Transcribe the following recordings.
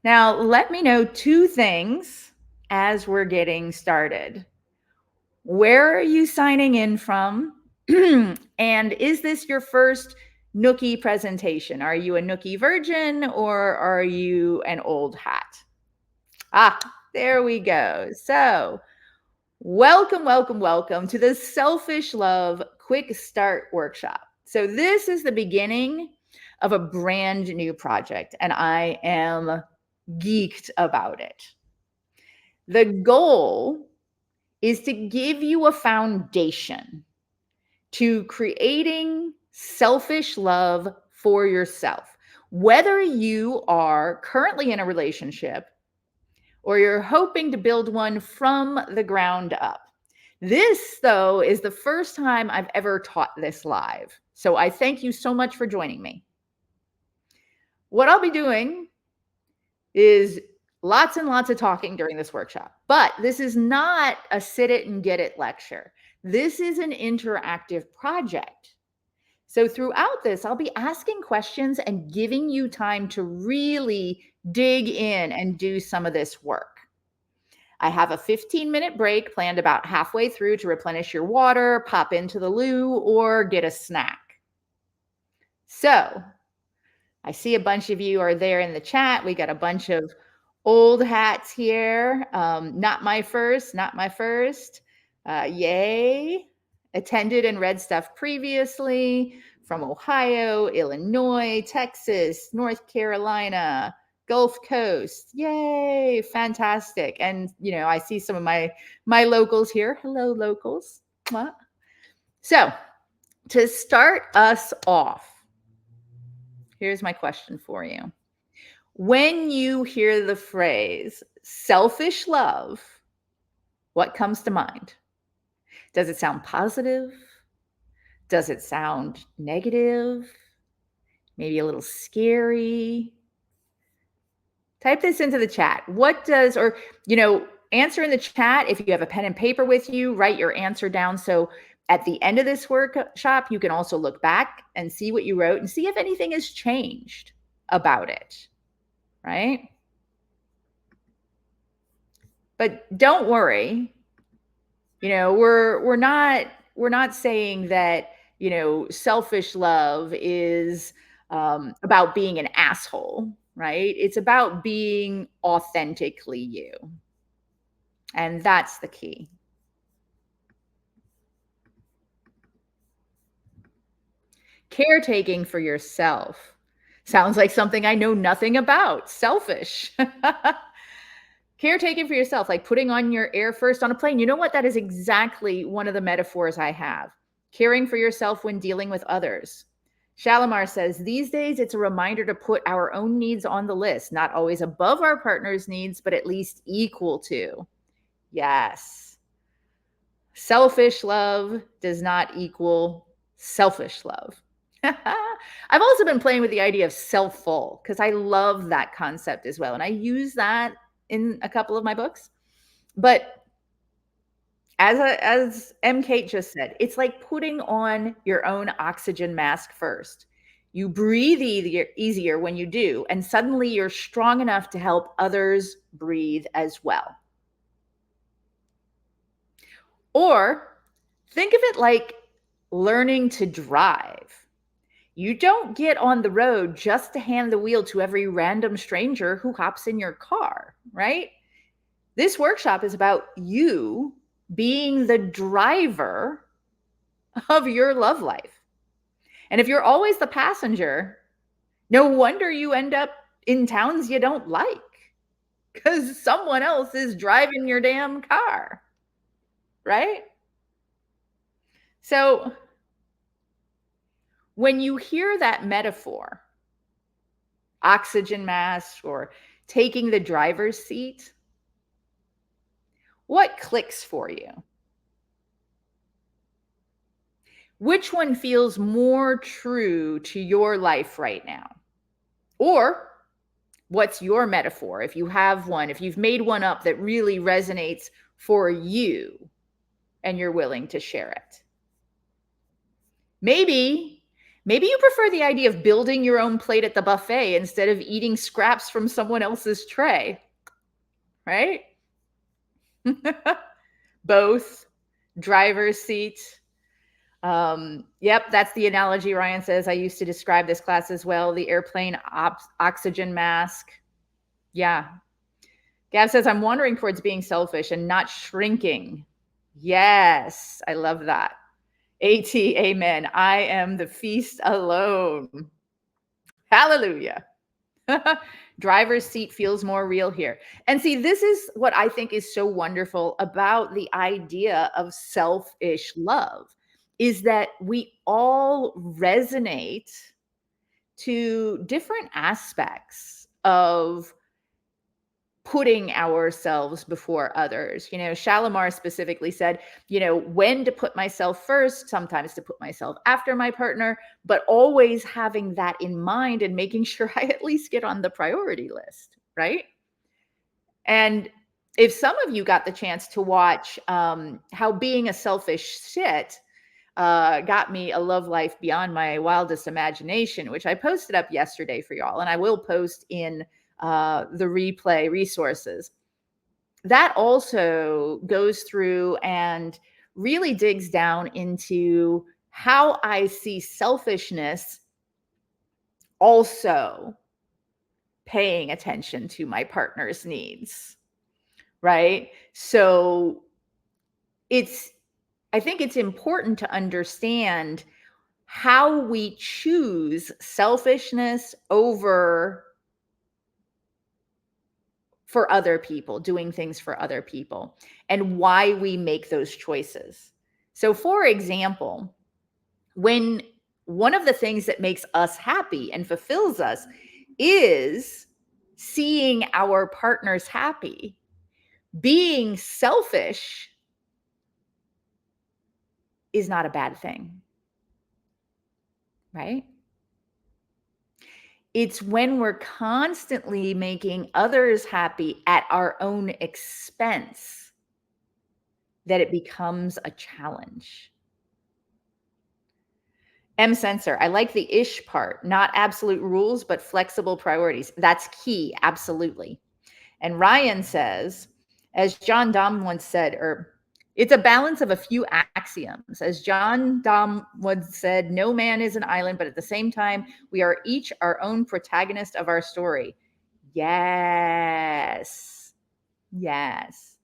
Now, let me know two things as we're getting started. Where are you signing in from? And is this your first Nookie presentation? Are you a Nookie virgin or are you an old hat? Ah, there we go. So, welcome to the Selfish Love Quick Start Workshop. So, this is the beginning of a brand new project, and I am geeked about it. The goal is to give you a foundation to creating selfish love for yourself. Whether you are currently in a relationship or you're hoping to build one from the ground up. This, though, is the first time I've ever taught this live. So I thank you so much for joining me. What I'll be doing is lots and lots of talking during this workshop, but this is not a sit it and get it lecture. This is an interactive project. So throughout this, I'll be asking questions and giving you time to really dig in and do some of this work. I have a 15-minute break planned about halfway through to replenish your water, pop into the loo, or get a snack. So I see a bunch of you are there in the chat. We got a bunch of old hats here. Not my first. Yay. Attended and read stuff previously from Ohio, Illinois, Texas, North Carolina, Gulf Coast. Yay, fantastic. And I see some of my locals here. Hello, locals. So, to start us off, here's my question for you. When you hear the phrase selfish love, what comes to mind? Does it sound positive? Does it sound negative? Maybe a little scary? Type this into the chat. Answer in the chat. If you have a pen and paper with you, write your answer down. So at the end of this workshop, you can also look back and see what you wrote and see if anything has changed about it, right? But don't worry. We're not saying that, selfish love is about being an asshole, right? It's about being authentically you. And that's the key. Caretaking for yourself sounds like something I know nothing about. Selfish. Caretaking for yourself, like putting on your air first on a plane. You know what? That is exactly one of the metaphors I have. Caring for yourself when dealing with others. Shalimar says, these days it's a reminder to put our own needs on the list, not always above our partner's needs, but at least equal to. Yes. Selfish love does not equal selfish love. I've also been playing with the idea of self-full because I love that concept as well. And I use that in a couple of my books. But as M. Kate just said, it's like putting on your own oxygen mask first. You breathe easier when you do, and suddenly you're strong enough to help others breathe as well. Or think of it like learning to drive. You don't get on the road just to hand the wheel to every random stranger who hops in your car, right? This workshop is about you being the driver of your love life. And if you're always the passenger, no wonder you end up in towns you don't like because someone else is driving your damn car, right? So when you hear that metaphor, oxygen mask or taking the driver's seat, what clicks for you? Which one feels more true to your life right now? Or what's your metaphor? If you have one, if you've made one up that really resonates for you and you're willing to share it. Maybe Maybe you prefer the idea of building your own plate at the buffet instead of eating scraps from someone else's tray, right? Both. Driver's seat. Yep, that's the analogy Ryan says. I used to describe this class as well. The airplane oxygen mask. Yeah. Gab says, I'm wandering towards being selfish and not shrinking. Yes, I love that. AT, amen. I am the feast alone. Hallelujah. Driver's seat feels more real here. And see, this is what I think is so wonderful about the idea of selfish love is that we all resonate to different aspects of putting ourselves before others. Shalimar specifically said, when to put myself first, sometimes to put myself after my partner, but always having that in mind and making sure I at least get on the priority list, right? And if some of you got the chance to watch how being a selfish shit got me a love life beyond my wildest imagination, which I posted up yesterday for y'all, and I will post in the replay resources. That also goes through and really digs down into how I see selfishness also paying attention to my partner's needs, right? So I think it's important to understand how we choose selfishness over for other people, doing things for other people, and why we make those choices. So, for example, when one of the things that makes us happy and fulfills us is seeing our partners happy, being selfish is not a bad thing, right? It's when we're constantly making others happy at our own expense that it becomes a challenge. M Censor, I like the ish part, not absolute rules, but flexible priorities. That's key, absolutely. And Ryan says, as John Donne once said, it's a balance of a few axioms. As John Donne once said, no man is an island, but at the same time, we are each our own protagonist of our story. Yes. Yes.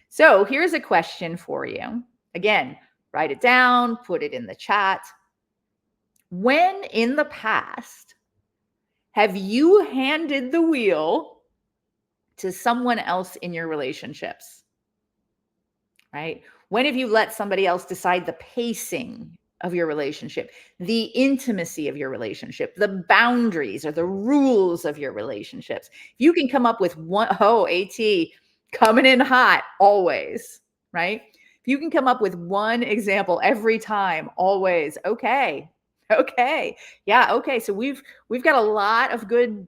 So here's a question for you. Again, write it down, put it in the chat. When in the past have you handed the wheel to someone else in your relationships? Right? When have you let somebody else decide the pacing of your relationship, the intimacy of your relationship, the boundaries or the rules of your relationships? If you can come up with one, AT, coming in hot always, right? If you can come up with one example every time, always, okay. Yeah, okay. So we've got a lot of good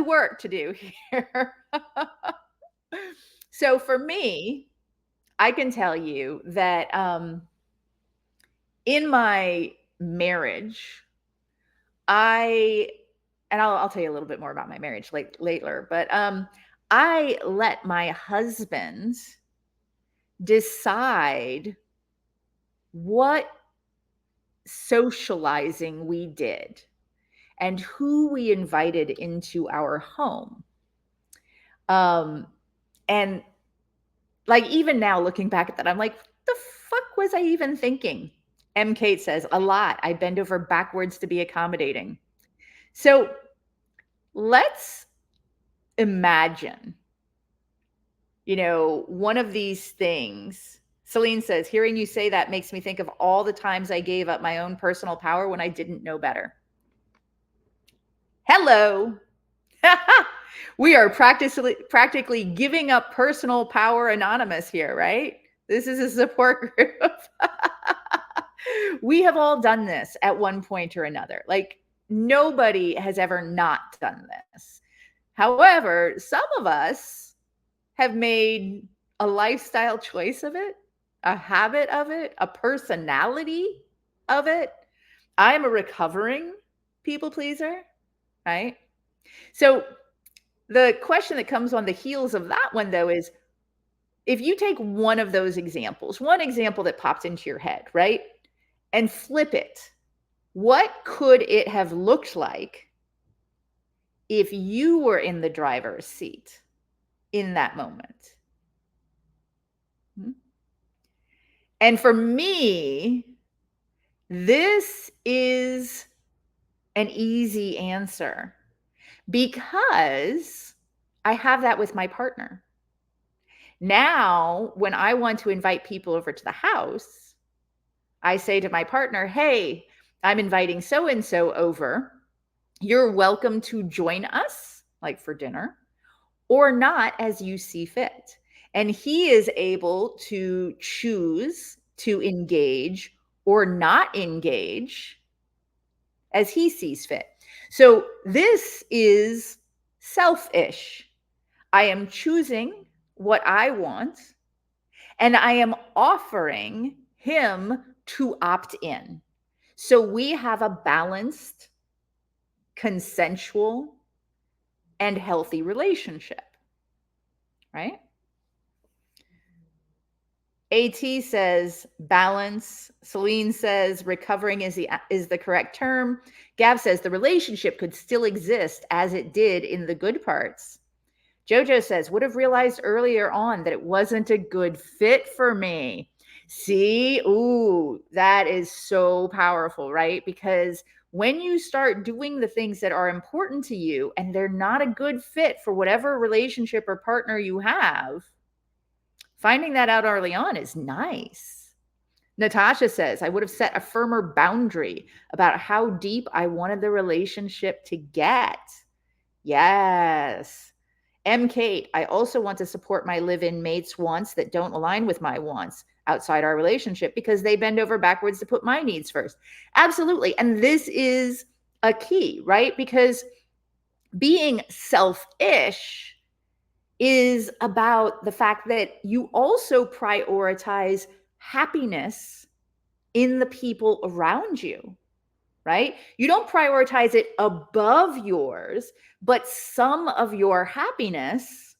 work to do here. So for me, I can tell you that in my marriage, I'll tell you a little bit more about my marriage later, but I let my husband decide what socializing we did and who we invited into our home. And like, even now looking back at that, I'm like, what the fuck was I even thinking? M. Kate says, a lot. I bend over backwards to be accommodating. So let's imagine, one of these things. Celine says, hearing you say that makes me think of all the times I gave up my own personal power when I didn't know better. Hello. We are practically giving up personal power anonymous here, right? This is a support group. We have all done this at one point or another. Like, nobody has ever not done this. However, some of us have made a lifestyle choice of it, a habit of it, a personality of it, I'm a recovering people pleaser, right? So the question that comes on the heels of that one, though, is if you take one of those examples, one example that popped into your head, right? And flip it, what could it have looked like if you were in the driver's seat in that moment? Hmm? And for me, this is an easy answer because I have that with my partner. Now, when I want to invite people over to the house, I say to my partner, hey, I'm inviting so and so over. You're welcome to join us, like for dinner, or not as you see fit. And he is able to choose to engage or not engage as he sees fit. So this is selfish. I am choosing what I want, and I am offering him to opt in. So we have a balanced, consensual, and healthy relationship, right? AT says balance. Celine says recovering is the correct term. Gav says the relationship could still exist as it did in the good parts. Jojo says would have realized earlier on that it wasn't a good fit for me. See, ooh, that is so powerful, right? Because when you start doing the things that are important to you and they're not a good fit for whatever relationship or partner you have, finding that out early on is nice. Natasha says, I would have set a firmer boundary about how deep I wanted the relationship to get. Yes. M. Kate, I also want to support my live-in mates' wants that don't align with my wants outside our relationship because they bend over backwards to put my needs first. Absolutely. And this is a key, right? Because being selfish is about the fact that you also prioritize happiness in the people around you, right? You don't prioritize it above yours, but some of your happiness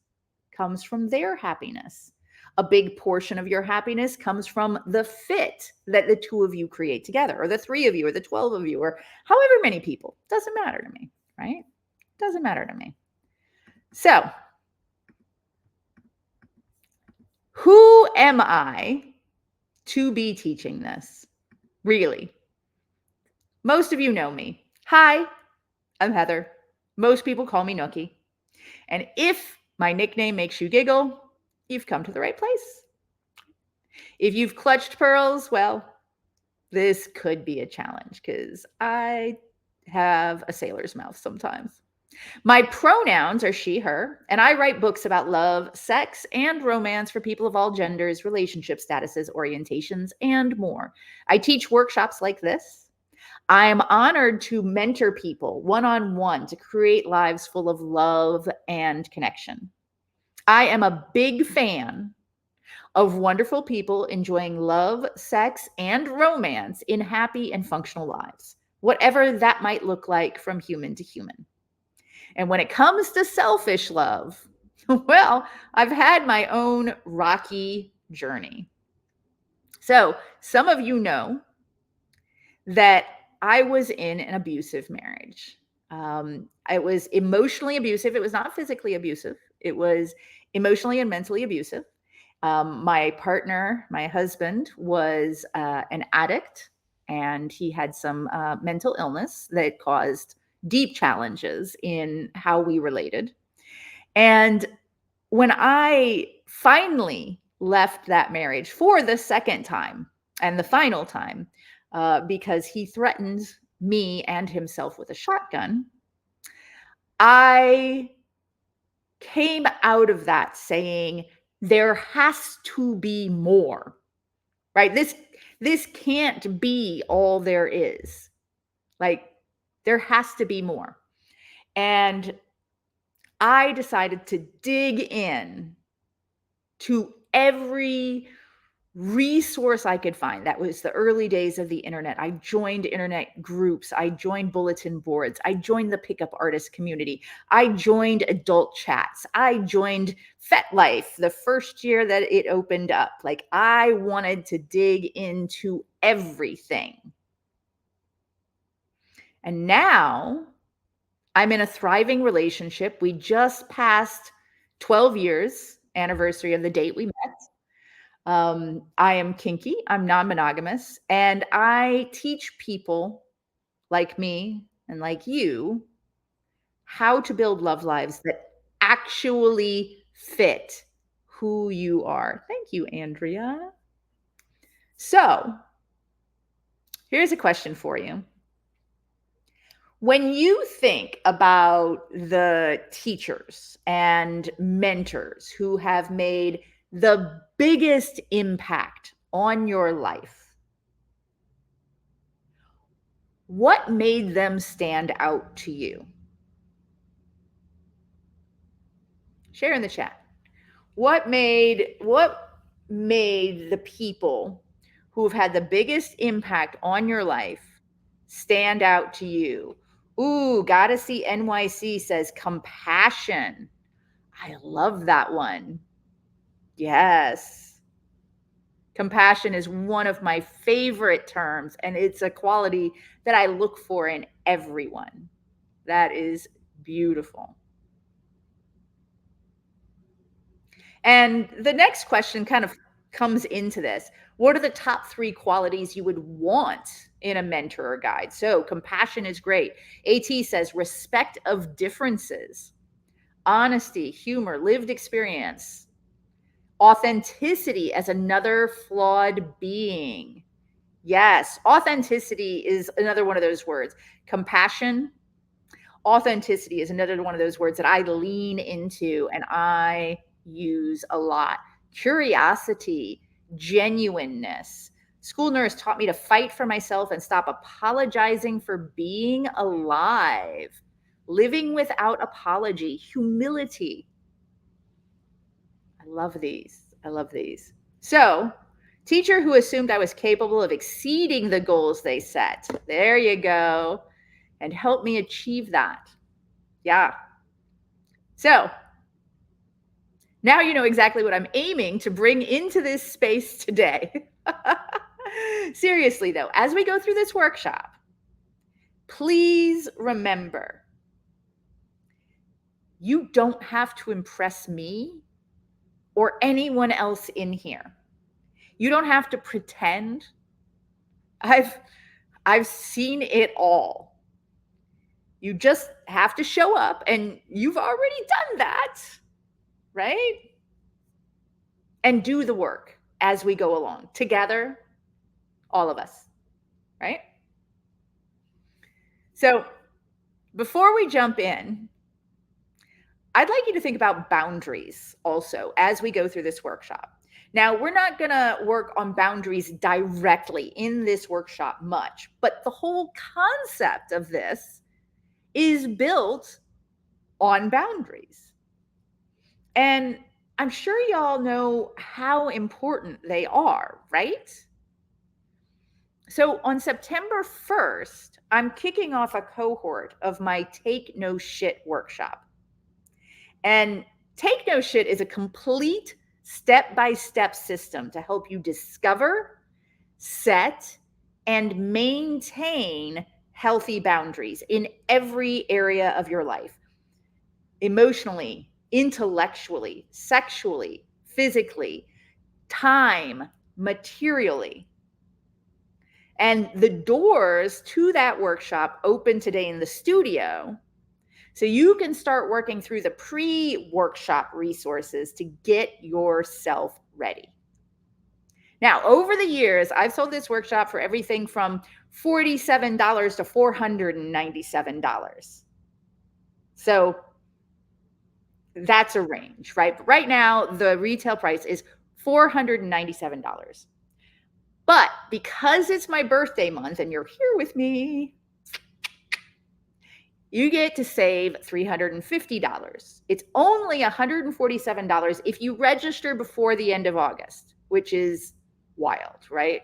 comes from their happiness. A big portion of your happiness comes from the fit that the two of you create together, or the three of you, or the 12 of you, or however many people. Doesn't matter to me, right? Doesn't matter to me. So, who am I to be teaching this? Really? Most of you know me. Hi, I'm Heather. Most people call me Nookie. And if my nickname makes you giggle, you've come to the right place. If you've clutched pearls, well, this could be a challenge because I have a sailor's mouth sometimes. My pronouns are she, her, and I write books about love, sex, and romance for people of all genders, relationship statuses, orientations, and more. I teach workshops like this. I am honored to mentor people one-on-one to create lives full of love and connection. I am a big fan of wonderful people enjoying love, sex, and romance in happy and functional lives, whatever that might look like from human to human. And when it comes to selfish love, well, I've had my own rocky journey. So, some of you know that I was in an abusive marriage. I was emotionally abusive. It was not physically abusive, it was emotionally and mentally abusive. My partner, my husband, was an addict and he had some mental illness that caused deep challenges in how we related. And when I finally left that marriage for the second time and the final time, because he threatened me and himself with a shotgun, I came out of that saying, there has to be more, right? This can't be all there is. Like, there has to be more. And I decided to dig in to every resource I could find. That was the early days of the internet. I joined internet groups. I joined bulletin boards. I joined the pickup artist community. I joined adult chats. I joined FetLife the first year that it opened up. Like, I wanted to dig into everything. And now I'm in a thriving relationship. We just passed 12 years anniversary of the date we met. I am kinky, I'm non-monogamous, and I teach people like me and like you how to build love lives that actually fit who you are. Thank you, Andrea. So, here's a question for you. When you think about the teachers and mentors who have made the biggest impact on your life, what made them stand out to you? Share in the chat. What made the people who have had the biggest impact on your life stand out to you? Ooh, Gotta See NYC says compassion. I love that one. Yes. Compassion is one of my favorite terms, and it's a quality that I look for in everyone. That is beautiful. And the next question kind of comes into this. What are the top 3 qualities you would want in a mentor or guide? So, compassion is great. AT says respect of differences, honesty, humor, lived experience, authenticity as another flawed being. Yes, authenticity is another one of those words. Compassion, authenticity is another one of those words that I lean into and I use a lot. Curiosity, genuineness. School nurse taught me to fight for myself and stop apologizing for being alive. Living without apology, humility. I love these. I love these. So, teacher who assumed I was capable of exceeding the goals they set. There you go. And help me achieve that. Yeah. So, now you know exactly what I'm aiming to bring into this space today. Seriously, though, as we go through this workshop, please remember you don't have to impress me or anyone else in here. You don't have to pretend. I've seen it all. You just have to show up, and you've already done that, right? And do the work as we go along together, all of us, right? So, before we jump in, I'd like you to think about boundaries also as we go through this workshop. Now, we're not going to work on boundaries directly in this workshop much, but the whole concept of this is built on boundaries. And I'm sure y'all know how important they are, right? So on September 1st, I'm kicking off a cohort of my Take No Shit workshop. And Take No Shit is a complete step-by-step system to help you discover, set, and maintain healthy boundaries in every area of your life. Emotionally, intellectually, sexually, physically, time, materially. And the doors to that workshop open today in the studio. So you can start working through the pre-workshop resources to get yourself ready. Now, over the years, I've sold this workshop for everything from $47 to $497. So that's a range, right? But right now, the retail price is $497. But because it's my birthday month and you're here with me, you get to save $350. It's only $147 if you register before the end of August, which is wild, right?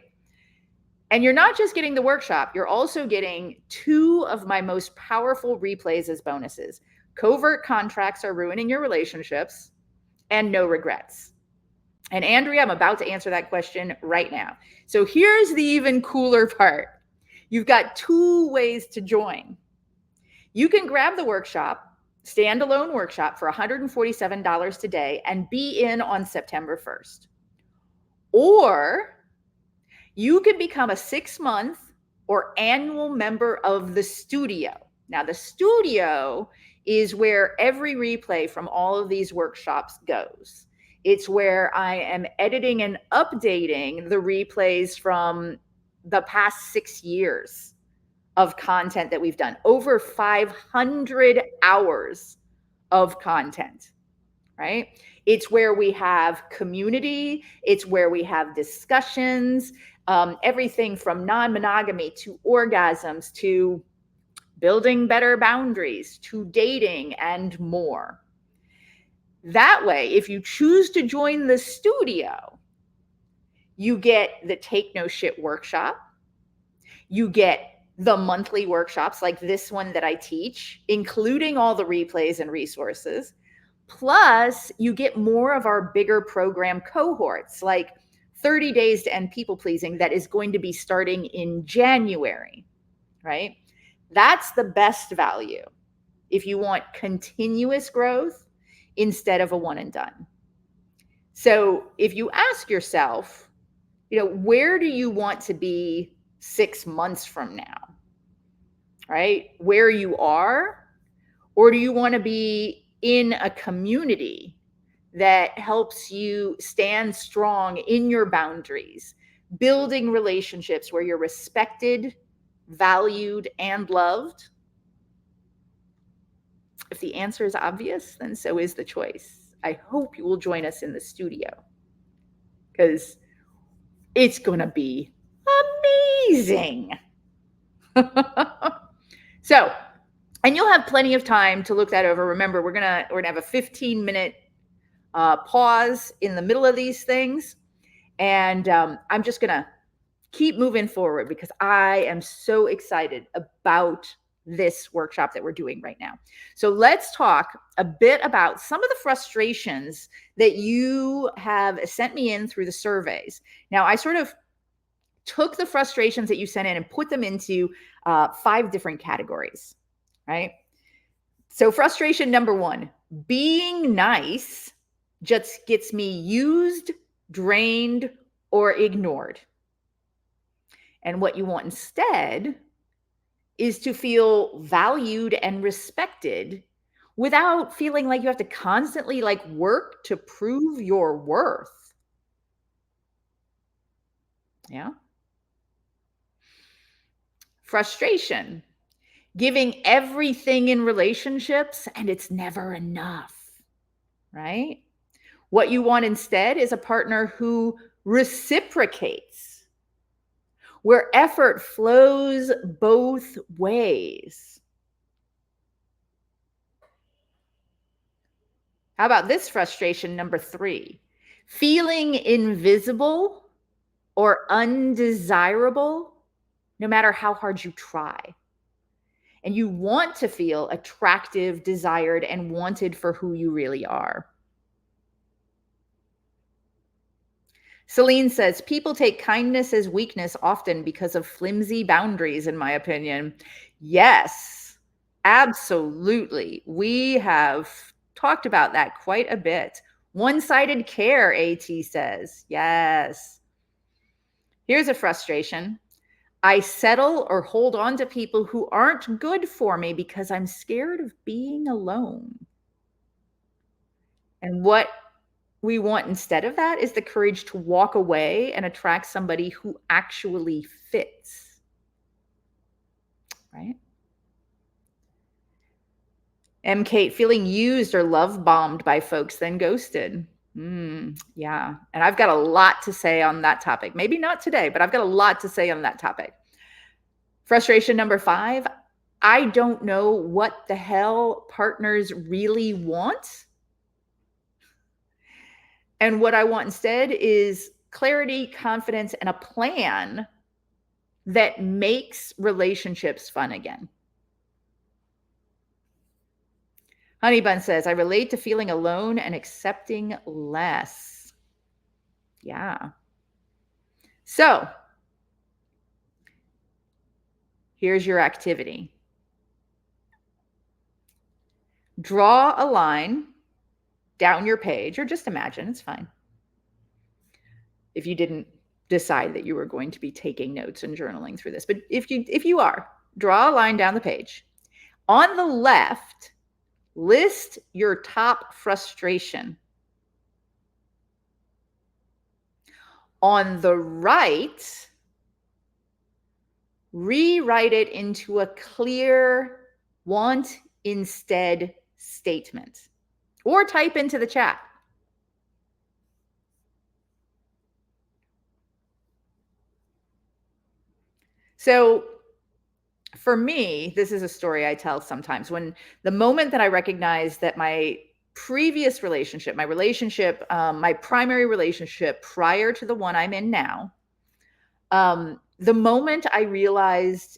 And you're not just getting the workshop, you're also getting 2 of my most powerful replays as bonuses. Covert contracts are ruining your relationships, and no regrets. And Andrea, I'm about to answer that question right now. So here's the even cooler part. You've got 2 ways to join. You can grab the workshop, standalone workshop for $147 today and be in on September 1st. Or you can become a 6-month or annual member of the studio. Now, the studio is where every replay from all of these workshops goes. It's where I am editing and updating the replays from the past 6 years of content that we've done. Over 500 hours of content, right? It's where we have community. It's where we have discussions, everything from non-monogamy to orgasms to building better boundaries to dating and more. That way, if you choose to join the studio, you get the Take No Shit workshop. You get the monthly workshops like this one that I teach, including all the replays and resources. Plus, you get more of our bigger program cohorts, like 30 Days to End People Pleasing, that is going to be starting in January, right? That's the best value if you want continuous growth instead of a one and done. So if you ask yourself, where do you want to be 6 months from now, right? Where you are, or do you want to be in a community that helps you stand strong in your boundaries, building relationships where you're respected, valued, and loved? If the answer is obvious, then so is the choice. I hope you will join us in the studio because it's going to be amazing. So, and you'll have plenty of time to look that over. Remember, we're gonna have a 15-minute pause in the middle of these things, and I'm just gonna keep moving forward because I am so excited about this workshop that we're doing right now. So let's talk a bit about some of the frustrations that you have sent me in through the surveys. Now, I sort of took the frustrations that you sent in and put them into 5 different categories, right? So frustration number 1, being nice just gets me used, drained, or ignored. And what you want instead is to feel valued and respected without feeling like you have to constantly work to prove your worth. Yeah. Frustration, giving everything in relationships and it's never enough, right? What you want instead is a partner who reciprocates, where effort flows both ways. How about this frustration number 3? Feeling invisible or undesirable no matter how hard you try. And you want to feel attractive, desired, and wanted for who you really are. Celine says, people take kindness as weakness often because of flimsy boundaries, in my opinion. Yes, absolutely. We have talked about that quite a bit. One-sided care, AT says. Yes. Here's a frustration. I settle or hold on to people who aren't good for me because I'm scared of being alone. And what we want instead of that is the courage to walk away and attract somebody who actually fits. Right? M. Kate, feeling used or love bombed by folks, then ghosted. Yeah. And I've got a lot to say on that topic. Maybe not today, but I've got a lot to say on that topic. Frustration number 5, I don't know what the hell partners really want. And what I want instead is clarity, confidence, and a plan that makes relationships fun again. Honey Bun says, I relate to feeling alone and accepting less. Yeah. So here's your activity. Draw a line down your page, or just imagine, it's fine. If you didn't decide that you were going to be taking notes and journaling through this, but if you are, draw a line down the page. On the left, list your top frustration. On the right, rewrite it into a clear want instead statement, or type into the chat. So for me, this is a story I tell sometimes. When the moment that I recognized that my previous relationship, my primary relationship prior to the one I'm in now, the moment I realized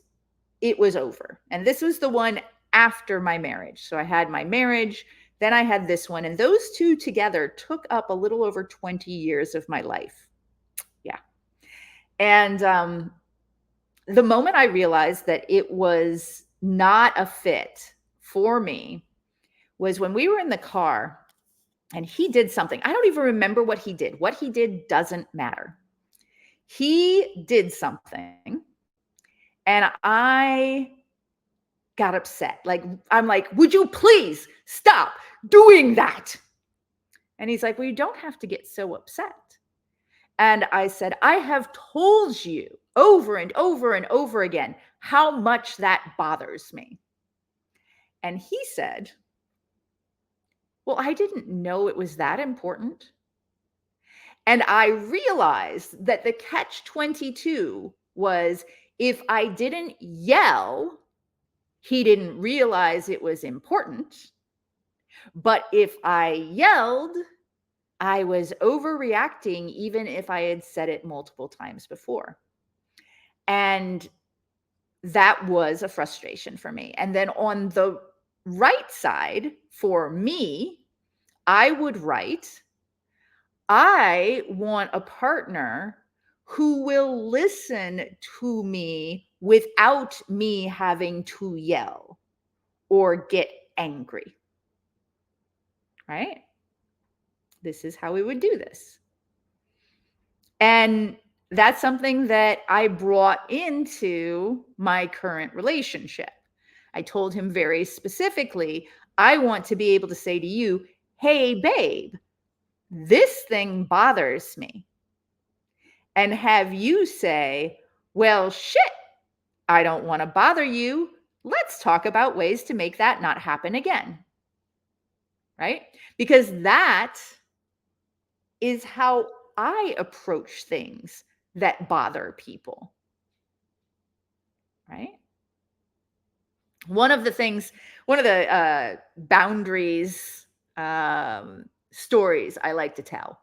it was over, and this was the one after my marriage. So I had my marriage, then I had this one, and those two together took up a little over 20 years of my life. Yeah. And the moment I realized that it was not a fit for me was when we were in the car and he did something. I don't even remember what he did. What he did doesn't matter. He did something and I got upset. I'm like, would you please stop doing that? And he's like, well, you don't have to get so upset. And I said, I have told you over and over and over again how much that bothers me. And he said, well, I didn't know it was that important. And I realized that the catch-22 was, if I didn't yell, he didn't realize it was important. But if I yelled, I was overreacting, even if I had said it multiple times before. And that was a frustration for me. And then on the right side, for me, I would write, I want a partner who will listen to me without me having to yell or get angry. Right? This is how we would do this. And that's something that I brought into my current relationship. I told him very specifically, I want to be able to say to you, hey, babe, this thing bothers me. And have you say, well, shit, I don't want to bother you. Let's talk about ways to make that not happen again. Right? Because that is how I approach things that bother people. Right? One of the boundaries stories I like to tell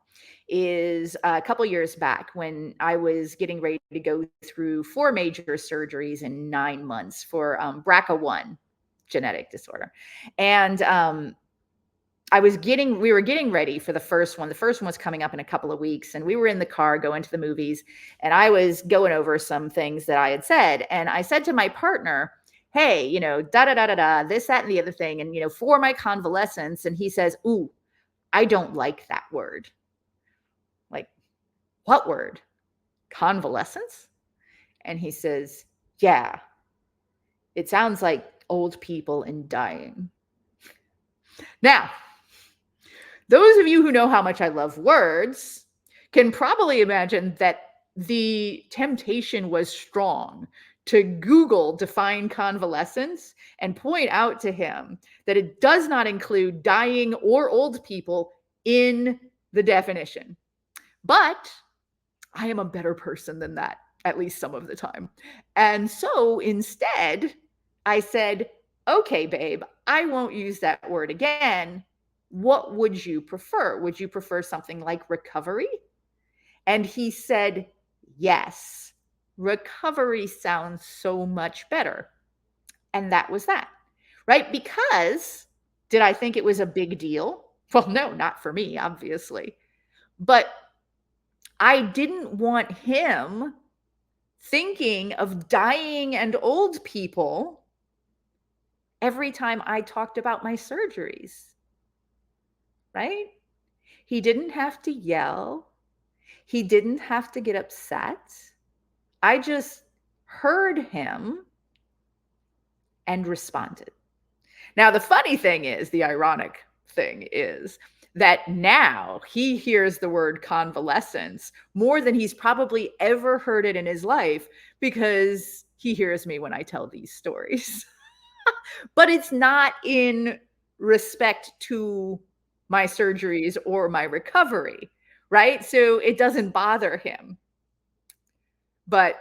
is a couple years back when I was getting ready to go through 4 major surgeries in 9 months for BRCA1 genetic disorder. And we were getting ready for the first one. The first one was coming up in a couple of weeks, and we were in the car going to the movies, and I was going over some things that I had said. And I said to my partner, hey, this, that, and the other thing. And, for my convalescence. And he says, ooh, I don't like that word. Like, what word? Convalescence? And he says, yeah, it sounds like old people and dying. Now, those of you who know how much I love words can probably imagine that the temptation was strong to Google define convalescence and point out to him that it does not include dying or old people in the definition. But I am a better person than that, at least some of the time. And so instead, I said, okay, babe, I won't use that word again. What would you prefer? Would you prefer something like recovery? And he said, yes, recovery sounds so much better. And that was that, right? Because did I think it was a big deal? Well, no, not for me, obviously. But I didn't want him thinking of dying and old people every time I talked about my surgeries, right? He didn't have to yell. He didn't have to get upset. I just heard him and responded. Now, the funny thing is, the ironic thing is that now he hears the word convalescence more than he's probably ever heard it in his life because he hears me when I tell these stories. But it's not in respect to my surgeries or my recovery, right? So it doesn't bother him. But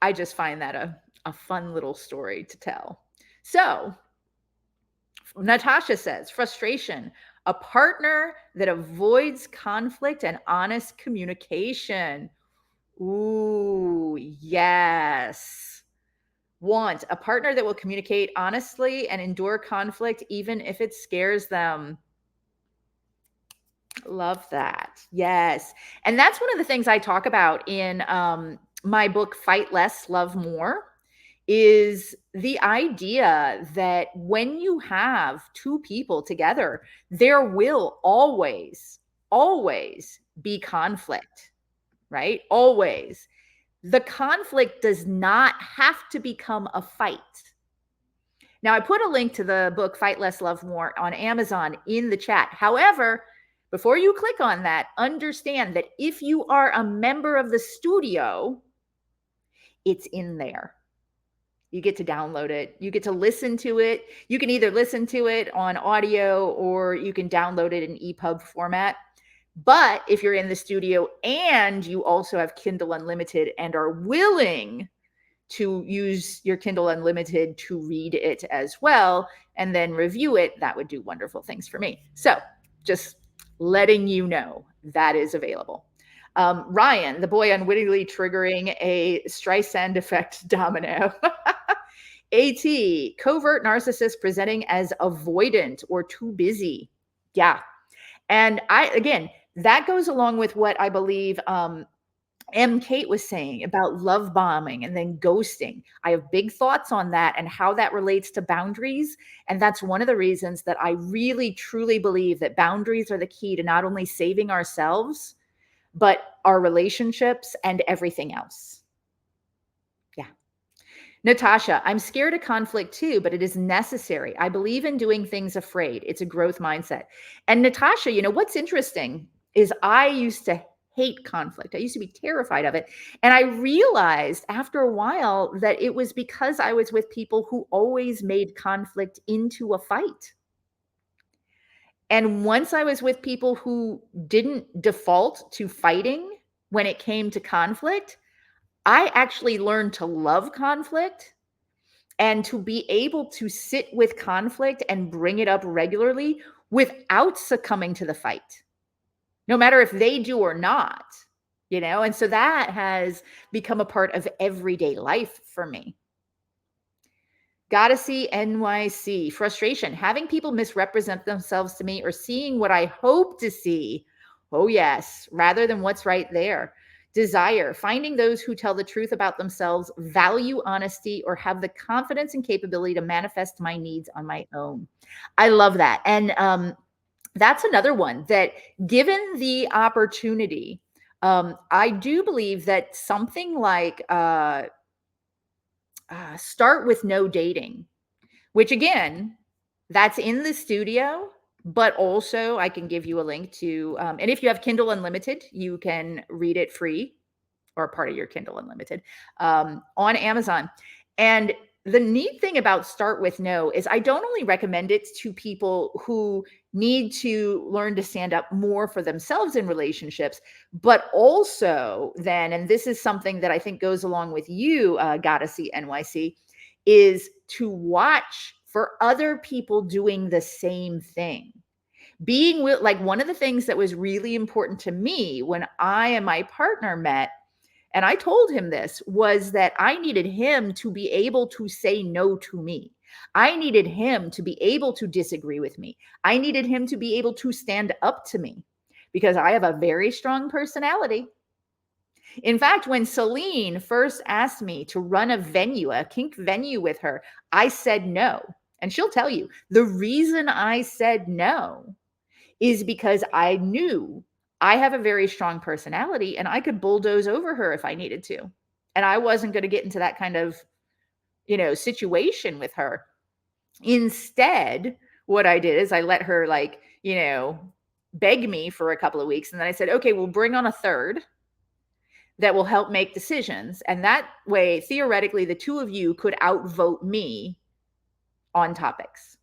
I just find that a fun little story to tell. So Natasha says, frustration, a partner that avoids conflict and honest communication. Ooh, yes. Want, a partner that will communicate honestly and endure conflict, even if it scares them. Love that. Yes. And that's one of the things I talk about in my book, Fight Less, Love More, is the idea that when you have two people together, there will always, always be conflict, right? Always. The conflict does not have to become a fight. Now, I put a link to the book, Fight Less, Love More, on Amazon in the chat. However, before you click on that, understand that if you are a member of the studio, it's in there. You get to download it. You get to listen to it. You can either listen to it on audio or you can download it in EPUB format. But if you're in the studio and you also have Kindle Unlimited and are willing to use your Kindle Unlimited to read it as well and then review it, that would do wonderful things for me. So just letting you know that is available. Ryan, the boy unwittingly triggering a Streisand effect domino. AT, covert narcissist presenting as avoidant or too busy. Yeah. And again, that goes along with what I believe M. Kate was saying about love bombing and then ghosting. I have big thoughts on that and how that relates to boundaries. And that's one of the reasons that I really, truly believe that boundaries are the key to not only saving ourselves, but our relationships and everything else. Yeah. Natasha, I'm scared of conflict too, but it is necessary. I believe in doing things afraid. It's a growth mindset. And Natasha, you know, what's interesting is I used to hate conflict. I used to be terrified of it. And I realized after a while that it was because I was with people who always made conflict into a fight. And once I was with people who didn't default to fighting when it came to conflict, I actually learned to love conflict and to be able to sit with conflict and bring it up regularly without succumbing to the fight, no matter if they do or not, you know? And so that has become a part of everyday life for me. Gotta see NYC. Frustration, having people misrepresent themselves to me or seeing what I hope to see. Oh, yes, rather than what's right there. Desire, finding those who tell the truth about themselves, value honesty, or have the confidence and capability to manifest my needs on my own. I love that. And that's another one that, given the opportunity, I do believe that something like start with no dating, which again, that's in the studio, but also I can give you a link to, and if you have Kindle Unlimited, you can read it free or part of your Kindle Unlimited on Amazon. And the neat thing about Start With No is I don't only recommend it to people who need to learn to stand up more for themselves in relationships, but also then, and this is something that I think goes along with you, Gotta See NYC, is to watch for other people doing the same thing. Like one of the things that was really important to me when I and my partner met, and I told him this, was that I needed him to be able to say no to me. I needed him to be able to disagree with me. I needed him to be able to stand up to me because I have a very strong personality. In fact, when Celine first asked me to run a venue, a kink venue with her, I said no. And she'll tell you the reason I said no is because I knew I have a very strong personality and I could bulldoze over her if I needed to. And I wasn't going to get into that kind of, situation with her. Instead, what I did is I let her beg me for a couple of weeks. And then I said, okay, we'll bring on a third that will help make decisions. And that way, theoretically, the two of you could outvote me on topics.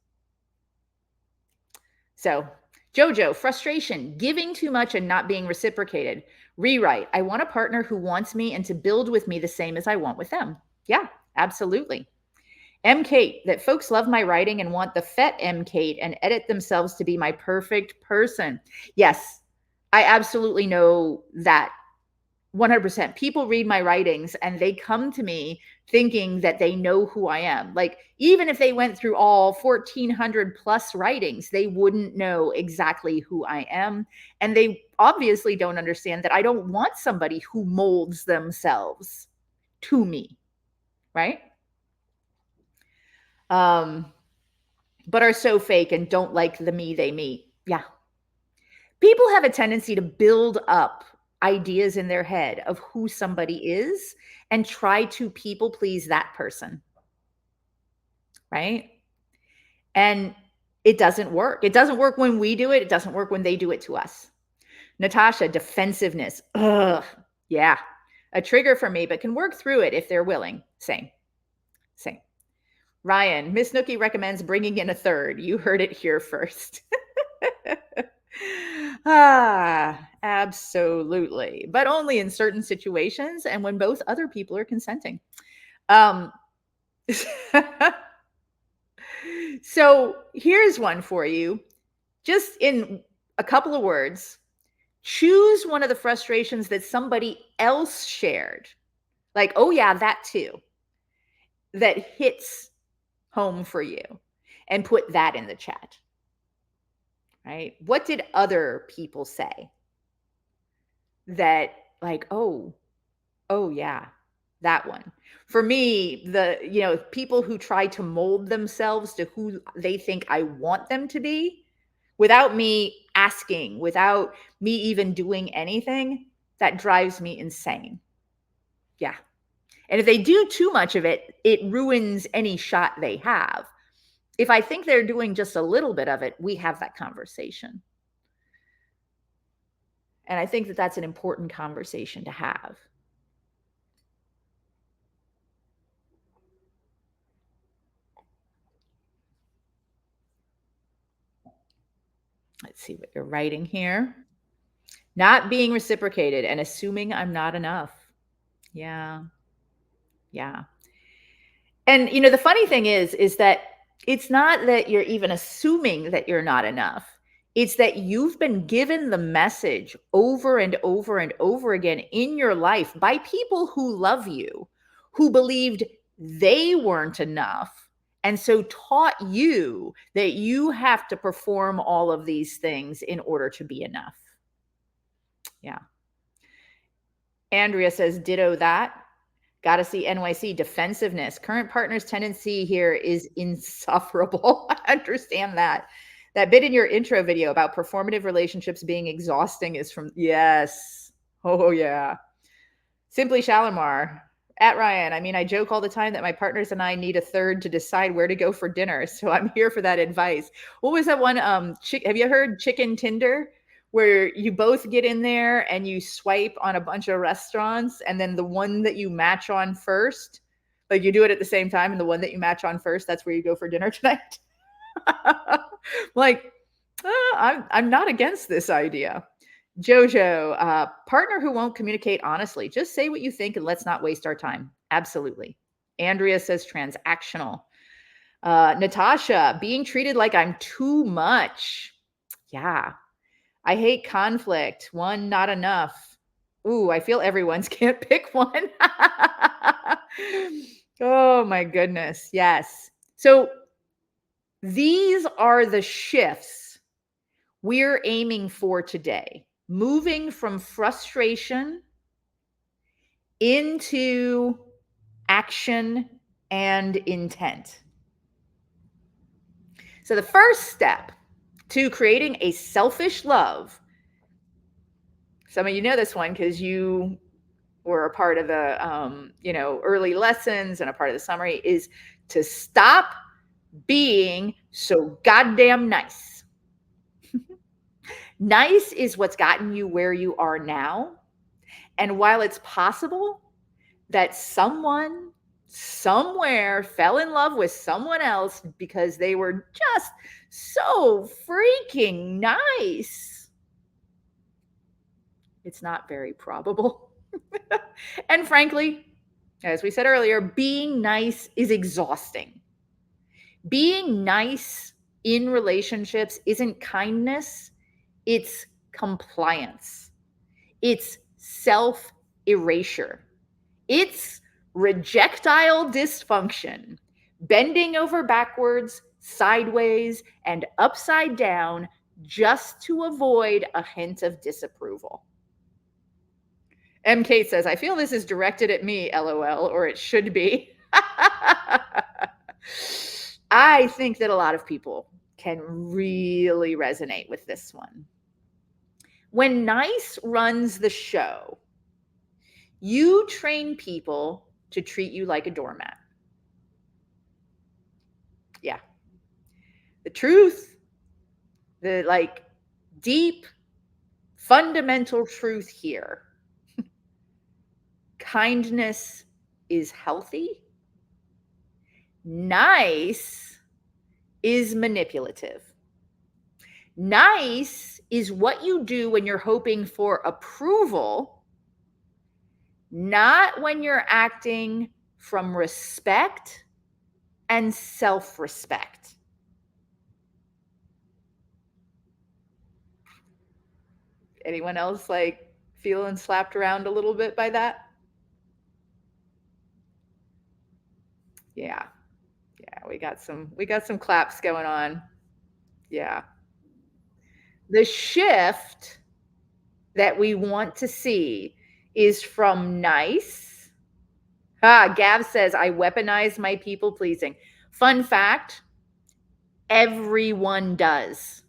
So, Jojo, frustration, giving too much and not being reciprocated. Rewrite, I want a partner who wants me and to build with me the same as I want with them. Yeah, absolutely. M. Kate, that folks love my writing and want the FET M. Kate and edit themselves to be my perfect person. Yes, I absolutely know that 100%. People read my writings and they come to me thinking that they know who I am. Like, even if they went through all 1,400 plus writings, they wouldn't know exactly who I am. And they obviously don't understand that I don't want somebody who molds themselves to me, right? But are so fake and don't like the me they meet. Yeah. People have a tendency to build up ideas in their head of who somebody is and try to people please that person. Right? And it doesn't work. It doesn't work when we do it. It doesn't work when they do it to us. Natasha, defensiveness. Ugh. Yeah. A trigger for me, but can work through it if they're willing. Same. Ryan, Miss Nookie recommends bringing in a third. You heard it here first. Absolutely. But only in certain situations and when both other people are consenting. So here's one for you. Just in a couple of words, choose one of the frustrations that somebody else shared. Like, oh yeah, that too. That hits home for you. And put that in the chat. Right? What did other people say? That like, oh yeah, that one. For me, the people who try to mold themselves to who they think I want them to be without me asking, without me even doing anything, that drives me insane. Yeah. And if they do too much of it, it ruins any shot they have. If I think they're doing just a little bit of it, we have that conversation. And I think that that's an important conversation to have. Let's see what you're writing here. Not being reciprocated and assuming I'm not enough. Yeah. Yeah. And the funny thing is that it's not that you're even assuming that you're not enough. It's that you've been given the message over and over and over again in your life by people who love you, who believed they weren't enough, and so taught you that you have to perform all of these things in order to be enough. Yeah. Andrea says, ditto that. Got to see NYC defensiveness. Current partner's tendency here is insufferable. I understand that. That bit in your intro video about performative relationships being exhausting is from, yes. Oh, yeah. Simply Shalimar. At Ryan, I mean, I joke all the time that my partners and I need a third to decide where to go for dinner. So I'm here for that advice. What was that one? Have you heard Chicken Tinder? Where you both get in there and you swipe on a bunch of restaurants, and then the one that you match on first, like you do it at the same time, and the one that you match on first, that's where you go for dinner tonight. Like, I'm not against this idea. Jojo, partner who won't communicate honestly. Just say what you think and let's not waste our time. Absolutely. Andrea says transactional. Natasha, being treated like I'm too much. Yeah. I hate conflict. One, not enough. Ooh, I feel everyone's can't pick one. Oh my goodness. Yes. So these are the shifts we're aiming for today, moving from frustration into action and intent. So, the first step to creating a selfish love, some of you know this one because you were a part of the early lessons and a part of the summary, is to stop being so goddamn nice. Nice is what's gotten you where you are now. And while it's possible that someone somewhere fell in love with someone else because they were just so freaking nice, it's not very probable. And frankly, as we said earlier, being nice is exhausting. Being nice in relationships isn't kindness, it's compliance. It's self erasure. It's rejectile dysfunction, bending over backwards, sideways, and upside down just to avoid a hint of disapproval. MK says, I feel this is directed at me, LOL, or it should be. I think that a lot of people can really resonate with this one. When nice runs the show, you train people to treat you like a doormat. Yeah. The truth, the deep, fundamental truth here. Kindness is healthy. Nice is manipulative. Nice is what you do when you're hoping for approval, not when you're acting from respect and self-respect. Anyone else feeling slapped around a little bit by that? Yeah. Yeah, we got some claps going on. Yeah. The shift that we want to see is from nice. Gav says, I weaponize my people pleasing. Fun fact, everyone does.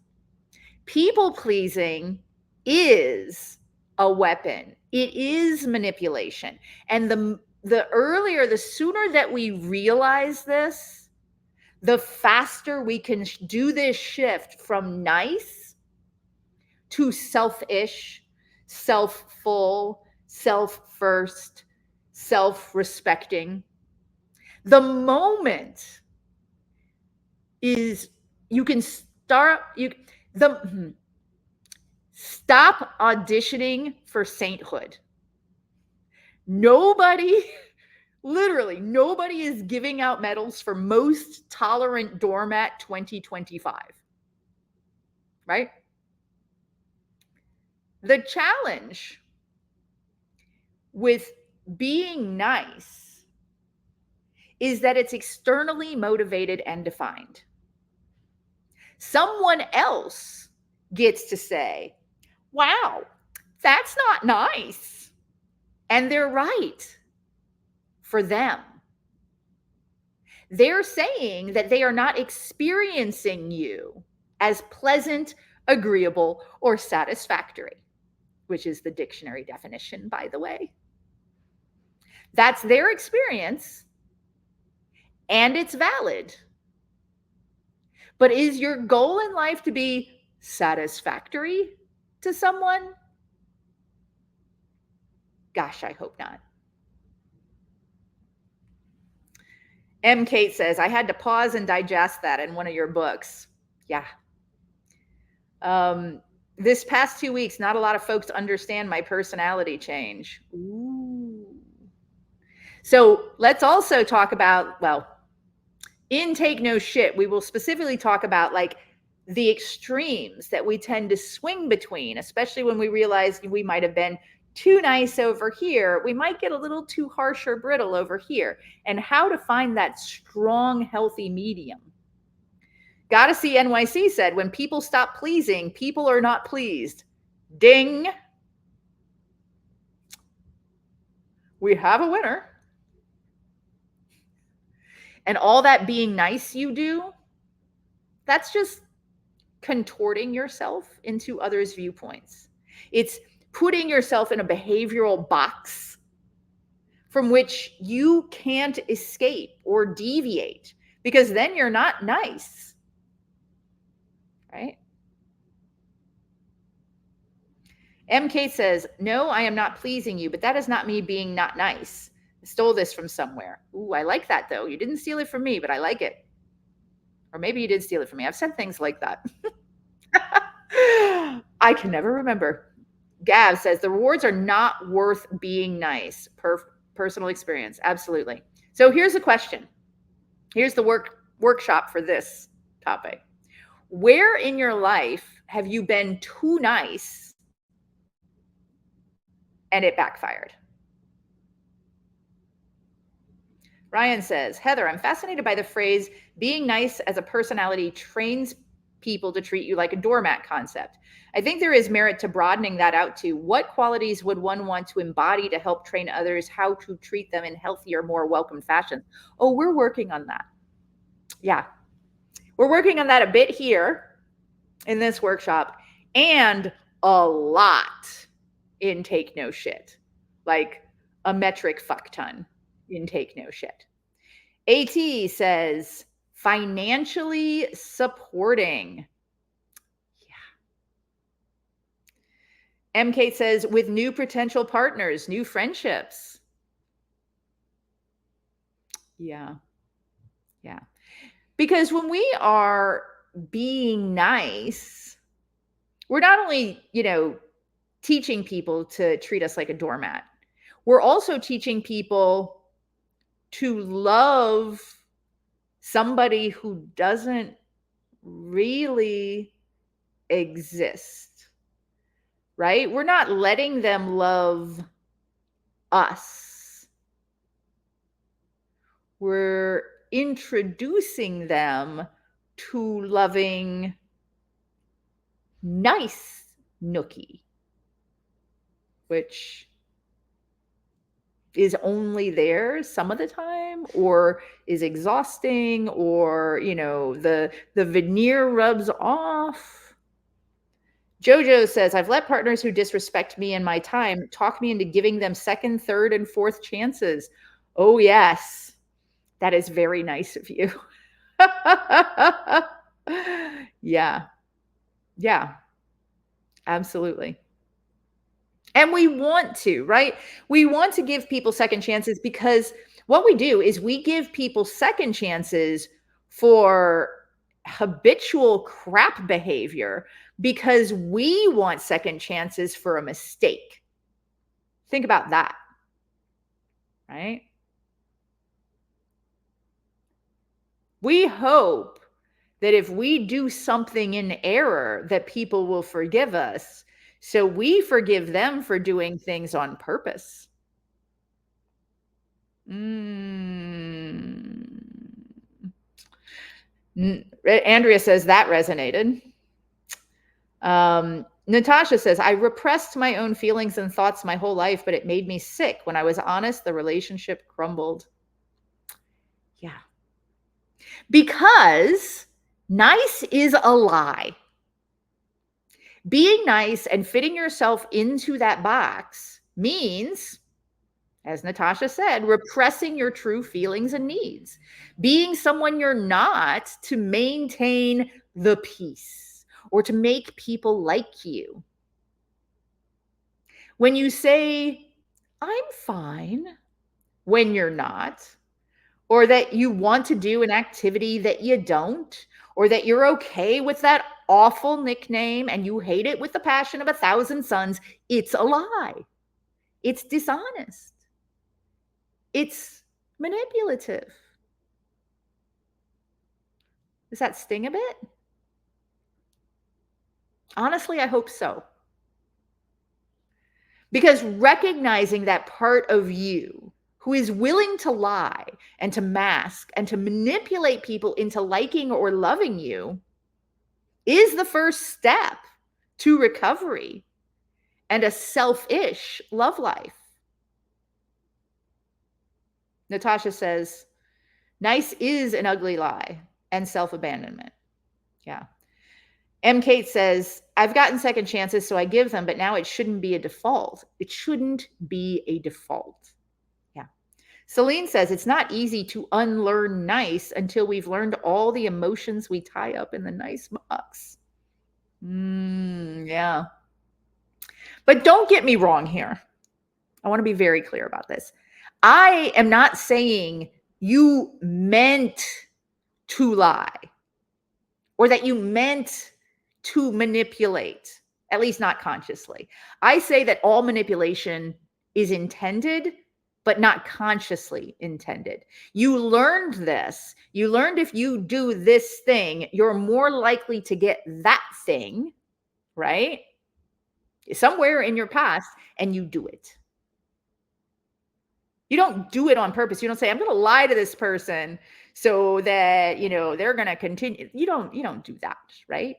People pleasing is a weapon. It is manipulation. And the sooner that we realize this, the faster we can do this shift from nice to selfish, self-full, self-first, self-respecting. The moment is you can stop auditioning for sainthood. Literally nobody is giving out medals for most tolerant doormat 2025. Right? The challenge with being nice is that it's externally motivated and defined. Someone else gets to say, wow, that's not nice. And they're right for them. They're saying that they are not experiencing you as pleasant, agreeable, or satisfactory, which is the dictionary definition, by the way. That's their experience, and it's valid. But is your goal in life to be satisfactory to someone? Gosh, I hope not. M. Kate says, I had to pause and digest that in one of your books. Yeah. This past 2 weeks, not a lot of folks understand my personality change. Ooh. So let's also talk about, in Take No Shit, we will specifically talk about the extremes that we tend to swing between, especially when we realize we might have been too nice over here, we might get a little too harsh or brittle over here, and how to find that strong, healthy medium. Gotta see NYC said, when people stop pleasing, people are not pleased. Ding. We have a winner. And all that being nice you do, that's just contorting yourself into others' viewpoints. It's putting yourself in a behavioral box from which you can't escape or deviate, because then you're not nice, right? MK says, no, I am not pleasing you, but that is not me being not nice. I stole this from somewhere. Ooh, I like that though. You didn't steal it from me, but I like it. Or maybe you did steal it from me. I've said things like that. I can never remember. Gav says, the rewards are not worth being nice. Personal experience. Absolutely. So here's the question. Here's the workshop for this topic. Where in your life have you been too nice and it backfired? Ryan says, Heather, I'm fascinated by the phrase being nice as a personality trains people to treat you like a doormat concept. I think there is merit to broadening that out to what qualities would one want to embody to help train others how to treat them in healthier, more welcome fashion? Oh, we're working on that. Yeah. We're working on that a bit here in this workshop, and a lot in Take No Shit. Like a metric fuck ton in Take No Shit. AT says, financially supporting. Yeah. MK says, with new potential partners, new friendships. Yeah. Yeah. Because when we are being nice, we're not only, teaching people to treat us like a doormat, we're also teaching people to love somebody who doesn't really exist, right? We're not letting them love us. We're introducing them to loving nice Nookie, which is only there some of the time, or is exhausting, or the veneer rubs off. Jojo says, I've let partners who disrespect me and my time talk me into giving them second, third, and fourth chances. Oh yes, that is very nice of you. Yeah, absolutely. And we want to, right? We want to give people second chances, because what we do is we give people second chances for habitual crap behavior because we want second chances for a mistake. Think about that, right? We hope that if we do something in error, that people will forgive us. So we forgive them for doing things on purpose. Andrea says that resonated. Natasha says, I repressed my own feelings and thoughts my whole life, but it made me sick. When I was honest, the relationship crumbled. Yeah. Because nice is a lie. Being nice and fitting yourself into that box means, as Natasha said, repressing your true feelings and needs, being someone you're not to maintain the peace or to make people like you. When you say, I'm fine, when you're not, or that you want to do an activity that you don't, or that you're okay with that awful nickname and you hate it with the passion of 1,000 suns, it's a lie. It's dishonest. It's manipulative. Does that sting a bit? Honestly, I hope so. Because recognizing that part of you who is willing to lie and to mask and to manipulate people into liking or loving you is the first step to recovery and a selfish love life. Natasha says, nice is an ugly lie and self-abandonment. Yeah. M. Kate says, I've gotten second chances, so I give them, but now it shouldn't be a default. It shouldn't be a default. Yeah. Celine says, it's not easy to unlearn nice until we've learned all the emotions we tie up in the nice box. Yeah. But don't get me wrong here. I want to be very clear about this. I am not saying you meant to lie or that you meant to manipulate, at least not consciously. I say that all manipulation is intended, but not consciously intended. You learned this. You learned if you do this thing, you're more likely to get that thing, right? Somewhere in your past, and you do it. You don't do it on purpose. You don't say, I'm going to lie to this person so that, they're going to continue. You don't do that, right?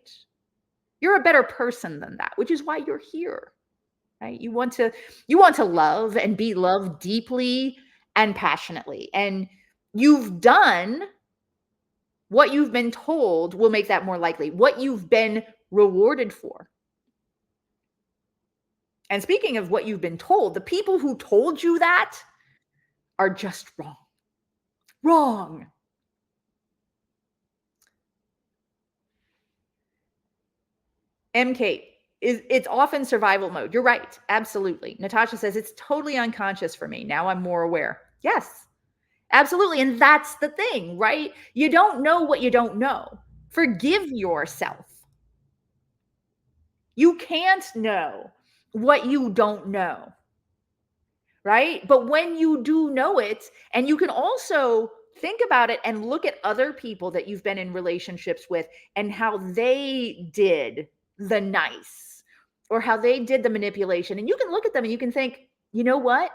You're a better person than that, which is why you're here, right? You want to love and be loved deeply and passionately. And you've done what you've been told will make that more likely, what you've been rewarded for. And speaking of what you've been told, the people who told you that are just wrong. Wrong. MK, it's often survival mode. You're right. Absolutely. Natasha says it's totally unconscious for me. Now I'm more aware. Yes, absolutely. And that's the thing, right? You don't know what you don't know. Forgive yourself. You can't know what you don't know, right? But when you do know it, and you can also think about it and look at other people that you've been in relationships with and how they did the nice or how they did the manipulation. And you can look at them and you can think, you know what?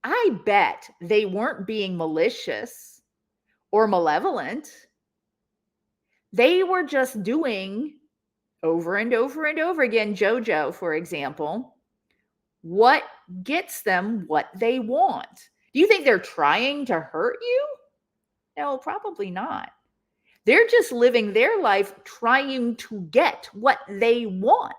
I bet they weren't being malicious or malevolent. They were just doing over and over and over again, JoJo, for example, what gets them what they want. Do you think they're trying to hurt you? No, probably not. They're just living their life trying to get what they want.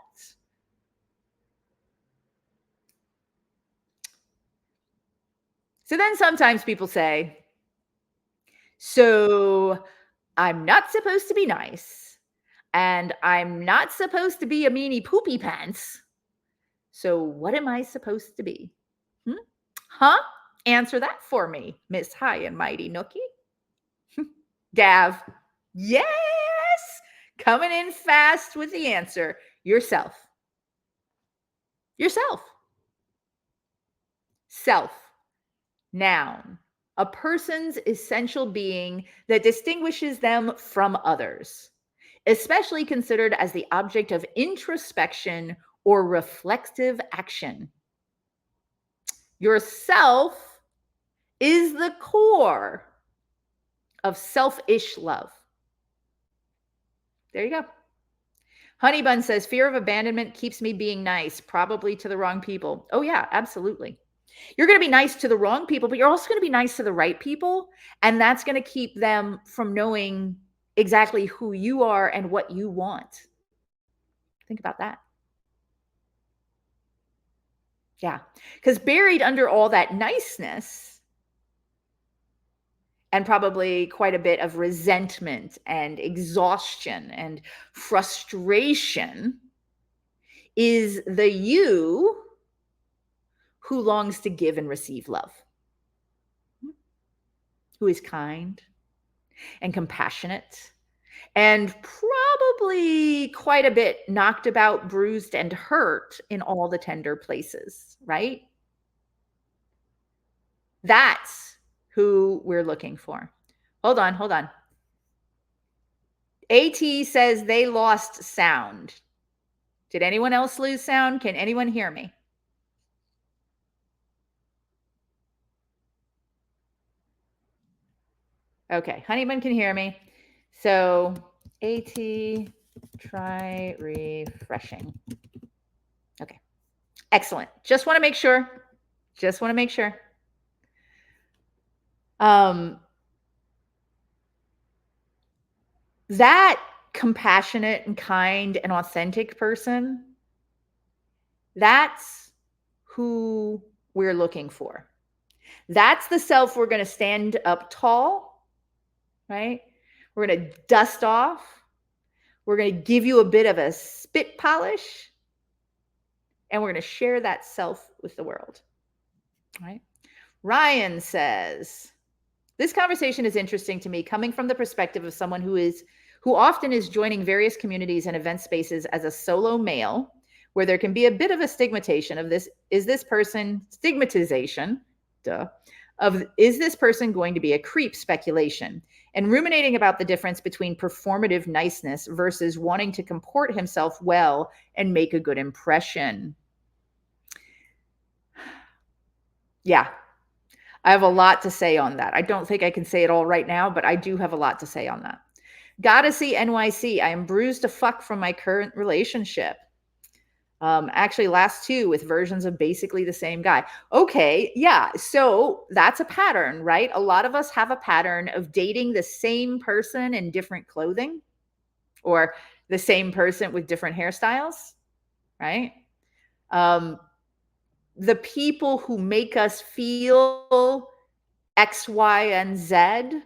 So then sometimes people say, so I'm not supposed to be nice, and I'm not supposed to be a meanie poopy pants. So what am I supposed to be? Huh? Answer that for me, Miss High and Mighty Nookie. Gav, yes, coming in fast with the answer. Yourself. Yourself. Self. Noun. A person's essential being that distinguishes them from others, especially considered as the object of introspection or reflective action. Yourself is the core of selfish love. There you go. Honeybun says, fear of abandonment keeps me being nice, probably to the wrong people. Oh, yeah, absolutely. You're going to be nice to the wrong people, but you're also going to be nice to the right people. And that's going to keep them from knowing exactly who you are and what you want. Think about that. Yeah. Because buried under all that niceness and probably quite a bit of resentment and exhaustion and frustration is the you who longs to give and receive love, who is kind and compassionate and probably quite a bit knocked about, bruised, and hurt in all the tender places, right? That's who we're looking for. Hold on. AT says they lost sound. Did anyone else lose sound? Can anyone hear me? Okay, Honeyman can hear me. So AT, try refreshing. Okay, excellent. Just want to make sure. Just want to make sure. That compassionate and kind and authentic person, that's who we're looking for. That's the self we're going to stand up tall, right? We're going to dust off. We're going to give you a bit of a spit polish, and we're going to share that self with the world, right? Ryan says, this conversation is interesting to me, coming from the perspective of someone who often is joining various communities and event spaces as a solo male, where there can be a bit of a stigmatization of this. Is this person going to be a creep speculation? And ruminating about the difference between performative niceness versus wanting to comport himself well and make a good impression. Yeah, I have a lot to say on that. I don't think I can say it all right now, but I do have a lot to say on that. Goddessy NYC, I am bruised to fuck from my current relationship. Actually, last two with versions of basically the same guy. Okay, yeah. So that's a pattern, right? A lot of us have a pattern of dating the same person in different clothing, or the same person with different hairstyles, right? The people who make us feel X, Y, and Z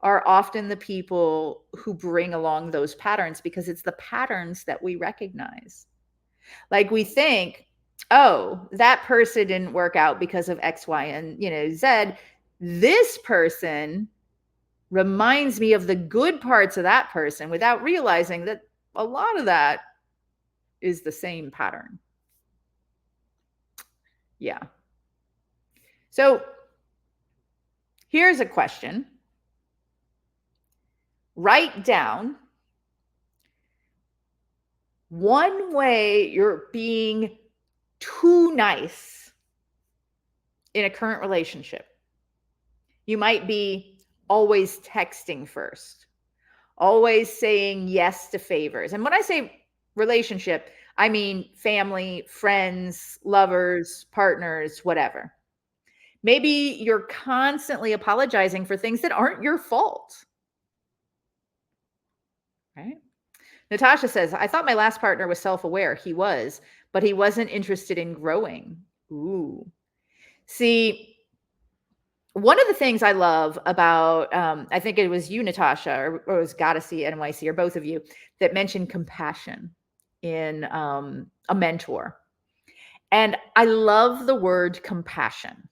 are often the people who bring along those patterns, because it's the patterns that we recognize. Like, we think, oh, that person didn't work out because of X, Y, and Z. This person reminds me of the good parts of that person, without realizing that a lot of that is the same pattern. Yeah. So here's a question. Write down one way you're being too nice in a current relationship. You might be always texting first, always saying yes to favors. And when I say relationship, I mean family, friends, lovers, partners, whatever. Maybe you're constantly apologizing for things that aren't your fault, right? Natasha says, I thought my last partner was self-aware. He was, but he wasn't interested in growing. Ooh. See, one of the things I love about, I think it was you, Natasha, or it was Goddessy NYC, or both of you, that mentioned compassion in a mentor. And I love the word compassion,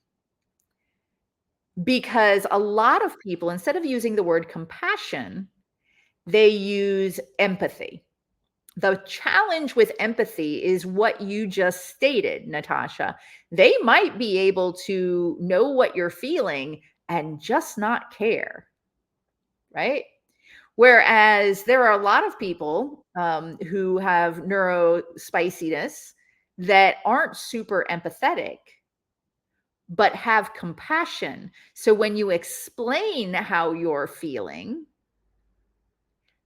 because a lot of people, instead of using the word compassion, they use empathy. The challenge with empathy is what you just stated, Natasha. They might be able to know what you're feeling and just not care, right? Whereas there are a lot of people who have neurospiciness that aren't super empathetic, but have compassion. So when you explain how you're feeling,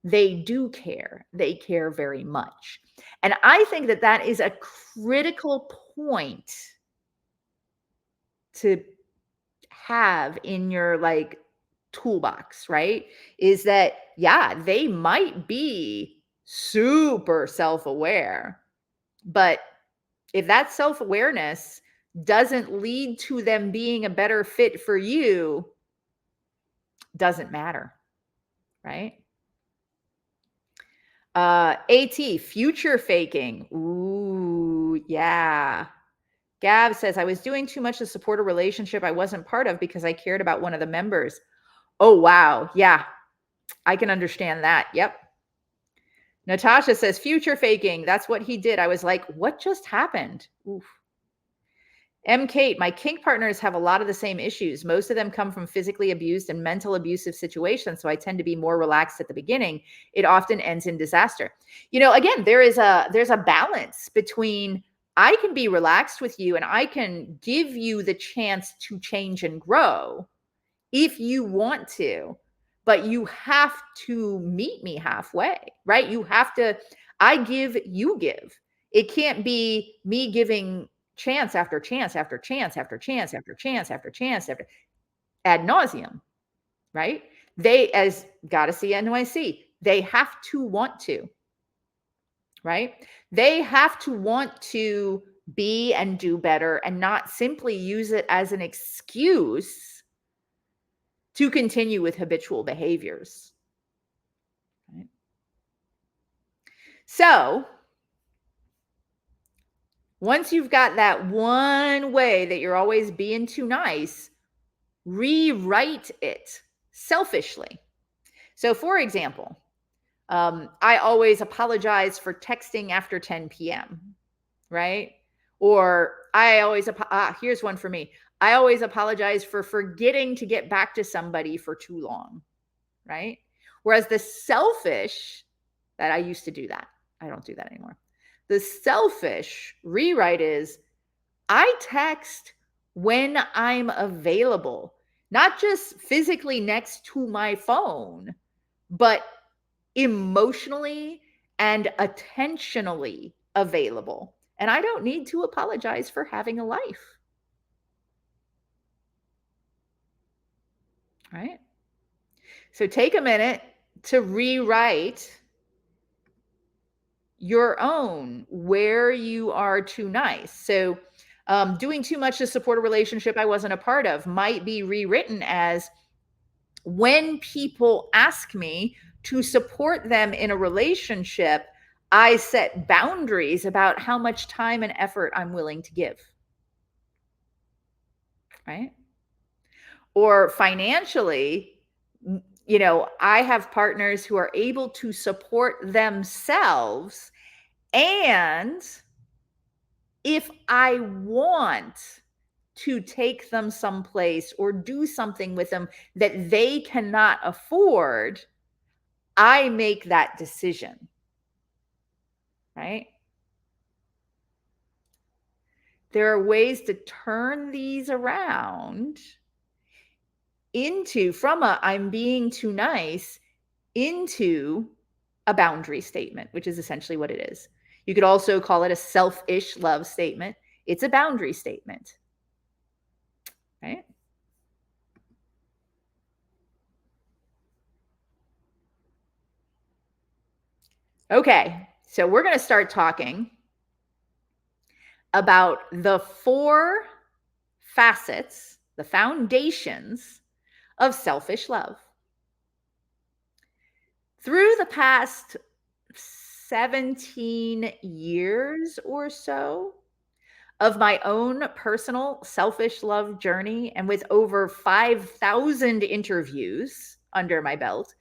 they do care. They care very much. And I think that that is a critical point to have in your toolbox, right? Is that, yeah, they might be super self-aware, but if that self-awareness doesn't lead to them being a better fit for you, doesn't matter, right? AT, future faking. Ooh, yeah. Gav says, I was doing too much to support a relationship I wasn't part of because I cared about one of the members. Oh, wow. Yeah, I can understand that. Yep. Natasha says, future faking. That's what he did. I was like, what just happened? Oof. Kate, my kink partners have a lot of the same issues. Most of them come from physically abused and mental abusive situations. So I tend to be more relaxed at the beginning. It often ends in disaster. Again, there's a balance between I can be relaxed with you and I can give you the chance to change and grow if you want to, but you have to meet me halfway, right? I give, you give. It can't be me giving chance after chance after chance after chance after chance after chance after ad nauseum, right? They, as Goddessy NYC, they have to want to, right? They have to want to be and do better and not simply use it as an excuse to continue with habitual behaviors. Right? So once you've got that one way that you're always being too nice, rewrite it selfishly. So for example, I always apologize for texting after 10 p.m., right? Or here's one for me. I always apologize for forgetting to get back to somebody for too long, right? Whereas the selfish, that I used to do that. I don't do that anymore. The selfish rewrite is I text when I'm available, not just physically next to my phone, but emotionally and attentionally available. And I don't need to apologize for having a life. Right? So take a minute to rewrite your own where you are too nice. So doing too much to support a relationship I wasn't a part of might be rewritten as when people ask me to support them in a relationship, I set boundaries about how much time and effort I'm willing to give. Right? Or financially, I have partners who are able to support themselves. And if I want to take them someplace or do something with them that they cannot afford, I make that decision. Right? There are ways to turn these around from I'm being too nice into a boundary statement, which is essentially what it is. You could also call it a selfish love statement. It's a boundary statement. Right? Okay, so we're going to start talking about the 4 facets, the foundations of selfish love. Through the past 17 years or so of my own personal selfish love journey, and with over 5,000 interviews under my belt,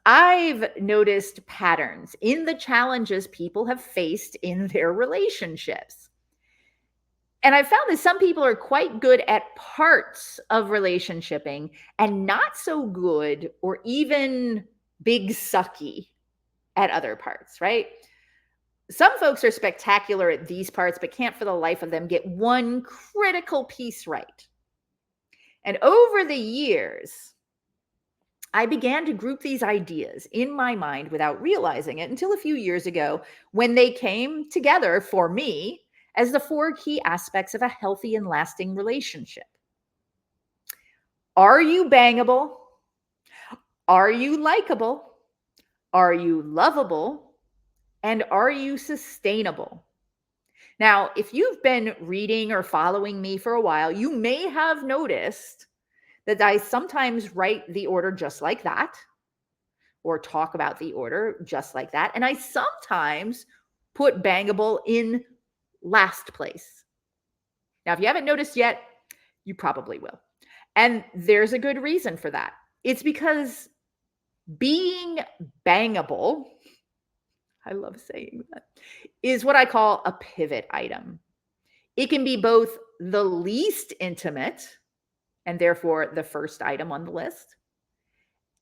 I've noticed patterns in the challenges people have faced in their relationships. And I found that some people are quite good at parts of relationshiping and not so good or even big sucky at other parts, right? Some folks are spectacular at these parts, but can't for the life of them get one critical piece right. And over the years, I began to group these ideas in my mind without realizing it until a few years ago when they came together for me as the 4 key aspects of a healthy and lasting relationship. Are you bangable? Are you likable? Are you lovable? And are you sustainable? Now, if you've been reading or following me for a while, you may have noticed that I sometimes write the order just like that, or talk about the order just like that. And I sometimes put bangable in last place. Now, if you haven't noticed yet, you probably will. And there's a good reason for that. It's because being bangable, I love saying that, is what I call a pivot item. It can be both the least intimate, and therefore the first item on the list,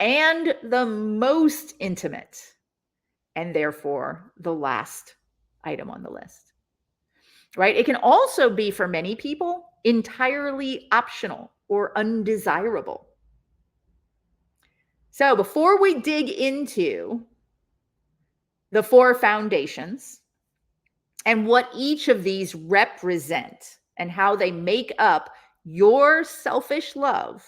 and the most intimate, and therefore the last item on the list, right? It can also be, for many people, entirely optional or undesirable. So before we dig into the 4 foundations and what each of these represent and how they make up your selfish love,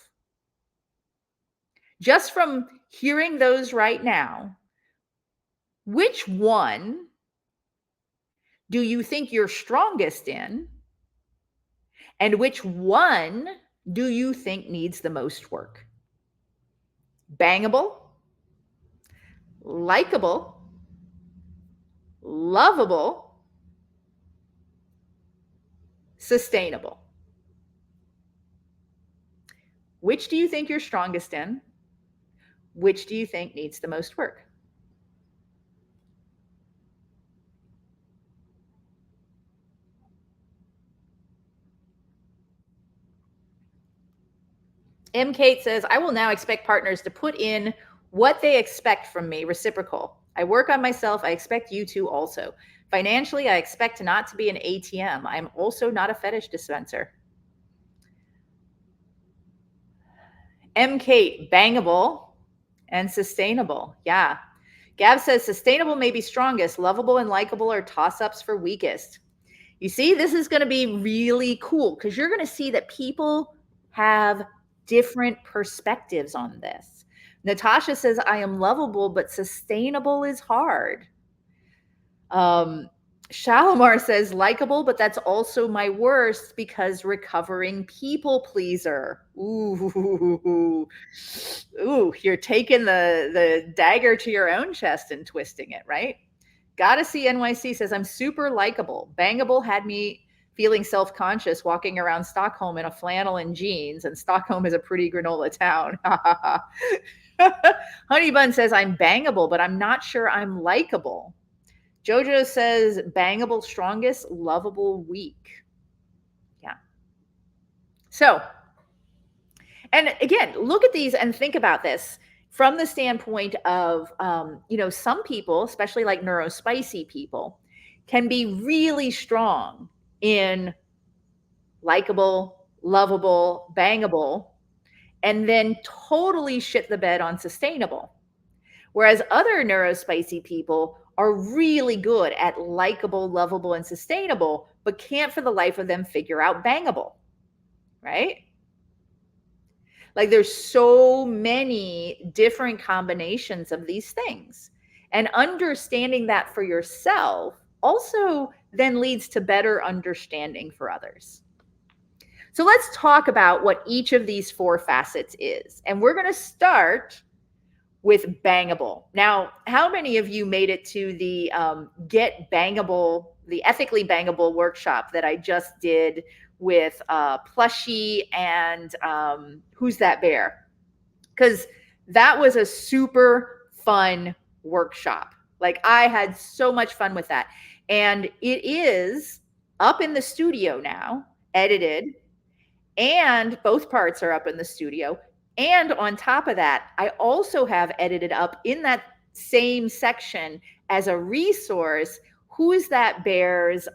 just from hearing those right now, which one do you think you're strongest in? And which one do you think needs the most work? Bangable, likable, lovable, sustainable. Which do you think you're strongest in? Which do you think needs the most work? M. Kate says, I will now expect partners to put in what they expect from me, reciprocal. I work on myself. I expect you to also. Financially, I expect not to be an ATM. I'm also not a fetish dispenser. M. Kate, bangable and sustainable. Yeah. Gab says, sustainable may be strongest. Lovable and likable are toss-ups for weakest. You see, this is going to be really cool because you're going to see that people have different perspectives on this. Natasha says, I am lovable, but sustainable is hard. Shalimar says, likable, but that's also my worst because recovering people pleaser. Ooh, you're taking the dagger to your own chest and twisting it, right? Gotta see NYC says, I'm super likable. Bangable had me feeling self-conscious walking around Stockholm in a flannel and jeans, and Stockholm is a pretty granola town. Honey Bun says, I'm bangable, but I'm not sure I'm likable. Jojo says, bangable strongest, lovable weak. Yeah. So, and again, look at these and think about this from the standpoint of, some people, especially like neurospicy people, can be really strong in likable, lovable, bangable, and then totally shit the bed on sustainable. Whereas other neurospicy people are really good at likable, lovable, and sustainable, but can't for the life of them figure out bangable, right? Like there's so many different combinations of these things. And understanding that for yourself also then leads to better understanding for others. So let's talk about what each of these 4 facets is. And we're going to start with bangable. Now, how many of you made it to the Get Bangable, the Ethically Bangable workshop that I just did with Plushie and Who's That Bear? Because that was a super fun workshop. Like I had so much fun with that. And it is up in the studio now, edited, and both parts are up in the studio. And on top of that, I also have edited up in that same section as a resource, Who's That Bear's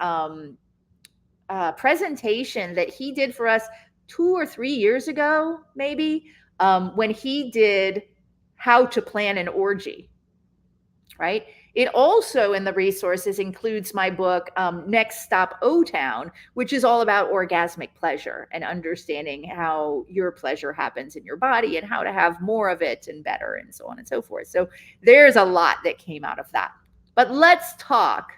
presentation that he did for us 2 or 3 years ago, maybe, when he did How to Plan an Orgy, right? It also in the resources includes my book, Next Stop O-Town, which is all about orgasmic pleasure and understanding how your pleasure happens in your body and how to have more of it and better and so on and so forth. So there's a lot that came out of that. But let's talk.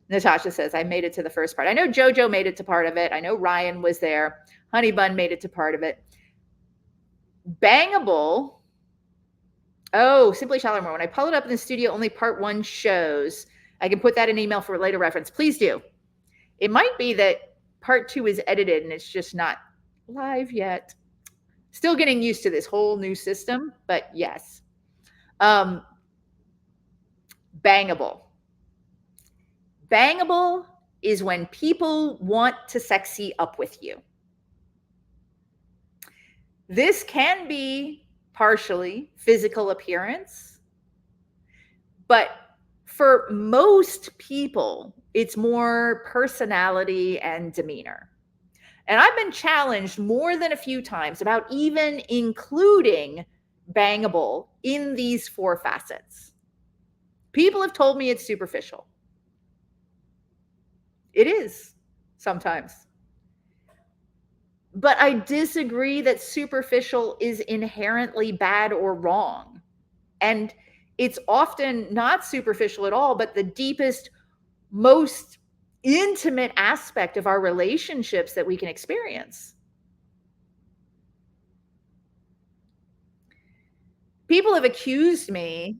Natasha says, I made it to the first part. I know Jojo made it to part of it. I know Ryan was there. Honey Bun made it to part of it. Bangable. Oh, Simply Shalimar. When I pull it up in the studio, only part 1 shows. I can put that in email for later reference. Please do. It might be that part 2 is edited and it's just not live yet. Still getting used to this whole new system, but yes. Bangable. Bangable is when people want to sexy up with you. This can be partially physical appearance, but for most people, it's more personality and demeanor. And I've been challenged more than a few times about even including bangable in these 4 facets. People have told me it's superficial. It is sometimes. But I disagree that superficial is inherently bad or wrong. And it's often not superficial at all, but the deepest, most intimate aspect of our relationships that we can experience. People have accused me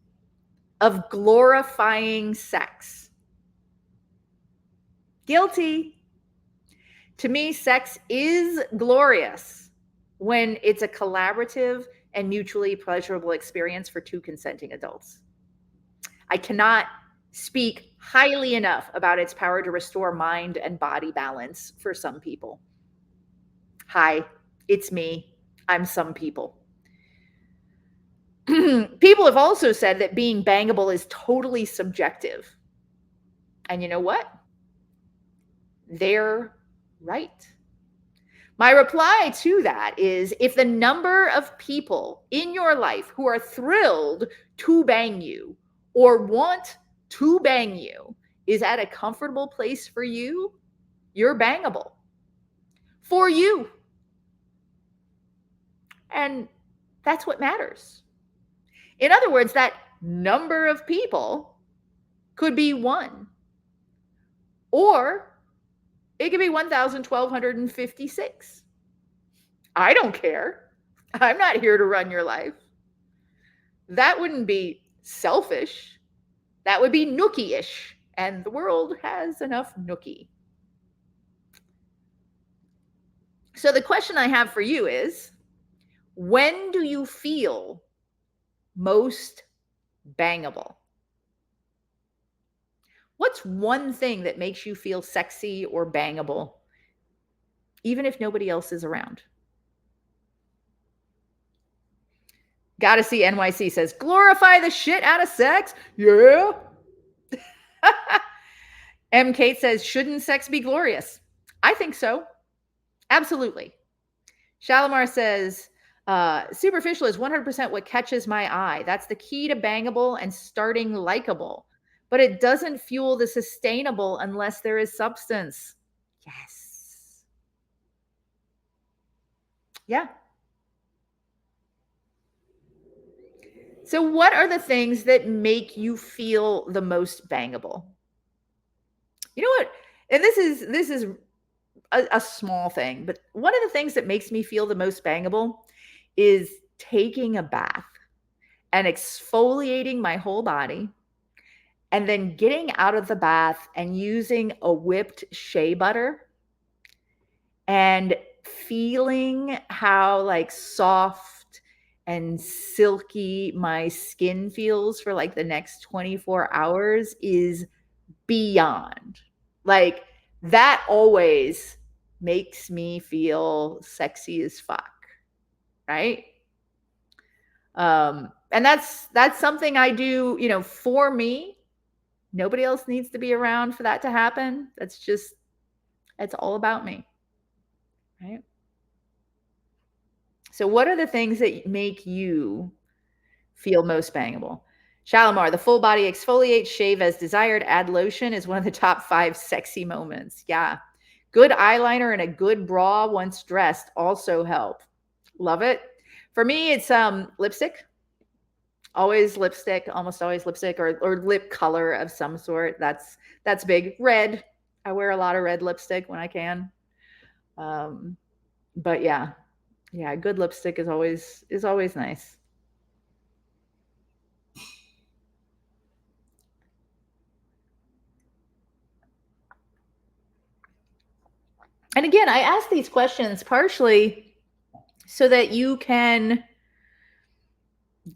of glorifying sex. Guilty. To me, sex is glorious when it's a collaborative and mutually pleasurable experience for 2 consenting adults. I cannot speak highly enough about its power to restore mind and body balance for some people. Hi, it's me. I'm some people. People have also said that being bangable is totally subjective. And you know what? They're right. My reply to that is, if the number of people in your life who are thrilled to bang you or want to bang you is at a comfortable place for you, you're bangable. For you. And that's what matters. In other words, that number of people could be 1, or it could be 1,256. I don't care. I'm not here to run your life. That wouldn't be selfish. That would be nookie-ish. And the world has enough nookie. So the question I have for you is, when do you feel most bangable? What's one thing that makes you feel sexy or bangable, even if nobody else is around? Gotta see NYC says, glorify the shit out of sex. Yeah. M. Kate says, shouldn't sex be glorious? I think so. Absolutely. Shalimar says, superficial is 100% what catches my eye. That's the key to bangable and starting likable. But it doesn't fuel the sustainable unless there is substance. Yes. Yeah. So what are the things that make you feel the most bangable? You know what? And this is a small thing, but one of the things that makes me feel the most bangable is taking a bath and exfoliating my whole body, and then getting out of the bath and using a whipped shea butter and feeling how like soft and silky my skin feels for like the next 24 hours is beyond. Like that always makes me feel sexy as fuck, right? And that's something I do, for me. Nobody else needs to be around for that to happen. It's all about me, right? So what are the things that make you feel most bangable? Shalimar, the full body exfoliate, shave as desired, add lotion is one of the top 5 sexy moments. Yeah. Good eyeliner and a good bra once dressed also help. Love it. For me, it's lipstick. Always lipstick, almost always lipstick or lip color of some sort. That's big. Red. I wear a lot of red lipstick when I can. But yeah, good lipstick is always nice. And again, I ask these questions partially so that you can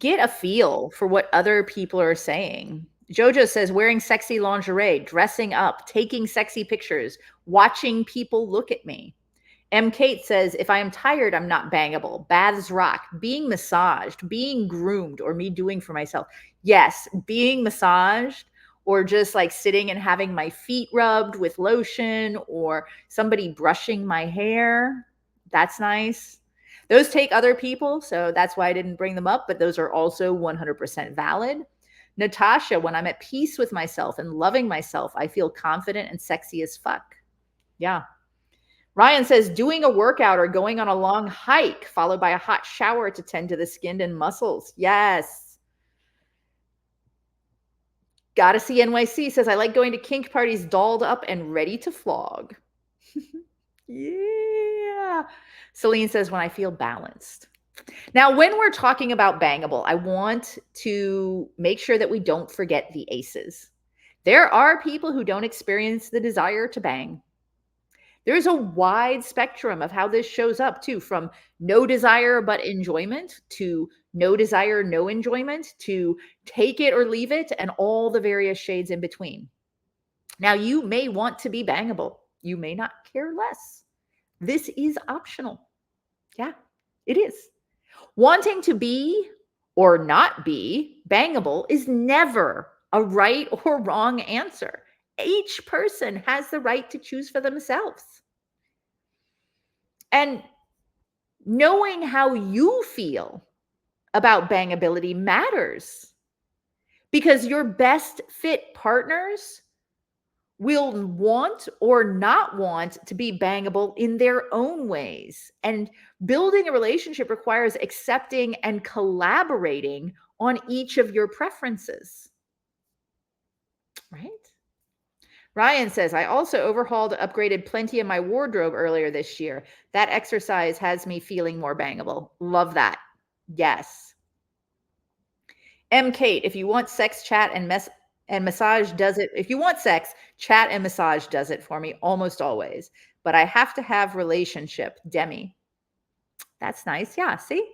get a feel for what other people are saying. Jojo says wearing sexy lingerie, dressing up, taking sexy pictures, watching people look at me. M. Kate says, if I am tired, I'm not bangable. Baths rock. Being massaged, being groomed, or me doing for myself. Yes, being massaged or just like sitting and having my feet rubbed with lotion or somebody brushing my hair. That's nice. Those take other people, so that's why I didn't bring them up, but those are also 100% valid. Natasha, when I'm at peace with myself and loving myself, I feel confident and sexy as fuck. Yeah. Ryan says doing a workout or going on a long hike followed by a hot shower to tend to the skin and muscles. Yes. Gotta see NYC says I like going to kink parties dolled up and ready to flog. Yeah. Celine says when I feel balanced. Now, when we're talking about bangable, I want to make sure that we don't forget the aces. There are people who don't experience the desire to bang. There's a wide spectrum of how this shows up too, from no desire but enjoyment to no desire, no enjoyment to take it or leave it, and all the various shades in between. Now, you may want to be bangable. You may not care less. This is optional. Yeah, it is. Wanting to be or not be bangable is never a right or wrong answer. Each person has the right to choose for themselves. And knowing how you feel about bangability matters because your best fit partners will want or not want to be bangable in their own ways. And building a relationship requires accepting and collaborating on each of your preferences. Right? Ryan says, I also overhauled, upgraded plenty of my wardrobe earlier this year. That exercise has me feeling more bangable. Love that. Yes. M. Kate, if you want sex, chat, and massage does it. If you want sex, chat and massage does it for me almost always. But I have to have relationship. Demi. That's nice. Yeah. See?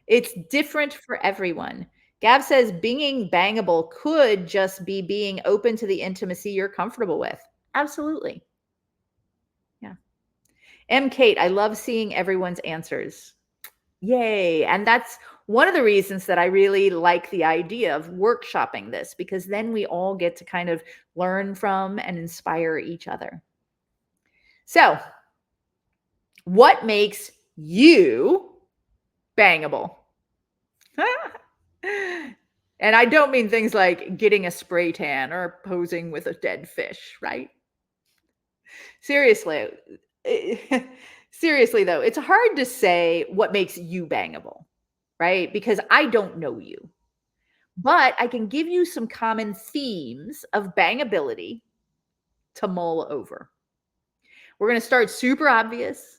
It's different for everyone. Gab says being bangable could just be being open to the intimacy you're comfortable with. Absolutely. Yeah. M. Kate, I love seeing everyone's answers. Yay. And that's one of the reasons that I really like the idea of workshopping this, because then we all get to kind of learn from and inspire each other. So, what makes you bangable? And I don't mean things like getting a spray tan or posing with a dead fish, right? Seriously. Seriously though, it's hard to say what makes you bangable, right? Because I don't know you. But I can give you some common themes of bangability to mull over. We're going to start super obvious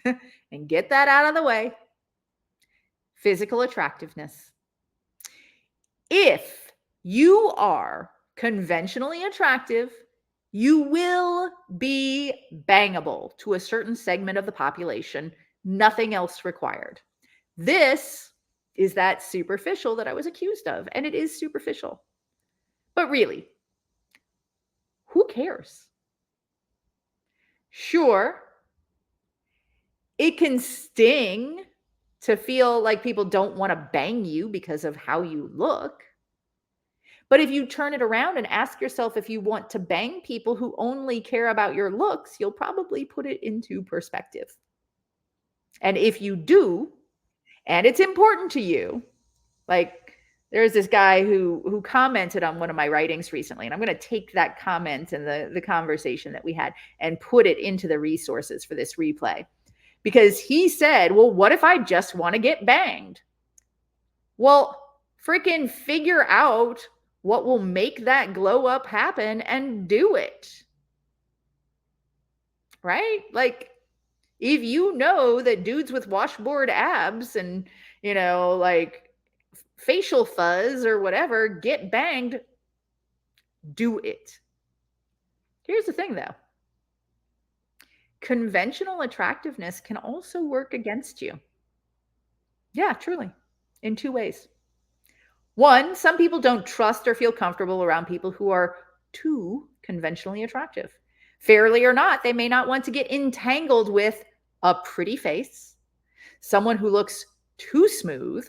and get that out of the way. Physical attractiveness. If you are conventionally attractive, you will be bangable to a certain segment of the population, nothing else required. This is that superficial that I was accused of, and it is superficial. But really, who cares? Sure, it can sting to feel like people don't want to bang you because of how you look. But if you turn it around and ask yourself if you want to bang people who only care about your looks, you'll probably put it into perspective. And if you do, and it's important to you, like there's this guy who commented on one of my writings recently, and I'm going to take that comment and the conversation that we had and put it into the resources for this replay. Because he said, well, what if I just want to get banged? Well, freaking figure out what will make that glow up happen and do it. Right? Like, if you know that dudes with washboard abs and, like facial fuzz or whatever get banged, do it. Here's the thing though. Conventional attractiveness can also work against you. Yeah, truly. In two ways. One, some people don't trust or feel comfortable around people who are too conventionally attractive. Fairly or not, they may not want to get entangled with a pretty face, someone who looks too smooth,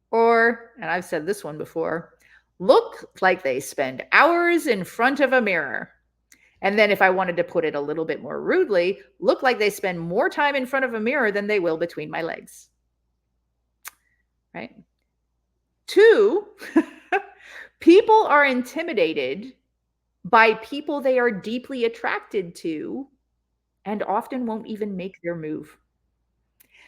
or, and I've said this one before, look like they spend hours in front of a mirror. And then, if I wanted to put it a little bit more rudely, look like they spend more time in front of a mirror than they will between my legs. Right? Two, people are intimidated by people they are deeply attracted to and often won't even make their move.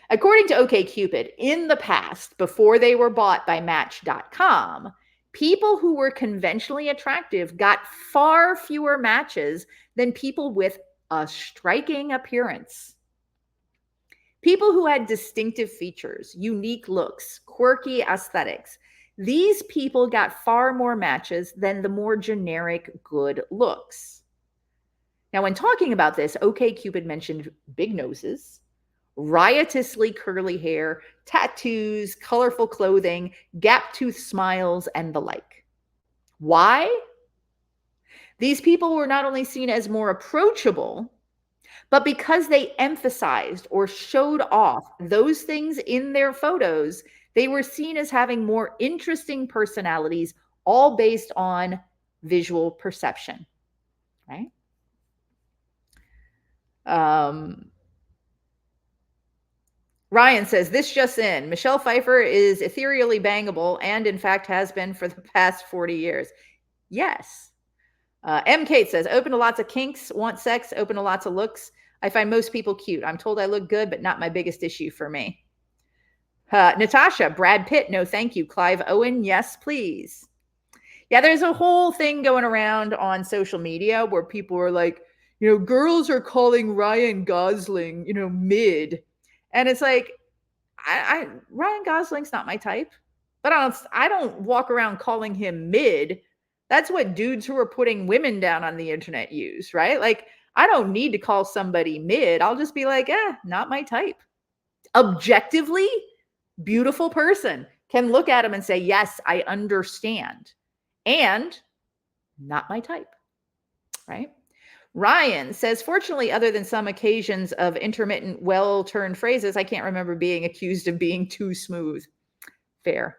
According to OkCupid, in the past, before they were bought by Match.com, people who were conventionally attractive got far fewer matches than people with a striking appearance. People who had distinctive features, unique looks, quirky aesthetics, these people got far more matches than the more generic good looks. Now, when talking about this, OkCupid mentioned big noses, riotously curly hair, tattoos, colorful clothing, gap-toothed smiles, and the like. Why? These people were not only seen as more approachable, but because they emphasized or showed off those things in their photos, they were seen as having more interesting personalities, all based on visual perception, right? Ryan says, this just in, Michelle Pfeiffer is ethereally bangable and in fact has been for the past 40 years. Yes. M. Kate says, open to lots of kinks, want sex, open to lots of looks. I find most people cute. I'm told I look good, but not my biggest issue for me. Natasha, Brad Pitt, no thank you. Clive Owen, yes, please. Yeah, there's a whole thing going around on social media where people are like, girls are calling Ryan Gosling, mid. And it's like, Ryan Gosling's not my type, but I don't walk around calling him mid. That's what dudes who are putting women down on the internet use, right? Like, I don't need to call somebody mid. I'll just be like, not my type. Objectively, beautiful person, can look at him and say, yes, I understand. And not my type, right? Ryan says, fortunately, other than some occasions of intermittent, well-turned phrases, I can't remember being accused of being too smooth. Fair.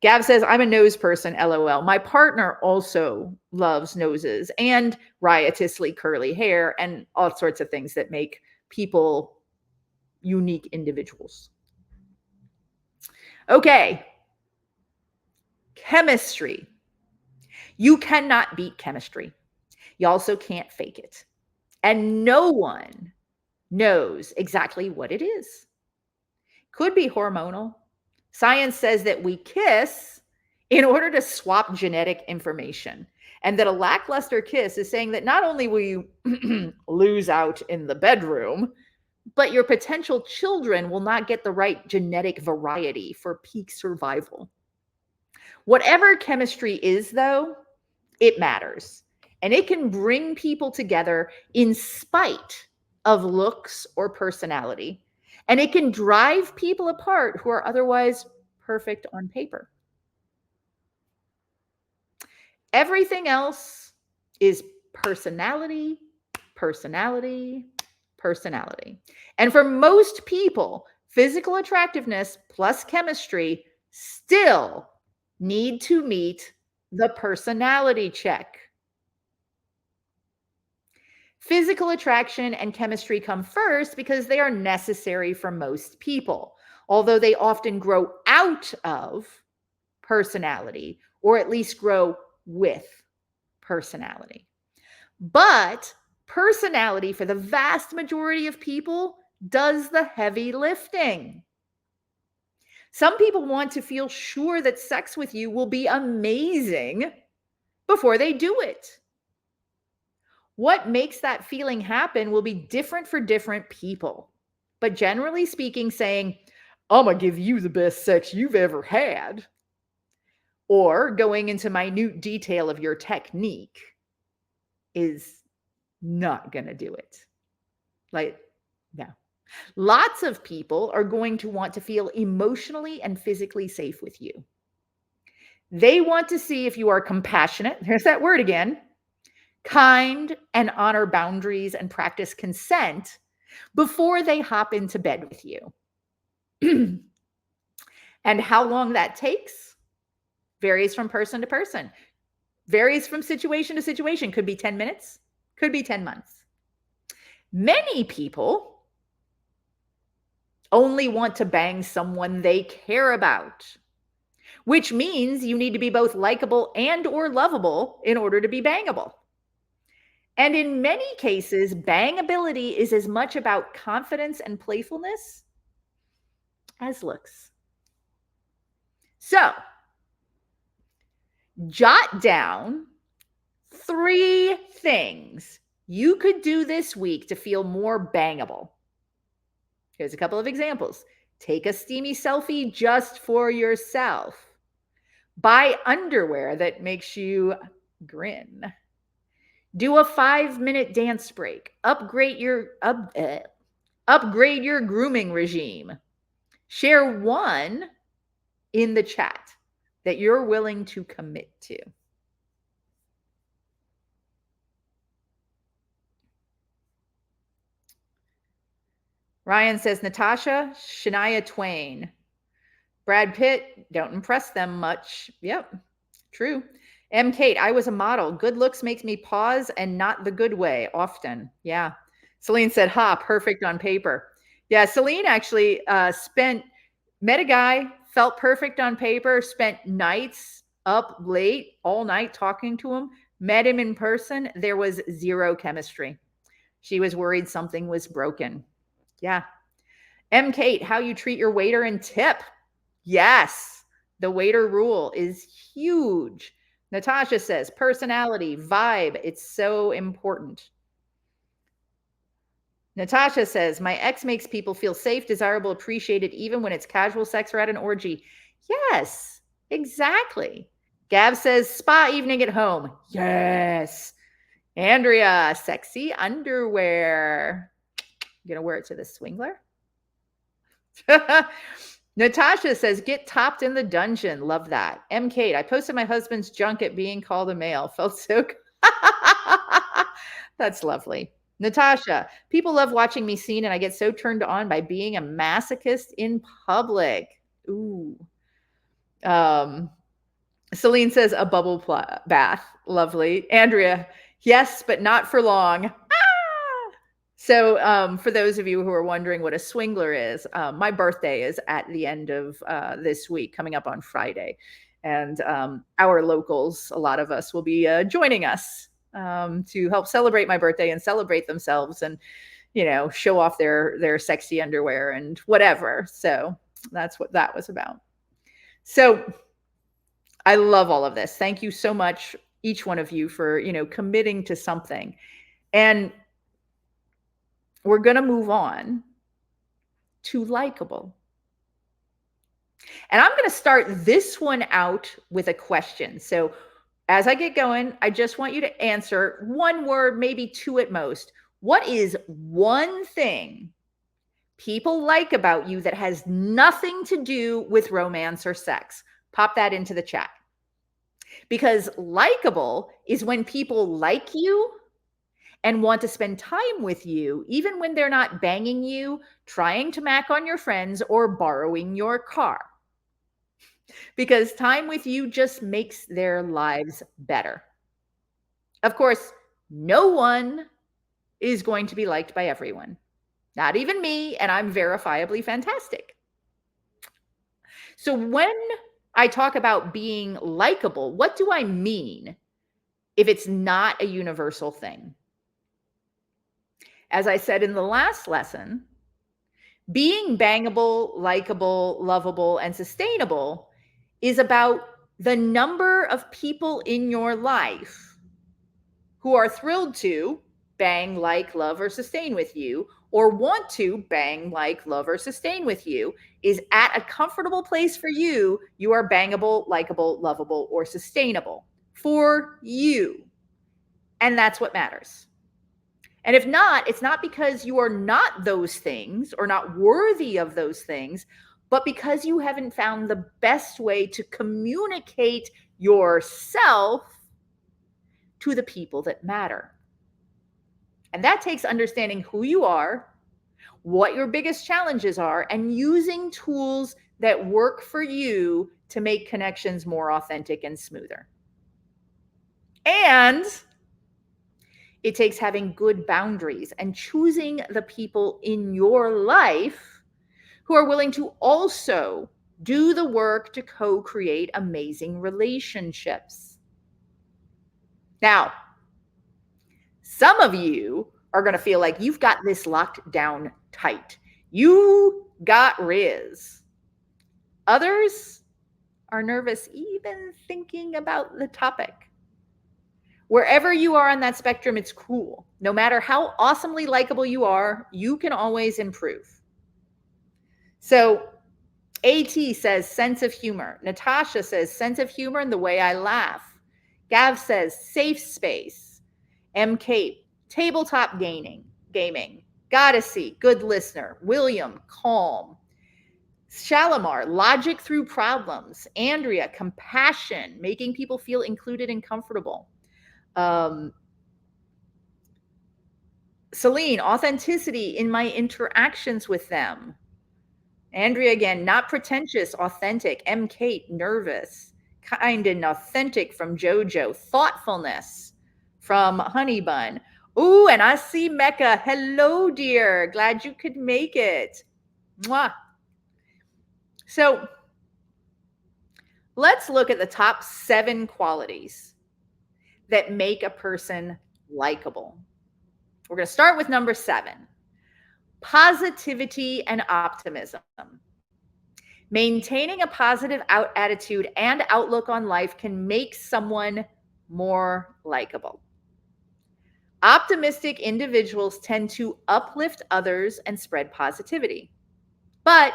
Gab says, I'm a nose person, LOL. My partner also loves noses and riotously curly hair and all sorts of things that make people unique individuals. Okay. Chemistry. You cannot beat chemistry. You also can't fake it. And no one knows exactly what it is. Could be hormonal. Science says that we kiss in order to swap genetic information, and that a lackluster kiss is saying that not only will you lose out in the bedroom, but your potential children will not get the right genetic variety for peak survival. Whatever chemistry is, though, it matters. And it can bring people together in spite of looks or personality. And it can drive people apart who are otherwise perfect on paper. Everything else is personality, personality, personality. And for most people, physical attractiveness plus chemistry still need to meet the personality check. Physical attraction and chemistry come first because they are necessary for most people, although they often grow out of personality, or at least grow with personality. But personality, for the vast majority of people, does the heavy lifting. Some people want to feel sure that sex with you will be amazing before they do it. What makes that feeling happen will be different for different people. But generally speaking, saying, I'm going to give you the best sex you've ever had, or going into minute detail of your technique, is not going to do it. Like, no. Lots of people are going to want to feel emotionally and physically safe with you. They want to see if you are compassionate. There's that word again. Kind and honor boundaries and practice consent before they hop into bed with you. And how long that takes varies from person to person, varies from situation to situation. Could be 10 minutes, could be 10 months. Many people only want to bang someone they care about, which means you need to be both likable and or lovable in order to be bangable. And in many cases, bangability is as much about confidence and playfulness as looks. So, jot down 3 things you could do this week to feel more bangable. Here's a couple of examples. Take a steamy selfie just for yourself. Buy underwear that makes you grin. Do a 5-minute dance break. Upgrade your grooming regime. Share one in the chat that you're willing to commit to. Ryan says, Natasha, Shania Twain. Brad Pitt, don't impress them much. Yep, true. M. Kate, I was a model. Good looks makes me pause and not the good way often. Yeah. Celine said, perfect on paper. Yeah, Celine actually met a guy, felt perfect on paper, spent nights up late, all night talking to him, met him in person. There was zero chemistry. She was worried something was broken. Yeah. M. Kate, how you treat your waiter and tip. Yes. The waiter rule is huge. Natasha says, personality, vibe, it's so important. Natasha says, my ex makes people feel safe, desirable, appreciated, even when it's casual sex or at an orgy. Yes, exactly. Gav says, spa evening at home. Yes. Andrea, sexy underwear. You gonna wear it to the swingler? Natasha says, get topped in the dungeon. Love that. M. Kate, I posted my husband's junk at being called a male. Felt so good. That's lovely. Natasha, people love watching me seen, and I get so turned on by being a masochist in public. Ooh. Celine says, a bubble bath. Lovely. Andrea, yes, but not for long. So for those of you who are wondering what a swingler is, my birthday is at the end of this week, coming up on Friday. And our locals, a lot of us, will be joining us to help celebrate my birthday and celebrate themselves and, show off their sexy underwear and whatever. So that's what that was about. So I love all of this. Thank you so much, each one of you, for, committing to something. And we're going to move on to likable. And I'm going to start this one out with a question. So as I get going, I just want you to answer one word, maybe 2 at most. What is one thing people like about you that has nothing to do with romance or sex? Pop that into the chat. Because likable is when people like you and want to spend time with you, even when they're not banging you, trying to mac on your friends, or borrowing your car. Because time with you just makes their lives better. Of course, no one is going to be liked by everyone. Not even me, and I'm verifiably fantastic. So when I talk about being likable, what do I mean if it's not a universal thing? As I said in the last lesson, being bangable, likable, lovable, and sustainable is about the number of people in your life who are thrilled to bang, like, love, or sustain with you, or want to bang, like, love, or sustain with you, is at a comfortable place for you. You are bangable, likable, lovable, or sustainable for you. And that's what matters. And if not, it's not because you are not those things or not worthy of those things, but because you haven't found the best way to communicate yourself to the people that matter. And that takes understanding who you are, what your biggest challenges are, and using tools that work for you to make connections more authentic and smoother. And it takes having good boundaries and choosing the people in your life who are willing to also do the work to co-create amazing relationships. Now, some of you are going to feel like you've got this locked down tight. You got Riz. Others are nervous even thinking about the topic. Wherever you are on that spectrum, it's cool. No matter how awesomely likable you are, you can always improve. So AT says sense of humor. Natasha says sense of humor and the way I laugh. Gav says safe space. MK, tabletop gaming. Goddessy, good listener. William, calm. Shalimar, logic through problems. Andrea, compassion, making people feel included and comfortable. Celine, authenticity in my interactions with them. Andrea again, not pretentious, authentic. M. Kate, nervous. Kind and authentic from Jojo. Thoughtfulness from Honeybun. Ooh, and I see Mecca. Hello, dear. Glad you could make it. Mwah. So let's look at the top 7 qualities that make a person likable. We're going to start with number 7. Positivity and optimism. Maintaining a positive attitude and outlook on life can make someone more likable. Optimistic individuals tend to uplift others and spread positivity. But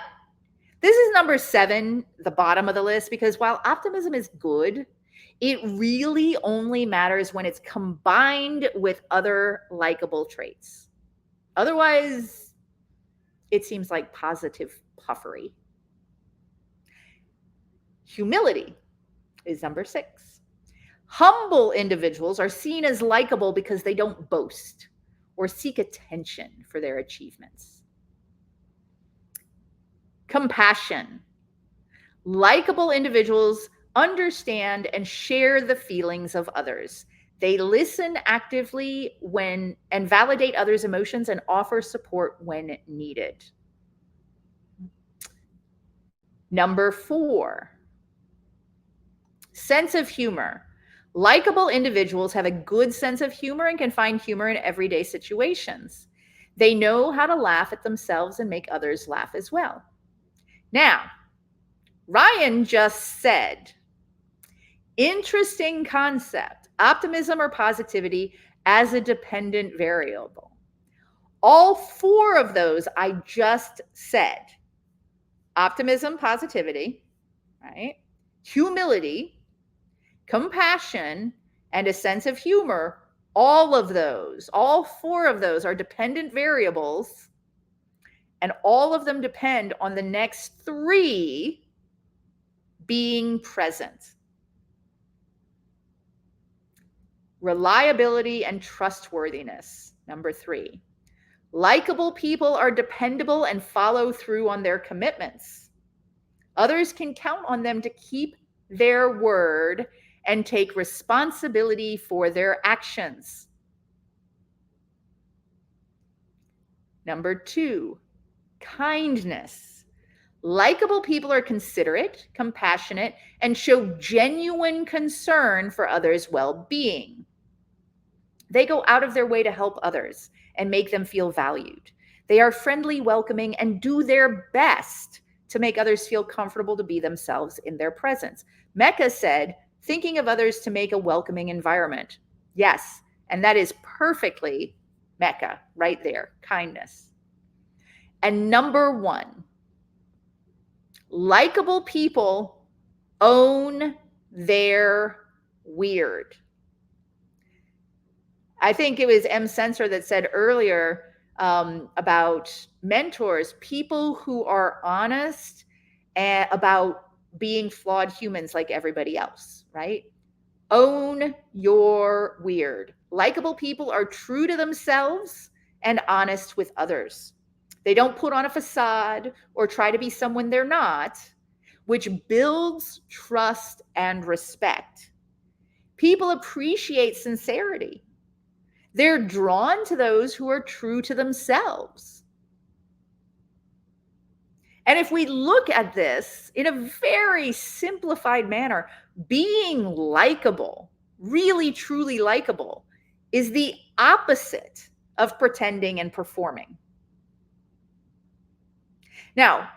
this is number 7, the bottom of the list, because while optimism is good, it really only matters when it's combined with other likable traits. Otherwise, it seems like positive puffery. Humility is number 6. Humble individuals are seen as likable because they don't boast or seek attention for their achievements. Compassion. Likable individuals understand and share the feelings of others. They listen actively and validate others' emotions and offer support when needed. Number 4, sense of humor. Likable individuals have a good sense of humor and can find humor in everyday situations. They know how to laugh at themselves and make others laugh as well. Now, Ryan just said, interesting concept, optimism or positivity as a dependent variable. All 4 of those I just said, optimism, positivity, right? Humility, compassion, and a sense of humor, all 4 of those are dependent variables, and all of them depend on the next 3 being present. Reliability and trustworthiness, number 3. Likable people are dependable and follow through on their commitments. Others can count on them to keep their word and take responsibility for their actions. Number 2, kindness. Likable people are considerate, compassionate, and show genuine concern for others' well-being. They go out of their way to help others and make them feel valued. They are friendly, welcoming, and do their best to make others feel comfortable to be themselves in their presence. Mecca said, thinking of others to make a welcoming environment. Yes, and that is perfectly Mecca right there, kindness. And number 1, likable people own their weird. I think it was M. Sensor that said earlier about mentors, people who are honest about being flawed humans like everybody else, right? Own your weird. Likable people are true to themselves and honest with others. They don't put on a facade or try to be someone they're not, which builds trust and respect. People appreciate sincerity. They're drawn to those who are true to themselves. And if we look at this in a very simplified manner, being likable, really truly likable, is the opposite of pretending and performing. Now,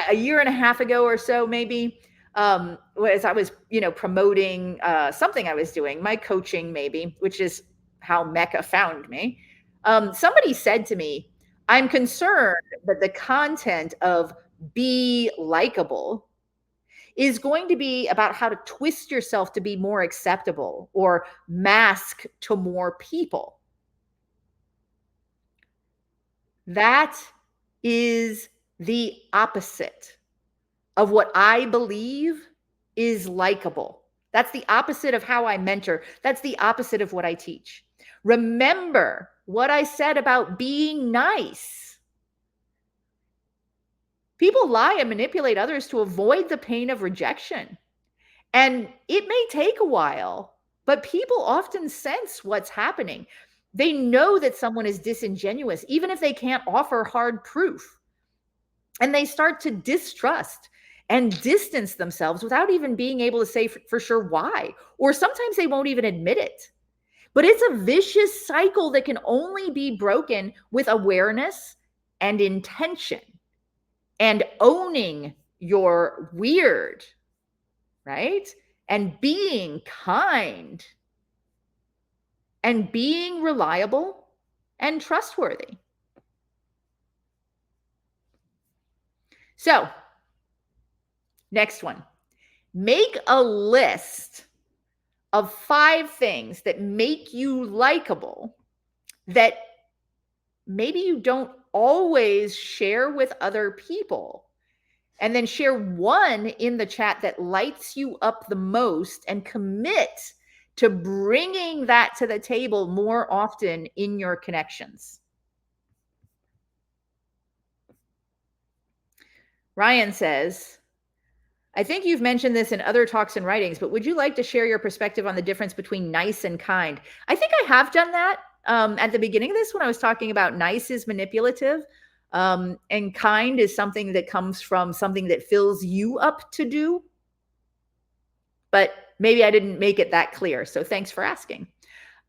a year and a half ago or so, maybe, as I was, promoting something I was doing, my coaching, maybe, which is how Mecca found me. Somebody said to me, I'm concerned that the content of Be Likable is going to be about how to twist yourself to be more acceptable or mask to more people. That is the opposite of what I believe is likable. That's the opposite of how I mentor. That's the opposite of what I teach. Remember what I said about being nice. People lie and manipulate others to avoid the pain of rejection. And it may take a while, but people often sense what's happening. They know that someone is disingenuous, even if they can't offer hard proof. And they start to distrust and distance themselves without even being able to say for sure why. Or sometimes they won't even admit it. But it's a vicious cycle that can only be broken with awareness and intention and owning your weird, right? And being kind and being reliable and trustworthy. So, next one. Make a list of 5 things that make you likable that maybe you don't always share with other people. And then share one in the chat that lights you up the most and commit to bringing that to the table more often in your connections. Ryan says, I think you've mentioned this in other talks and writings, but would you like to share your perspective on the difference between nice and kind? I think I have done that at the beginning of this when I was talking about nice is manipulative. And kind is something that comes from something that fills you up to do. But maybe I didn't make it that clear. So thanks for asking.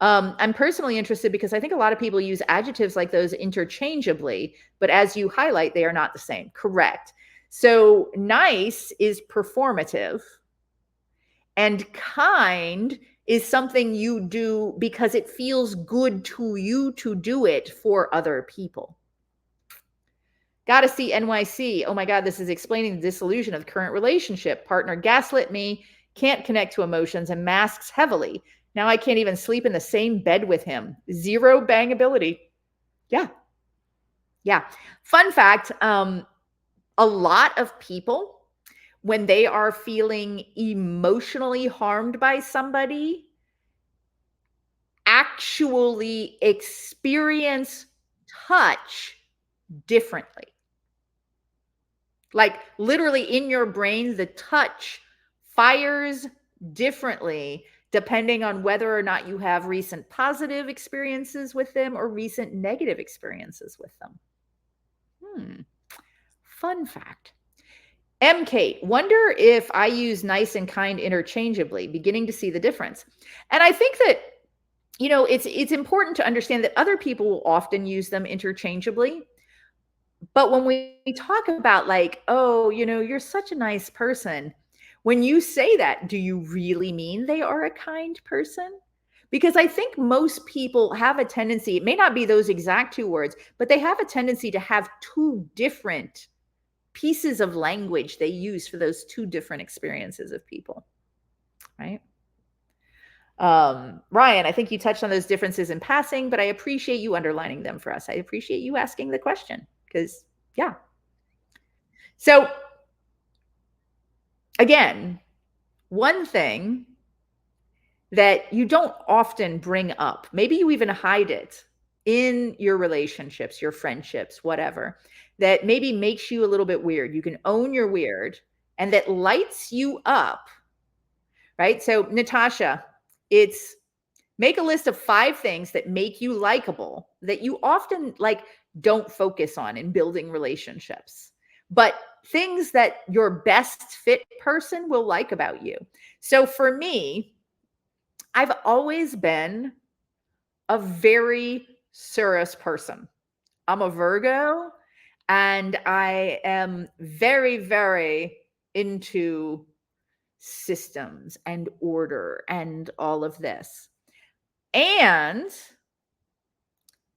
I'm personally interested because I think a lot of people use adjectives like those interchangeably, but as you highlight, they are not the same. Correct. So nice is performative and kind is something you do because it feels good to you to do it for other people. Gotta see NYC. Oh my God, this is explaining the disillusion of the current relationship. Partner gaslit me, can't connect to emotions, and masks heavily. Now I can't even sleep in the same bed with him. Zero bangability. Yeah. Yeah. Fun fact, a lot of people, when they are feeling emotionally harmed by somebody, actually experience touch differently. Like literally in your brain, the touch fires differently depending on whether or not you have recent positive experiences with them or recent negative experiences with them. Fun fact. M. Kate, wonder if I use nice and kind interchangeably, beginning to see the difference. And I think that, it's important to understand that other people will often use them interchangeably. But when we talk about like, oh, you're such a nice person, when you say that, do you really mean they are a kind person? Because I think most people have a tendency, it may not be those exact 2 words, but they have a tendency to have 2 different pieces of language they use for those 2 different experiences of people, right? Ryan, I think you touched on those differences in passing, but I appreciate you underlining them for us. I appreciate you asking the question because, yeah. So again, one thing that you don't often bring up, maybe you even hide it in your relationships, your friendships, whatever, that maybe makes you a little bit weird. You can own your weird and that lights you up, right? So, Natasha, it's make a list of 5 things that make you likable that you often like don't focus on in building relationships, but things that your best fit person will like about you. So for me, I've always been a very serious person. I'm a Virgo and I am very, very into systems and order and all of this. And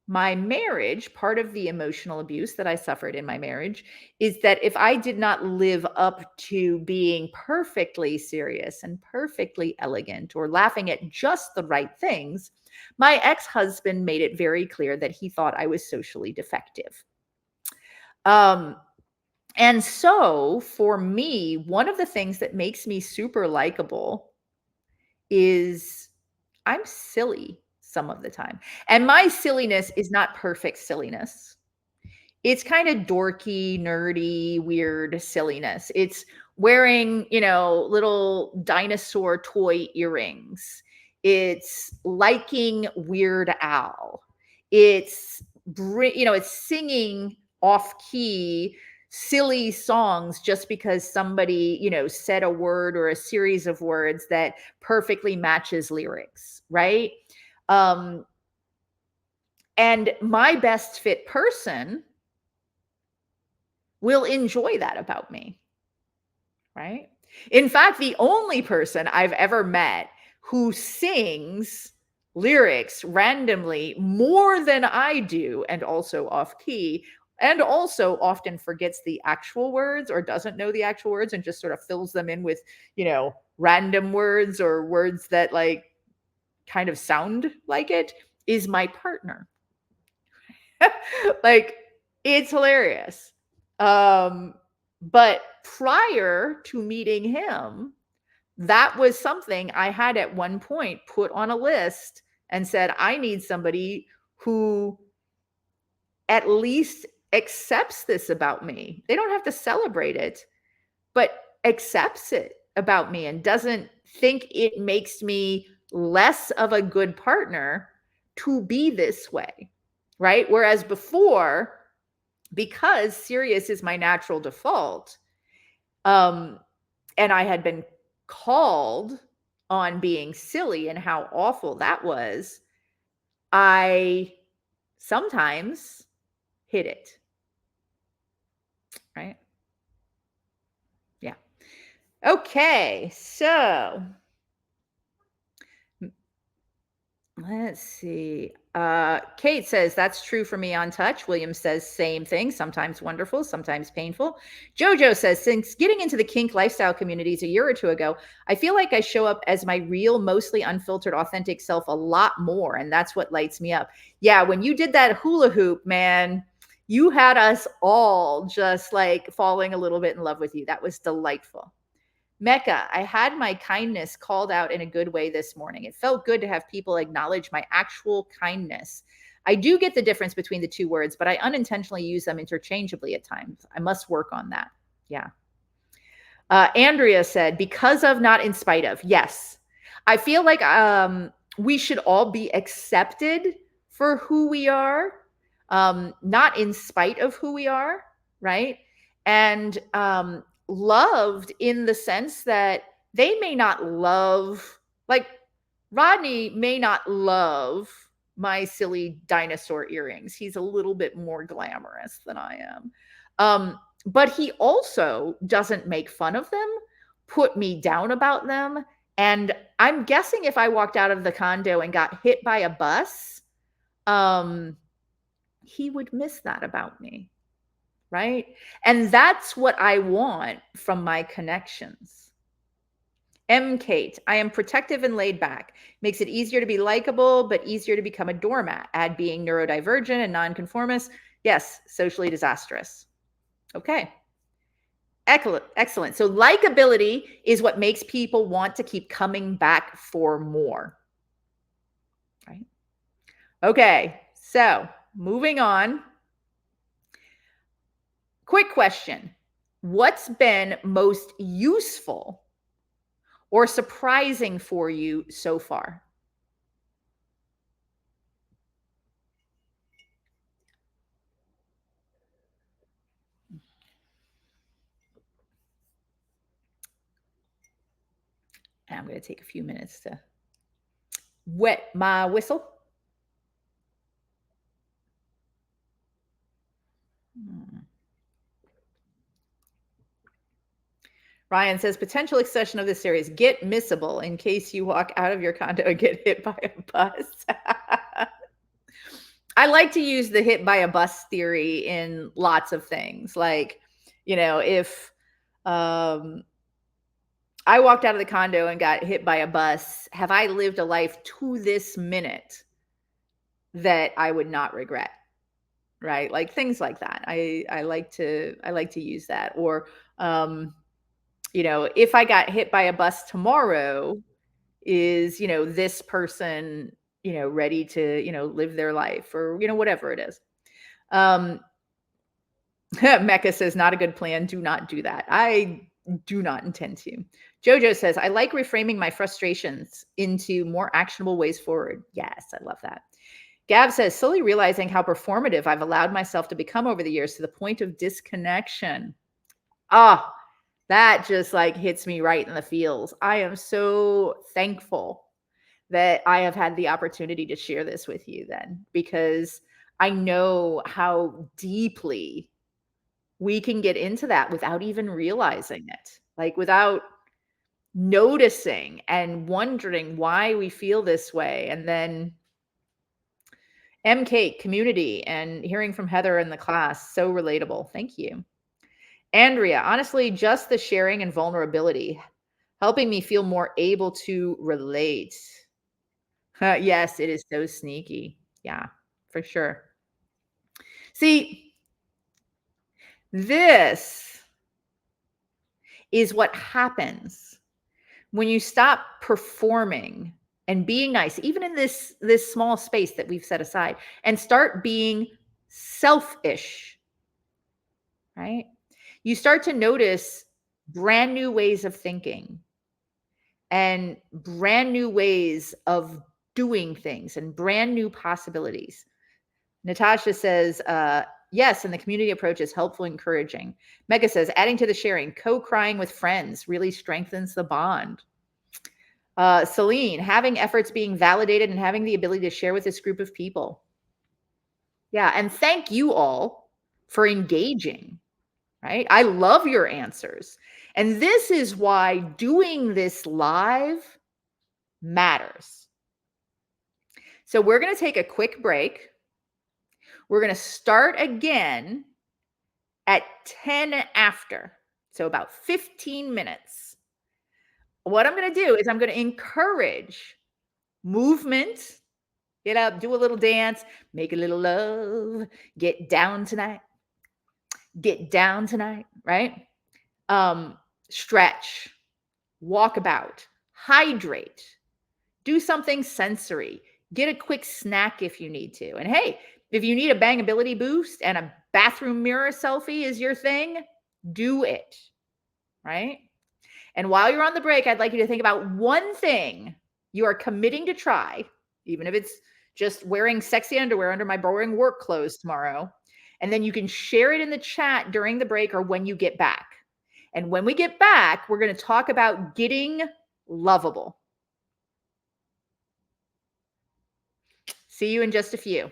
my marriage, part of the emotional abuse that I suffered in my marriage is that if I did not live up to being perfectly serious and perfectly elegant or laughing at just the right things, my ex-husband made it very clear that he thought I was socially defective. Um, and so for me, one of the things that makes me super likable is I'm silly some of the time. And my silliness is not perfect silliness. It's kind of dorky, nerdy, weird silliness. It's wearing, little dinosaur toy earrings. It's liking Weird Al. It's singing off key silly songs just because somebody, said a word or a series of words that perfectly matches lyrics, right? Um and my best fit person will enjoy that about me, right? In fact, the only person I've ever met who sings lyrics randomly more than I do and also off key and also often forgets the actual words or doesn't know the actual words and just sort of fills them in with, random words or words that like kind of sound like it is my partner. Like it's hilarious. But prior to meeting him, that was something I had at one point put on a list and said, I need somebody who at least accepts this about me. They don't have to celebrate it, but accepts it about me and doesn't think it makes me less of a good partner to be this way. Right. Whereas before, because serious is my natural default, and I had been called on being silly and how awful that was, I sometimes hid it. Right? Yeah. Okay. So let's see. Kate says that's true for me on touch. William says same thing, sometimes wonderful, sometimes painful. Jojo says since getting into the kink lifestyle communities a year or two ago, I feel like I show up as my real, mostly unfiltered, authentic self a lot more, and that's what lights me up. Yeah, when you did that hula hoop, man, you had us all just like falling a little bit in love with you. That was delightful. Mecca, I had my kindness called out in a good way this morning. It felt good to have people acknowledge my actual kindness. I do get the difference between the two words, but I unintentionally use them interchangeably at times. I must work on that. Yeah. Andrea said, because of, not in spite of. Yes. I feel like we should all be accepted for who we are, not in spite of who we are, right? And loved in the sense that they may not love, like Rodney may not love my silly dinosaur earrings. He's a little bit more glamorous than I am. But he also doesn't make fun of them, put me down about them. And I'm guessing if I walked out of the condo and got hit by a bus, he would miss that about me. Right. And that's what I want from my connections. M. Kate, I am protective and laid back. Makes it easier to be likable, but easier to become a doormat. Add being neurodivergent and nonconformist. Yes, socially disastrous. Okay. Excellent. Excellent. So likability is what makes people want to keep coming back for more. Right. Okay. So moving on. Quick question. What's been most useful or surprising for you so far? And I'm going to take a few minutes to wet my whistle. Hmm. Ryan says potential extension of this series, get missable in case you walk out of your condo and get hit by a bus. I like to use the hit by a bus theory in lots of things. Like, if um, I walked out of the condo and got hit by a bus, have I lived a life to this minute that I would not regret? Right? Like things like that. I like to use that. Or if I got hit by a bus tomorrow, is, this person, ready to, live their life or, whatever it is. Um, Mecca says, not a good plan. Do not do that. I do not intend to. Jojo says, I like reframing my frustrations into more actionable ways forward. Yes, I love that. Gab says, slowly realizing how performative I've allowed myself to become over the years to the point of disconnection. Ah, that just like hits me right in the feels. I am so thankful that I have had the opportunity to share this with you then, because I know how deeply we can get into that without even realizing it, like without noticing and wondering why we feel this way. And then MK community and hearing from Heather in the class, so relatable. Thank you. Andrea, honestly, just the sharing and vulnerability, helping me feel more able to relate. Yes, it is so sneaky. Yeah, for sure. See, this is what happens when you stop performing and being nice, even in this small space that we've set aside, and start being selfish, right? You start to notice brand new ways of thinking and brand new ways of doing things and brand new possibilities. Natasha says, yes, and the community approach is helpful, encouraging. Mega says, adding to the sharing, co-crying with friends really strengthens the bond. Celine, having efforts being validated and having the ability to share with this group of people. Yeah, and thank you all for engaging, right? I love your answers. And this is why doing this live matters. So we're going to take a quick break. We're going to start again at 10 after. So about 15 minutes. What I'm going to do is I'm going to encourage movement. Get up, do a little dance, make a little love, get down tonight. Get down tonight, right? Stretch, walk about, hydrate, do something sensory, get a quick snack if you need to. And hey, if you need a bangability boost and a bathroom mirror selfie is your thing, do it, right? And while you're on the break, I'd like you to think about one thing you are committing to try, even if it's just wearing sexy underwear under my boring work clothes tomorrow. And then you can share it in the chat during the break or when you get back. And when we get back, we're going to talk about getting lovable. See you in just a few.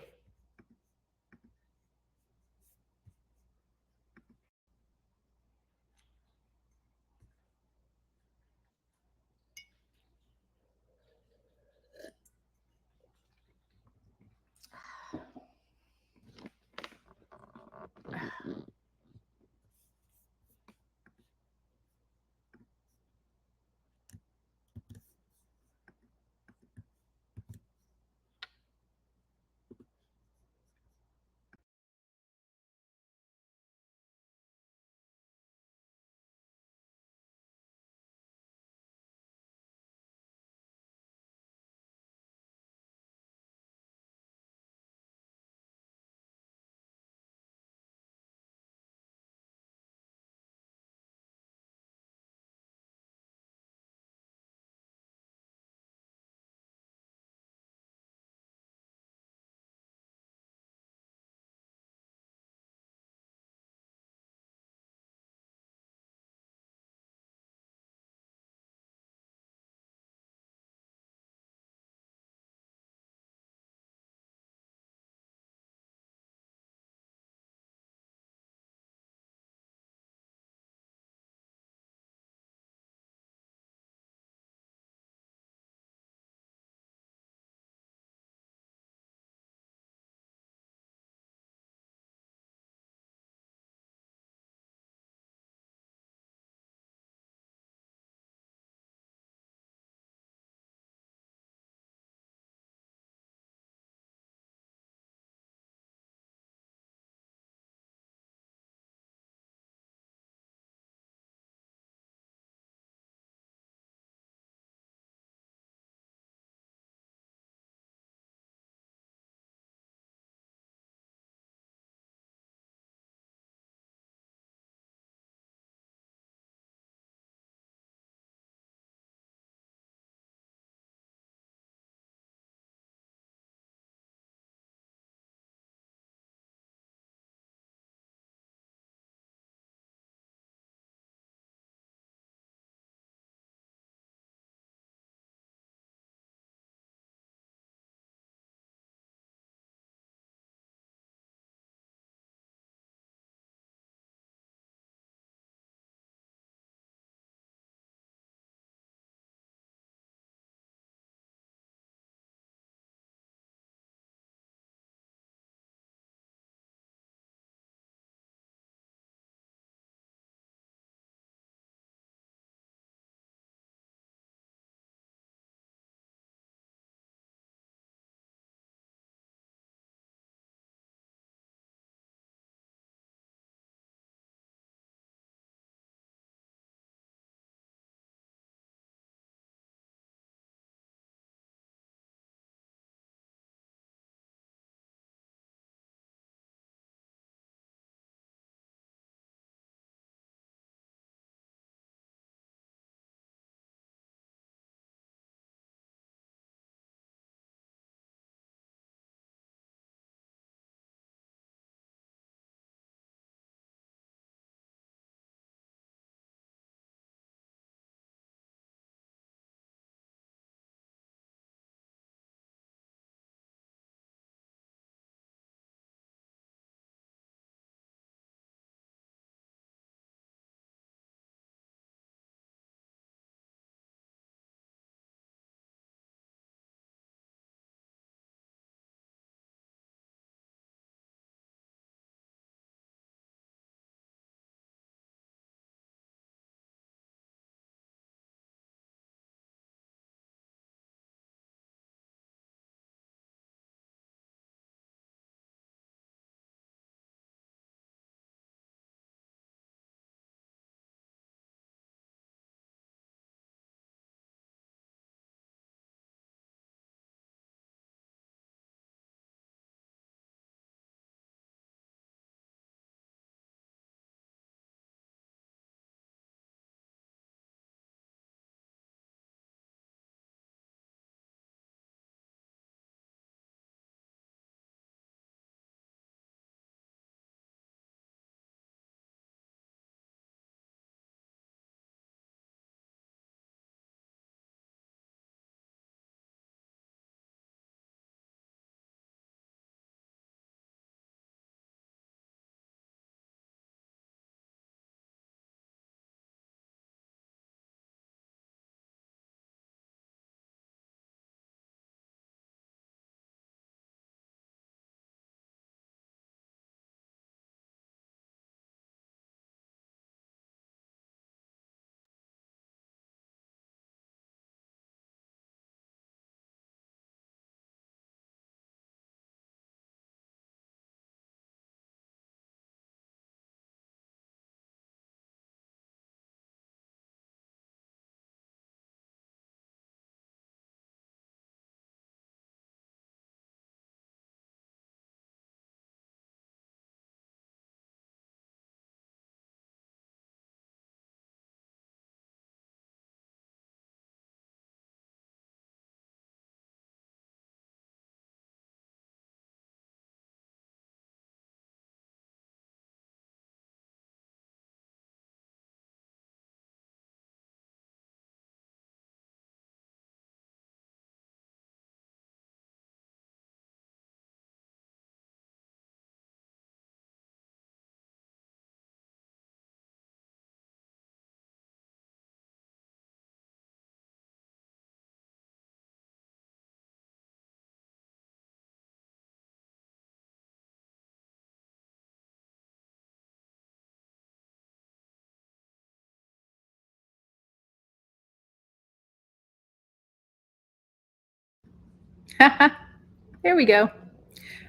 There we go.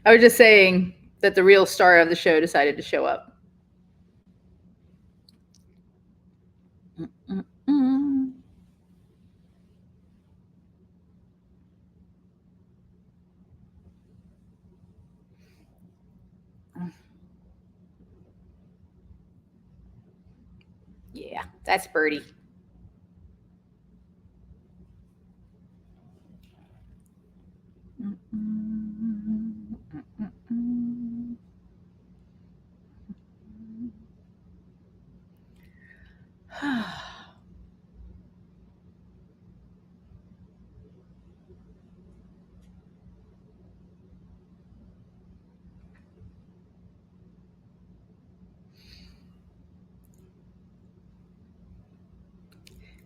I was just saying that the real star of the show decided to show up. Mm-mm-mm. Yeah, that's Birdie.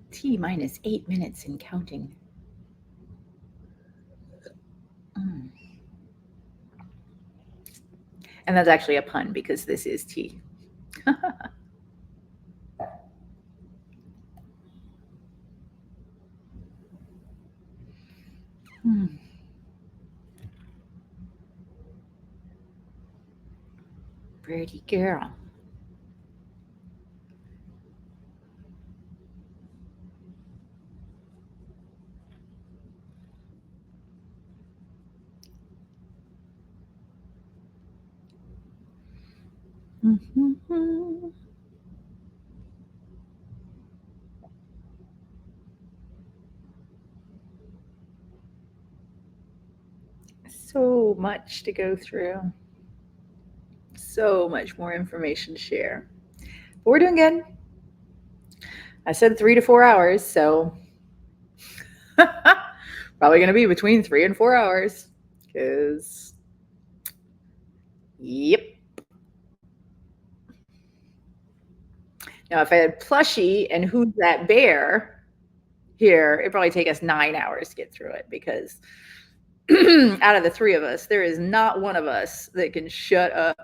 T minus 8 minutes and counting. Mm. And that's actually a pun because this is tea. Hmm. Birdie girl. Mm-hmm. So much to go through. So much more information to share. But we're doing good. I said 3 to 4 hours, so probably going to be between 3 and 4 hours. Because, yep. Now, if I had Plushie and Who's That Bear here, it'd probably take us 9 hours to get through it because out of the three of us, there is not one of us that can shut up.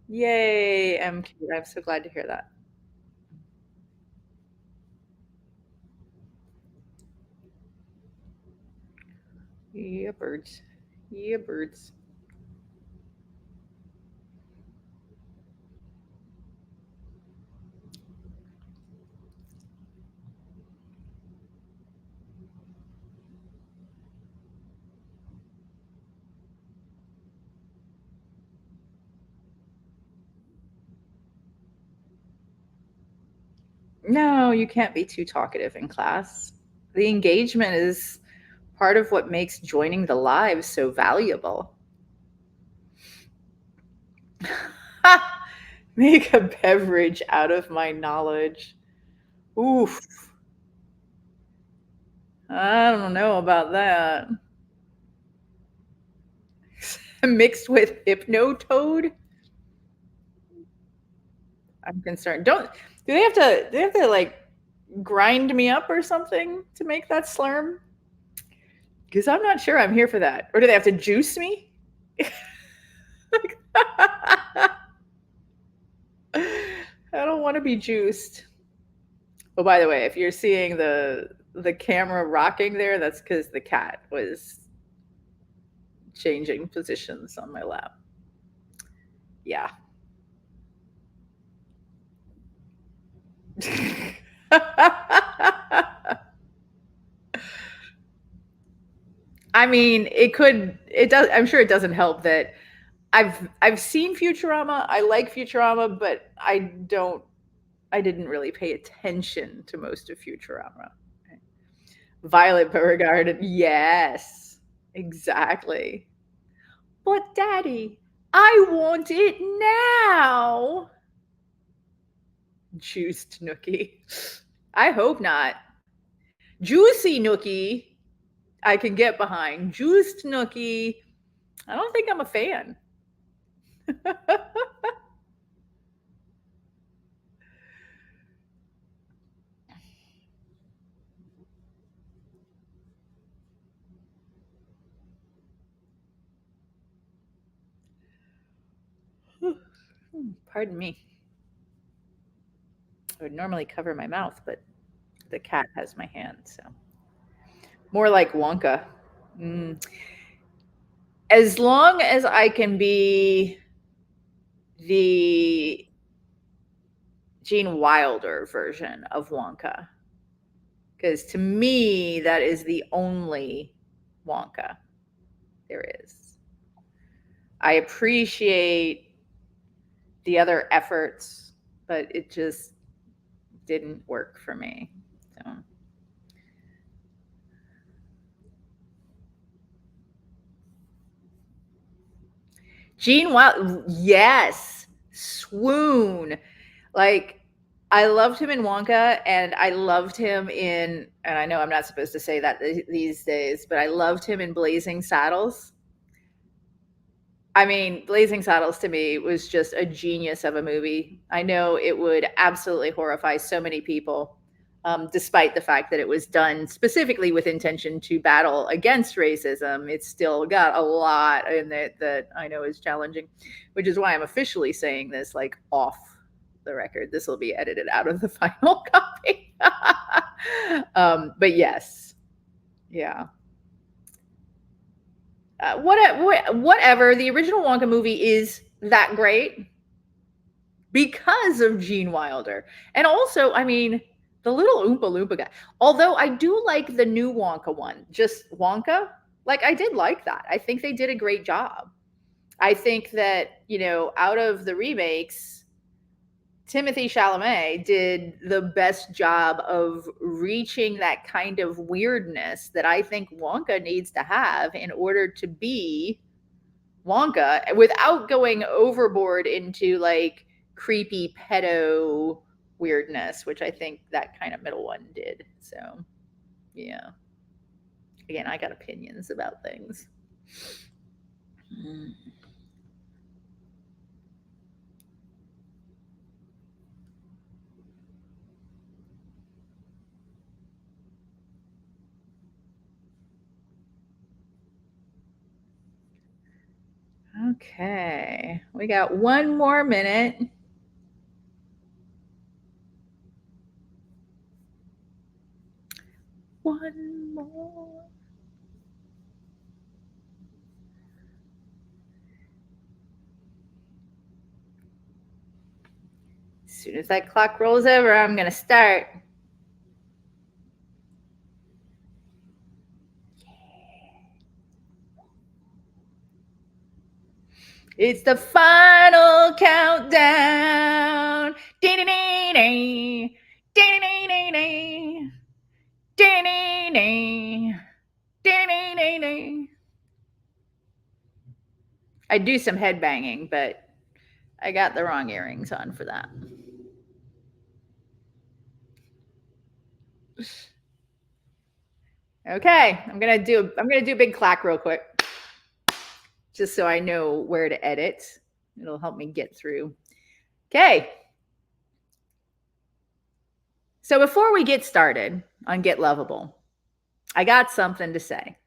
Yay, MQ. I'm so glad to hear that. Yeah, birds. Yeah, birds. No, you can't be too talkative in class. The engagement is part of what makes joining the live so valuable. Make a beverage out of my knowledge. Oof. I don't know about that. Mixed with Hypnotoad? I'm concerned. Do they have to like grind me up or something to make that slurm? Because I'm not sure I'm here for that. Or do they have to juice me? I don't want to be juiced. Oh, by the way, if you're seeing the camera rocking there, that's because the cat was changing positions on my lap. Yeah. I mean, it does, I'm sure it doesn't help that I've seen Futurama. I like Futurama, but I didn't really pay attention to most of Futurama. Violet Beauregarde, yes, exactly. But daddy, I want it now. Juiced Nookie. I hope not. Juicy Nookie, I can get behind. Juiced Nookie, I don't think I'm a fan. Pardon me. I would normally cover my mouth, but the cat has my hand, so more like Wonka. As long as I can be the Gene Wilder version of Wonka, because to me, that is the only Wonka there is. I appreciate the other efforts, but it just didn't work for me. So. Gene Wilder, yes, swoon. Like, I loved him in Wonka, and I loved him in, and I know I'm not supposed to say that these days, but I loved him in Blazing Saddles. I mean, Blazing Saddles to me was just a genius of a movie. I know it would absolutely horrify so many people, despite the fact that it was done specifically with intention to battle against racism. It's still got a lot in it that I know is challenging, which is why I'm officially saying this like off the record. This will be edited out of the final copy. But yes, yeah. Whatever. The original Wonka movie is that great because of Gene Wilder. And also, I mean, the little Oompa Loompa guy. Although I do like the new Wonka one, just Wonka. Like, I did like that. I think they did a great job. I think that, out of the remakes, Timothée Chalamet did the best job of reaching that kind of weirdness that I think Wonka needs to have in order to be Wonka without going overboard into like creepy pedo weirdness, which I think that kind of middle one did. So, yeah. Again, I got opinions about things. Okay, we got one more minute. One more. As soon as that clock rolls over, I'm going to start. It's the final countdown. I do some head banging, but I got the wrong earrings on for that. Okay, I'm gonna do a big clack real quick, just so I know where to edit. It'll help me get through. Okay. So before we get started on Get Lovable, I got something to say.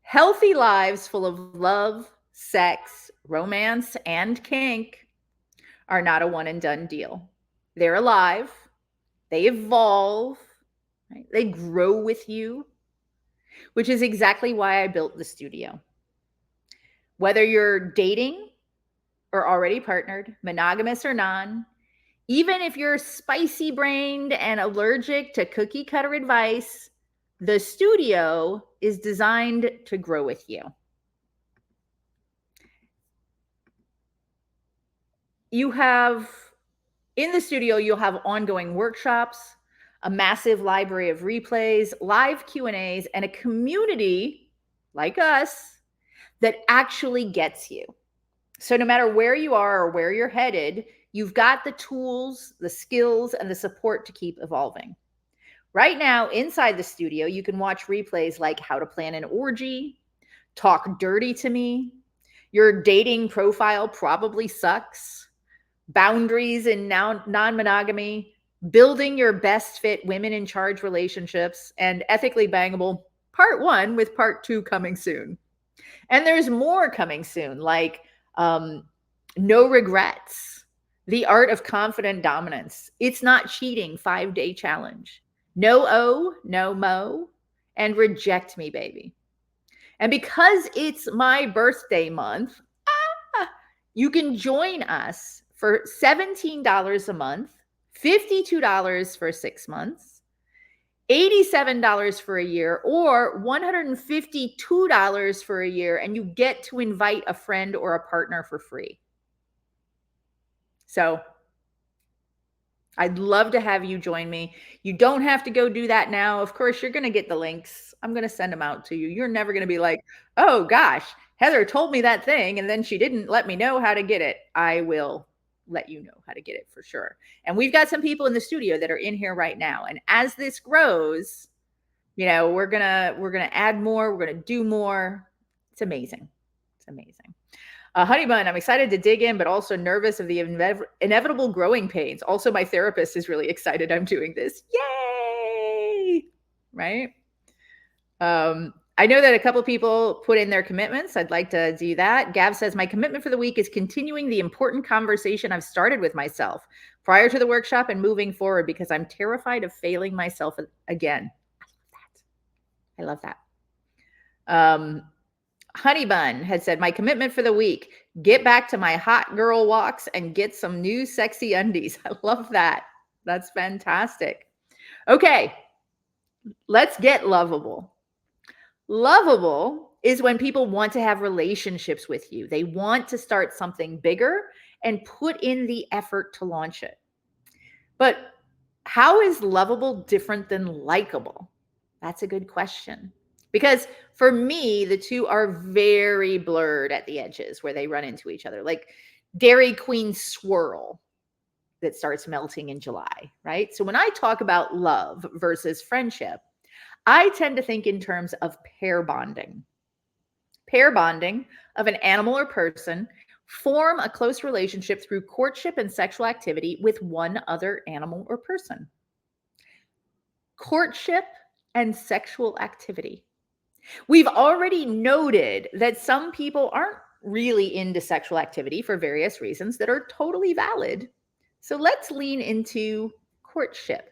Healthy lives full of love, sex, romance, and kink are not a one and done deal. They're alive, they evolve, right? They grow with you, which is exactly why I built the studio. Whether you're dating or already partnered, monogamous or non, even if you're spicy brained and allergic to cookie cutter advice, the studio is designed to grow with you. In the studio, you'll have ongoing workshops, a massive library of replays, live Q&As, and a community like us that actually gets you. So no matter where you are or where you're headed, you've got the tools, the skills, and the support to keep evolving. Right now, inside the studio, you can watch replays like How to Plan an Orgy, Talk Dirty to Me, Your Dating Profile Probably Sucks, Boundaries in Non-Monogamy, Building Your Best Fit Women in Charge Relationships, and Ethically Bangable Part 1 with Part 2 coming soon. And there's more coming soon, like No Regrets, The Art of Confident Dominance. It's Not Cheating 5-day challenge. No O, no mo, and Reject Me, Baby. And because it's my birthday month, you can join us for $17 a month, $52 for 6 months, $87 for a year, or $152 for a year, and you get to invite a friend or a partner for free. So I'd love to have you join me. You don't have to go do that now. Of course, you're going to get the links. I'm going to send them out to you. You're never going to be like, oh gosh, Heather told me that thing and then she didn't let me know how to get it. I will let you know how to get it for sure. And we've got some people in the studio that are in here right now. And as this grows, we're going to add more, we're going to do more. It's amazing. It's amazing. Honey Bun, I'm excited to dig in, but also nervous of the inevitable growing pains. Also, my therapist is really excited I'm doing this. Yay! Right? I know that a couple people put in their commitments. I'd like to do that. Gav says, my commitment for the week is continuing the important conversation I've started with myself prior to the workshop and moving forward because I'm terrified of failing myself again. I love that. Honey Bun had said, my commitment for the week, get back to my hot girl walks and get some new sexy undies. I love that. That's fantastic. Okay, let's get lovable. Lovable is when people want to have relationships with you. They want to start something bigger and put in the effort to launch it. But how is lovable different than likable? That's a good question. Because for me, the two are very blurred at the edges where they run into each other, like Dairy Queen swirl that starts melting in July, right? So when I talk about love versus friendship, I tend to think in terms of pair bonding. Pair bonding of an animal or person form a close relationship through courtship and sexual activity with one other animal or person. Courtship and sexual activity. We've already noted that some people aren't really into sexual activity for various reasons that are totally valid. So let's lean into courtship.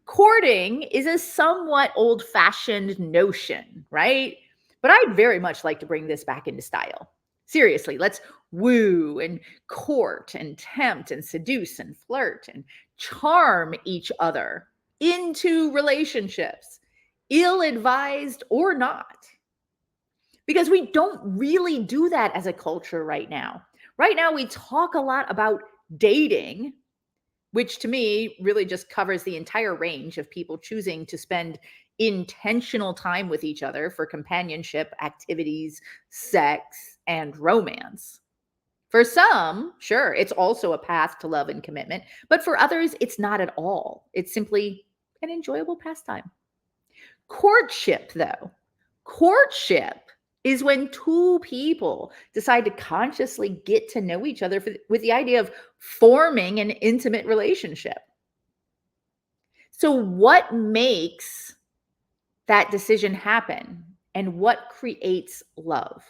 Courting is a somewhat old-fashioned notion, right? But I'd very much like to bring this back into style. Seriously, let's woo and court and tempt and seduce and flirt and charm each other into relationships, ill-advised or not. Because we don't really do that as a culture right now. Right now, we talk a lot about dating, which to me really just covers the entire range of people choosing to spend intentional time with each other for companionship, activities, sex, and romance. For some, sure, it's also a path to love and commitment, but for others, it's not at all. It's simply an enjoyable pastime. Courtship, though, courtship is when two people decide to consciously get to know each other with the idea of forming an intimate relationship. So what makes that decision happen and what creates love?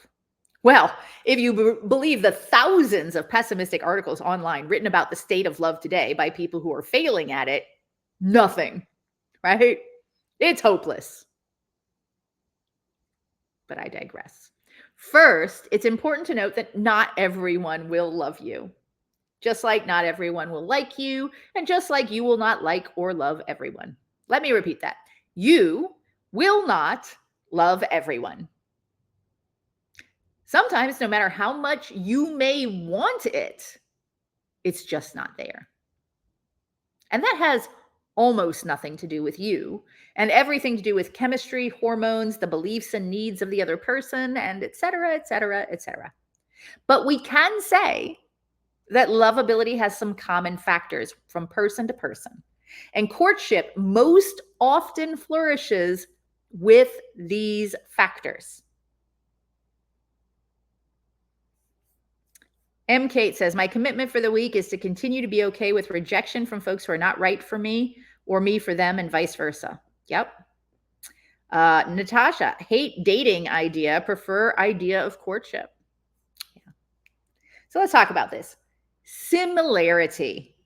Well, if you believe the thousands of pessimistic articles online written about the state of love today by people who are failing at it, nothing, right? It's hopeless. But I digress. First, it's important to note that not everyone will love you. Just like not everyone will like you, and just like you will not like or love everyone. Let me repeat that. You will not love everyone. Sometimes, no matter how much you may want it, it's just not there. And that has almost nothing to do with you and everything to do with chemistry, hormones, the beliefs and needs of the other person, and et cetera, et cetera, et cetera. But we can say that lovability has some common factors from person to person. And courtship most often flourishes with these factors. M. Kate says, my commitment for the week is to continue to be okay with rejection from folks who are not right for me or me for them and vice versa. Yep. Natasha, hate dating idea, prefer idea of courtship. Yeah. So let's talk about this. Similarity.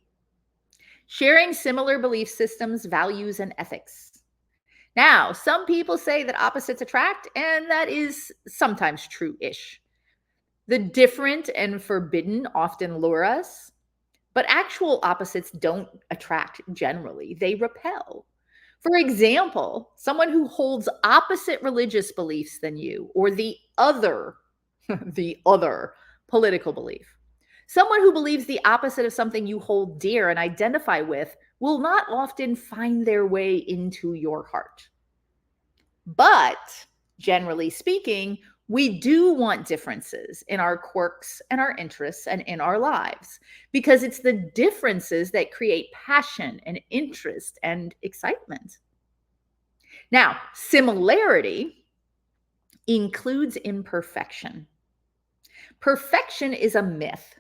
Sharing similar belief systems, values, and ethics. Now, some people say that opposites attract, and that is sometimes true-ish. The different and forbidden often lure us, but actual opposites don't attract generally, they repel. For example, someone who holds opposite religious beliefs than you, or the other, the other political belief. Someone who believes the opposite of something you hold dear and identify with will not often find their way into your heart. But generally speaking, we do want differences in our quirks and our interests and in our lives because it's the differences that create passion and interest and excitement. Now, similarity includes imperfection. Perfection is a myth,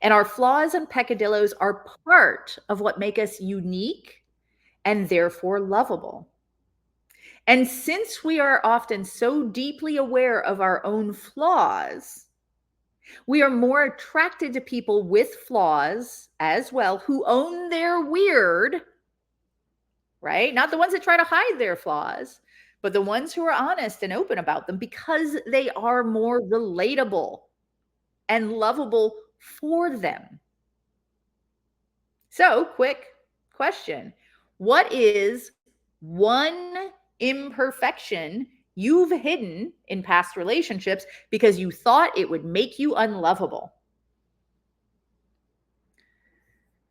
and our flaws and peccadillos are part of what make us unique and therefore lovable. And since we are often so deeply aware of our own flaws, we are more attracted to people with flaws as well who own their weird, right? Not the ones that try to hide their flaws, but the ones who are honest and open about them because they are more relatable and lovable for them. So, quick question. What is one imperfection you've hidden in past relationships because you thought it would make you unlovable?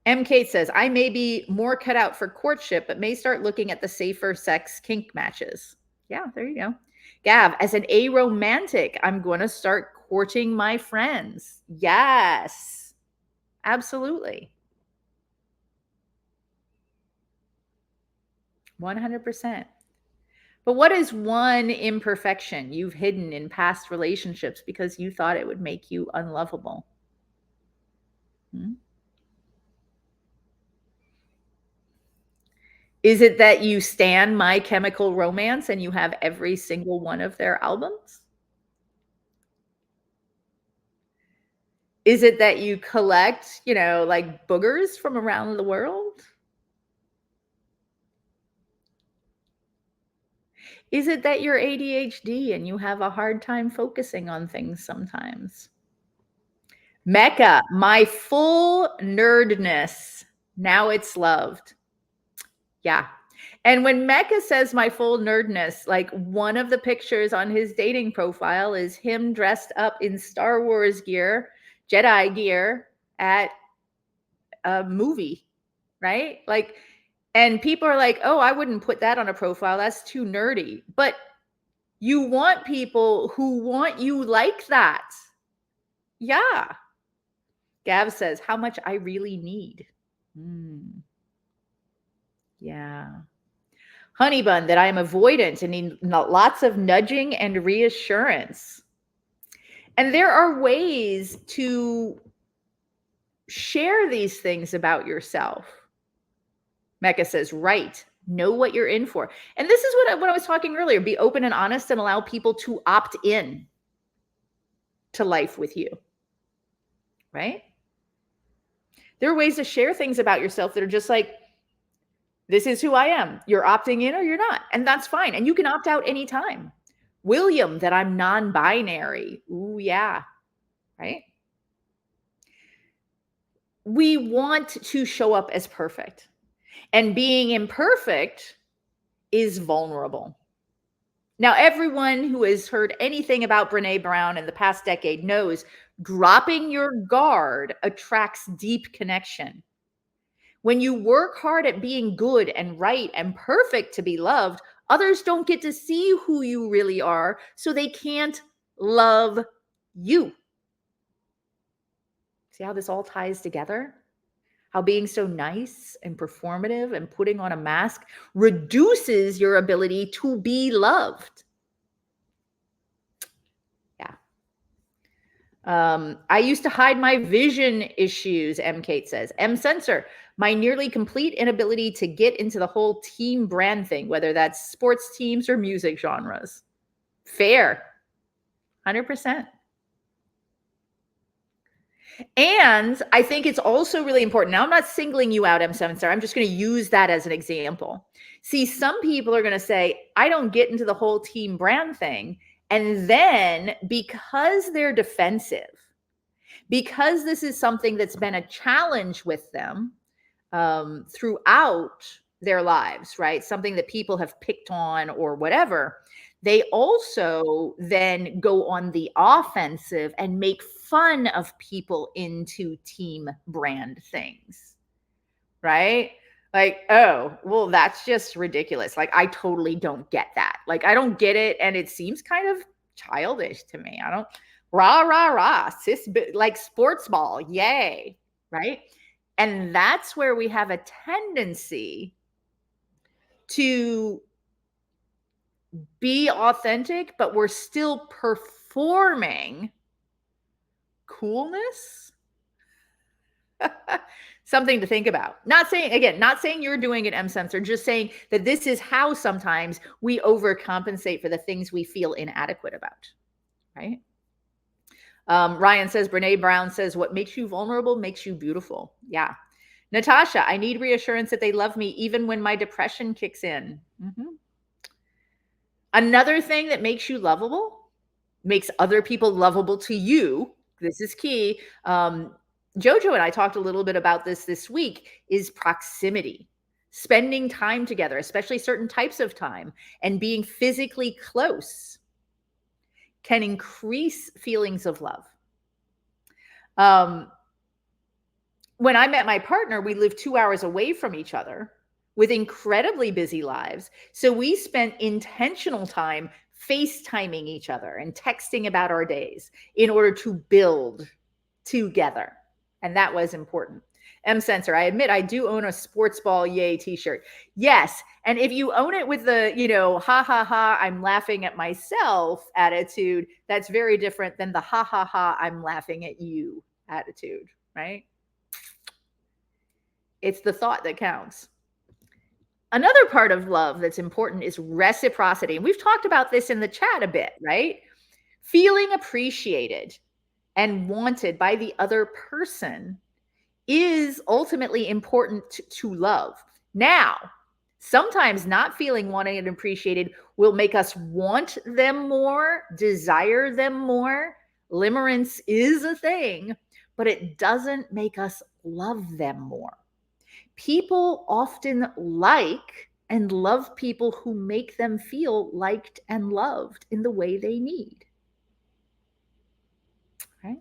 M. Kate says, I may be more cut out for courtship, but may start looking at the safer sex kink matches. Yeah, there you go. Gav, as an aromantic, I'm going to start courting my friends. Yes, absolutely. 100%. But what is one imperfection you've hidden in past relationships because you thought it would make you unlovable? Is it that you stan My Chemical Romance and you have every single one of their albums? Is it that you collect, like boogers from around the world? Is it that you're ADHD and you have a hard time focusing on things sometimes? Mecca, my full nerdness. Now it's loved. Yeah. And when Mecca says my full nerdness, like one of the pictures on his dating profile is him dressed up in Star Wars gear, Jedi gear at a movie, right? Like, and people are like, oh, I wouldn't put that on a profile. That's too nerdy. But you want people who want you like that. Yeah. Gav says, how much I really need. Yeah. Honeybun, that I am avoidant and need lots of nudging and reassurance. And there are ways to share these things about yourself. Mecca says, right. Know what you're in for. And this is what I was talking earlier. Be open and honest and allow people to opt in to life with you. Right? There are ways to share things about yourself that are just like, this is who I am. You're opting in or you're not. And that's fine. And you can opt out anytime. William, that I'm non-binary. Ooh, yeah. Right? We want to show up as perfect. And being imperfect is vulnerable. Now, everyone who has heard anything about Brené Brown in the past decade knows dropping your guard attracts deep connection. When you work hard at being good and right and perfect to be loved, others don't get to see who you really are, so they can't love you. See how this all ties together? How being so nice and performative and putting on a mask reduces your ability to be loved. Yeah. I used to hide my vision issues, M. Kate says. M. Censor, my nearly complete inability to get into the whole team brand thing, whether that's sports teams or music genres. Fair. 100%. And I think it's also really important. Now, I'm not singling you out, M7 Star. I'm just going to use that as an example. See, some people are going to say, I don't get into the whole team brand thing. And then because they're defensive, because this is something that's been a challenge with them throughout their lives, right? Something that people have picked on or whatever. They also then go on the offensive and make fun of people into team brand things, right? Like, oh, well, that's just ridiculous. Like, I totally don't get that. Like, I don't get it. And it seems kind of childish to me. I don't, rah, rah, rah, like sports ball, yay, right? And that's where we have a tendency to be authentic, but we're still performing coolness. Something to think about. Not saying you're doing it, M Sensor, just saying that this is how sometimes we overcompensate for the things we feel inadequate about, right? Ryan says, Brene Brown says, what makes you vulnerable makes you beautiful. Yeah. Natasha, I need reassurance that they love me even when my depression kicks in. Mm-hmm. Another thing that makes you lovable, makes other people lovable to you. This is key. Jojo and I talked a little bit about this week, is proximity. Spending time together, especially certain types of time, and being physically close can increase feelings of love. When I met my partner, we lived 2 hours away from each other with incredibly busy lives. So we spent intentional time FaceTiming each other and texting about our days in order to build together. And that was important. M Sensor, I admit I do own a sports ball yay t-shirt. Yes. And if you own it with the, ha ha ha, I'm laughing at myself attitude, that's very different than the ha ha ha, I'm laughing at you attitude, right? It's the thought that counts. Another part of love that's important is reciprocity. And we've talked about this in the chat a bit, right? Feeling appreciated and wanted by the other person is ultimately important to love. Now, sometimes not feeling wanted and appreciated will make us want them more, desire them more. Limerence is a thing, but it doesn't make us love them more. People often like and love people who make them feel liked and loved in the way they need. Right?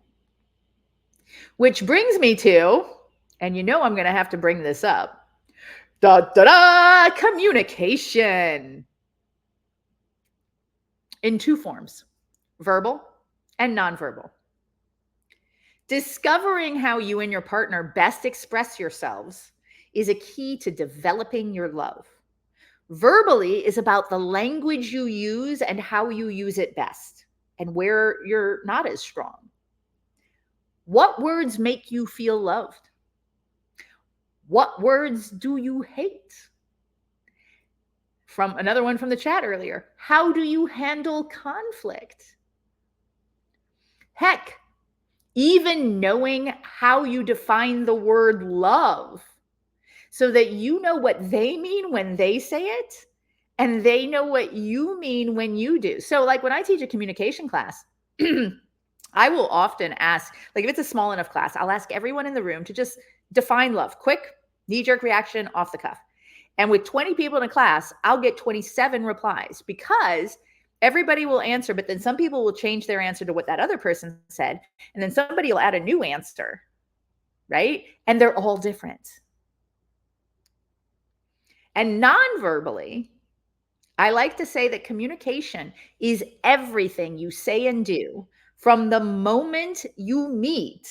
Which brings me to, and I'm going to have to bring this up, communication in two forms, verbal and nonverbal. Discovering how you and your partner best express yourselves is a key to developing your love. Verbally is about the language you use and how you use it best and where you're not as strong. What words make you feel loved? What words do you hate? From another one from the chat earlier, how do you handle conflict? Heck, even knowing how you define the word love so that you know what they mean when they say it and they know what you mean when you do. So like when I teach a communication class, I will often ask, like if it's a small enough class, I'll ask everyone in the room to just define love, quick, knee-jerk reaction, off the cuff. And with 20 people in a class, I'll get 27 replies because everybody will answer, but then some people will change their answer to what that other person said. And then somebody will add a new answer, right? And they're all different. And non-verbally, I like to say that communication is everything you say and do from the moment you meet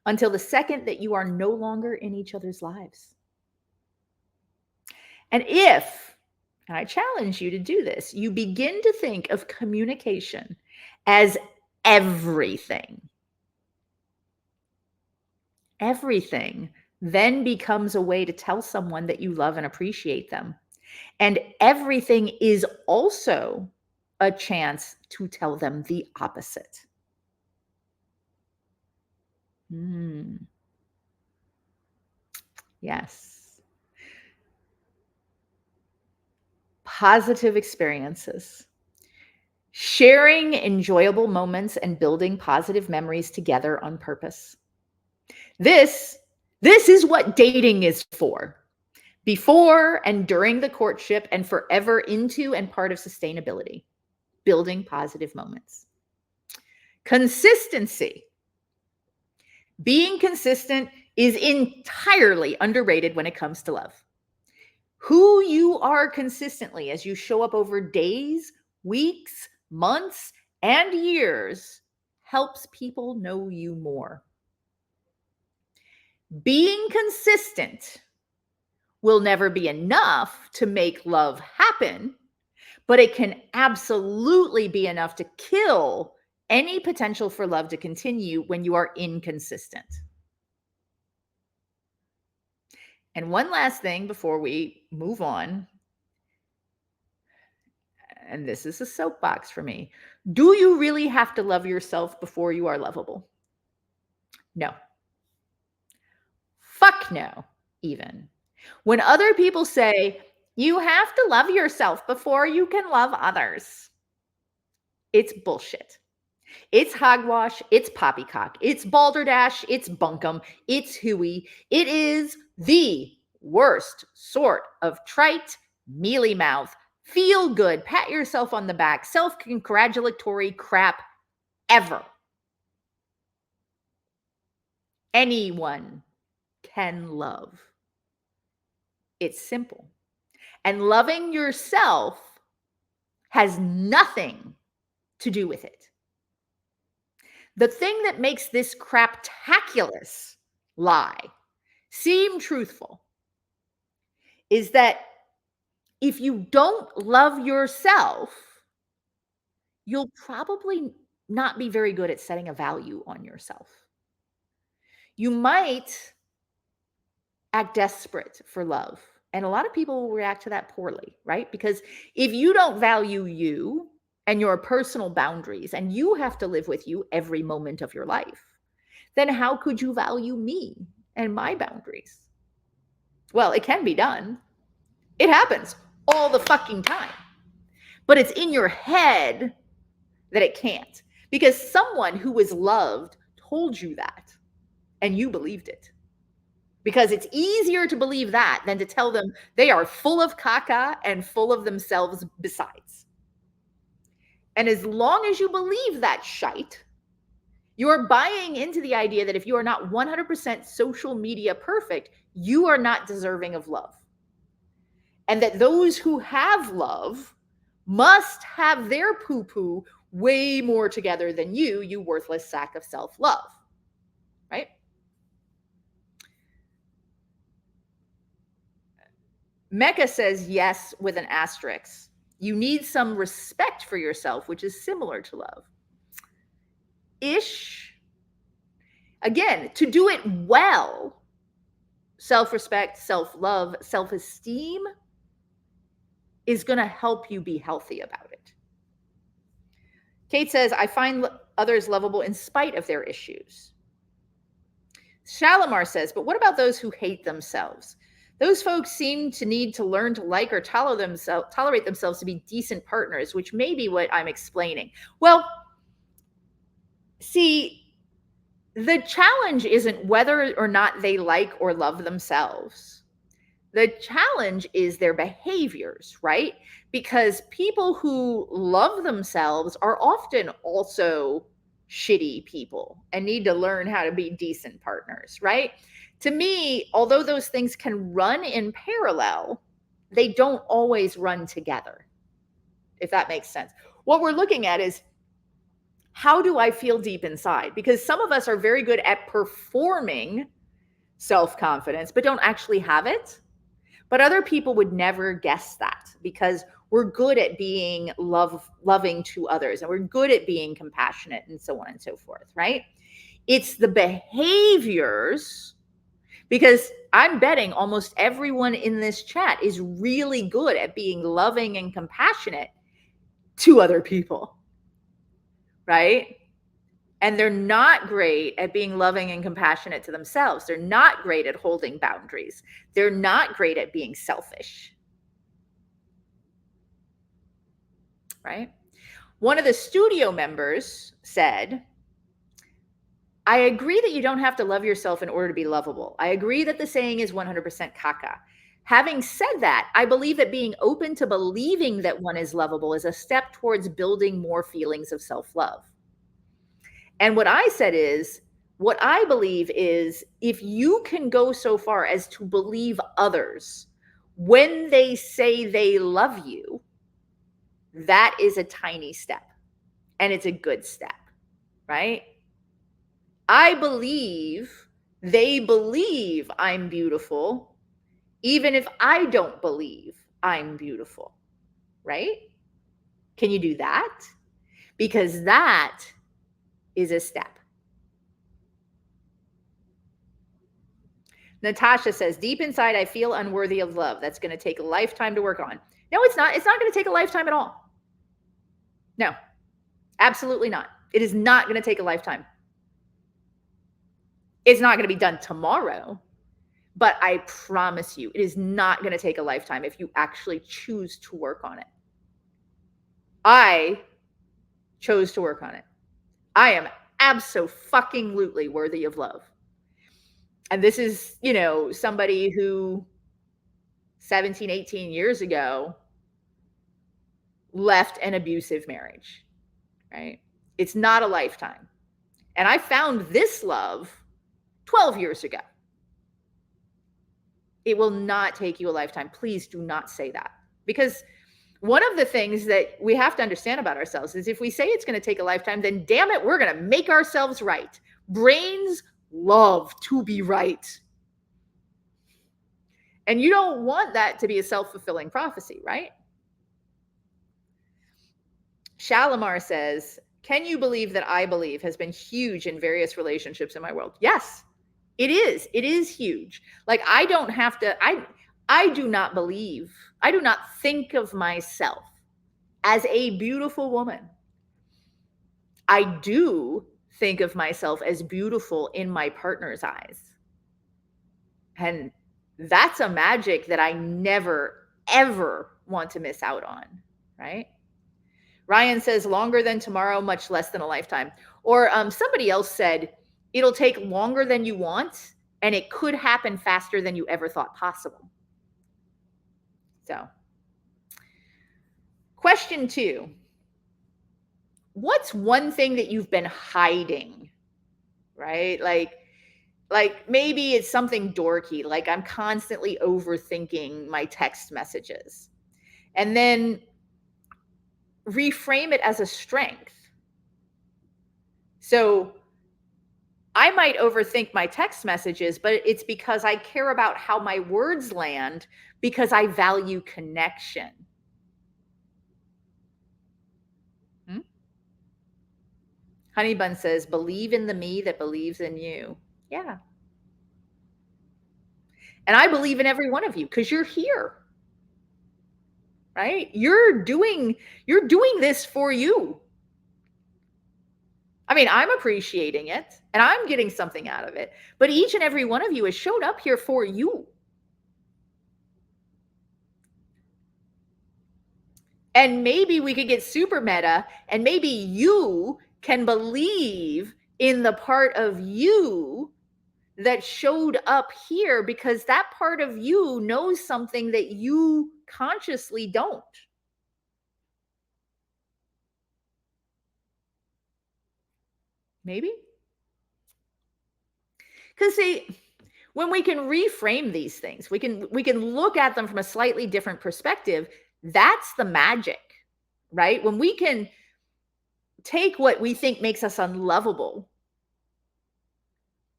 until the second that you are no longer in each other's lives. And if, and I challenge you to do this, you begin to think of communication as everything then becomes a way to tell someone that you love and appreciate them. And everything is also a chance to tell them the opposite. Mm. Yes. Positive experiences. Sharing enjoyable moments and building positive memories together on purpose. This this is what dating is for. Before and during the courtship and forever into and part of sustainability. Building positive moments. Consistency. Being consistent is entirely underrated when it comes to love. Who you are consistently as you show up over days, weeks, months, and years helps people know you more. Being consistent will never be enough to make love happen, but it can absolutely be enough to kill any potential for love to continue when you are inconsistent. And one last thing before we move on, and this is a soapbox for me. Do you really have to love yourself before you are lovable? No. Fuck no, even. When other people say, you have to love yourself before you can love others, it's bullshit. It's hogwash, it's poppycock, it's balderdash, it's bunkum, it's hooey. It is the worst sort of trite, mealy mouth, feel good, pat yourself on the back, self congratulatory crap ever. Anyone can love. It's simple. And loving yourself has nothing to do with it. The thing that makes this craptaculous lie seem truthful is that if you don't love yourself, you'll probably not be very good at setting a value on yourself. You might act desperate for love. And a lot of people will react to that poorly, right? Because if you don't value you and your personal boundaries, and you have to live with you every moment of your life, then how could you value me and my boundaries? Well, it can be done. It happens all the fucking time. But it's in your head that it can't. Because someone who was loved told you that, and you believed it. Because it's easier to believe that than to tell them they are full of caca and full of themselves besides. And as long as you believe that shite, you're buying into the idea that if you are not 100% social media perfect, you are not deserving of love. And that those who have love must have their poo-poo way more together than you worthless sack of self-love. Right? Mecca says yes with an asterisk. You need some respect for yourself, which is similar to love. Ish. Again, to do it well, self-respect, self-love, self-esteem is going to help you be healthy about it. Kate says, I find others lovable in spite of their issues. Shalimar says, but what about those who hate themselves? Those folks seem to need to learn to like or tolerate themselves to be decent partners, which may be what I'm explaining. Well, see, the challenge isn't whether or not they like or love themselves. The challenge is their behaviors, right? Because people who love themselves are often also shitty people and need to learn how to be decent partners, right? To me, although those things can run in parallel, they don't always run together, if that makes sense. What we're looking at is, how do I feel deep inside? Because some of us are very good at performing self-confidence, but don't actually have it. But other people would never guess that because we're good at being loving to others, and we're good at being compassionate and so on and so forth, right? It's the behaviors, because I'm betting almost everyone in this chat is really good at being loving and compassionate to other people, right? And they're not great at being loving and compassionate to themselves. They're not great at holding boundaries. They're not great at being selfish. Right? One of the studio members said, I agree that you don't have to love yourself in order to be lovable. I agree that the saying is 100% caca. Having said that, I believe that being open to believing that one is lovable is a step towards building more feelings of self love. And what I said is, what I believe is if you can go so far as to believe others when they say they love you, that is a tiny step and it's a good step, right? I believe they believe I'm beautiful, even if I don't believe I'm beautiful, right? Can you do that? Because that is a step. Natasha says, deep inside, I feel unworthy of love. That's going to take a lifetime to work on. No, it's not. It's not going to take a lifetime at all. No, absolutely not. It is not going to take a lifetime. It's not going to be done tomorrow, but I promise you, it is not going to take a lifetime if you actually choose to work on it. I chose to work on it. I am abso-fucking-lutely worthy of love. And this is, somebody who 17, 18 years ago left an abusive marriage, right? It's not a lifetime. And I found this love 12 years ago. It will not take you a lifetime. Please do not say that. Because one of the things that we have to understand about ourselves is if we say it's going to take a lifetime, then damn it, we're going to make ourselves right. Brains love to be right. And you don't want that to be a self-fulfilling prophecy, right? Shalimar says, can you believe that I believe has been huge in various relationships in my world? Yes, it is. It is huge. Like I don't have to, I do not believe, I do not think of myself as a beautiful woman. I do think of myself as beautiful in my partner's eyes. And that's a magic that I never, ever want to miss out on, right? Ryan says longer than tomorrow, much less than a lifetime. Or somebody else said it'll take longer than you want, and it could happen faster than you ever thought possible. So, question 2. What's one thing that you've been hiding, right? Like maybe it's something dorky, like I'm constantly overthinking my text messages. And then reframe it as a strength. So I might overthink my text messages, but it's because I care about how my words land because I value connection. Honeybun says, believe in the me that believes in you. Yeah. And I believe in every one of you because you're here. Right? You're doing this for you. I mean, I'm appreciating it and I'm getting something out of it, but each and every one of you has showed up here for you. And maybe we could get super meta and maybe you can believe in the part of you that showed up here because that part of you knows something that you consciously don't. Maybe. Because see, when we can reframe these things, we can look at them from a slightly different perspective. That's the magic, right? When we can take what we think makes us unlovable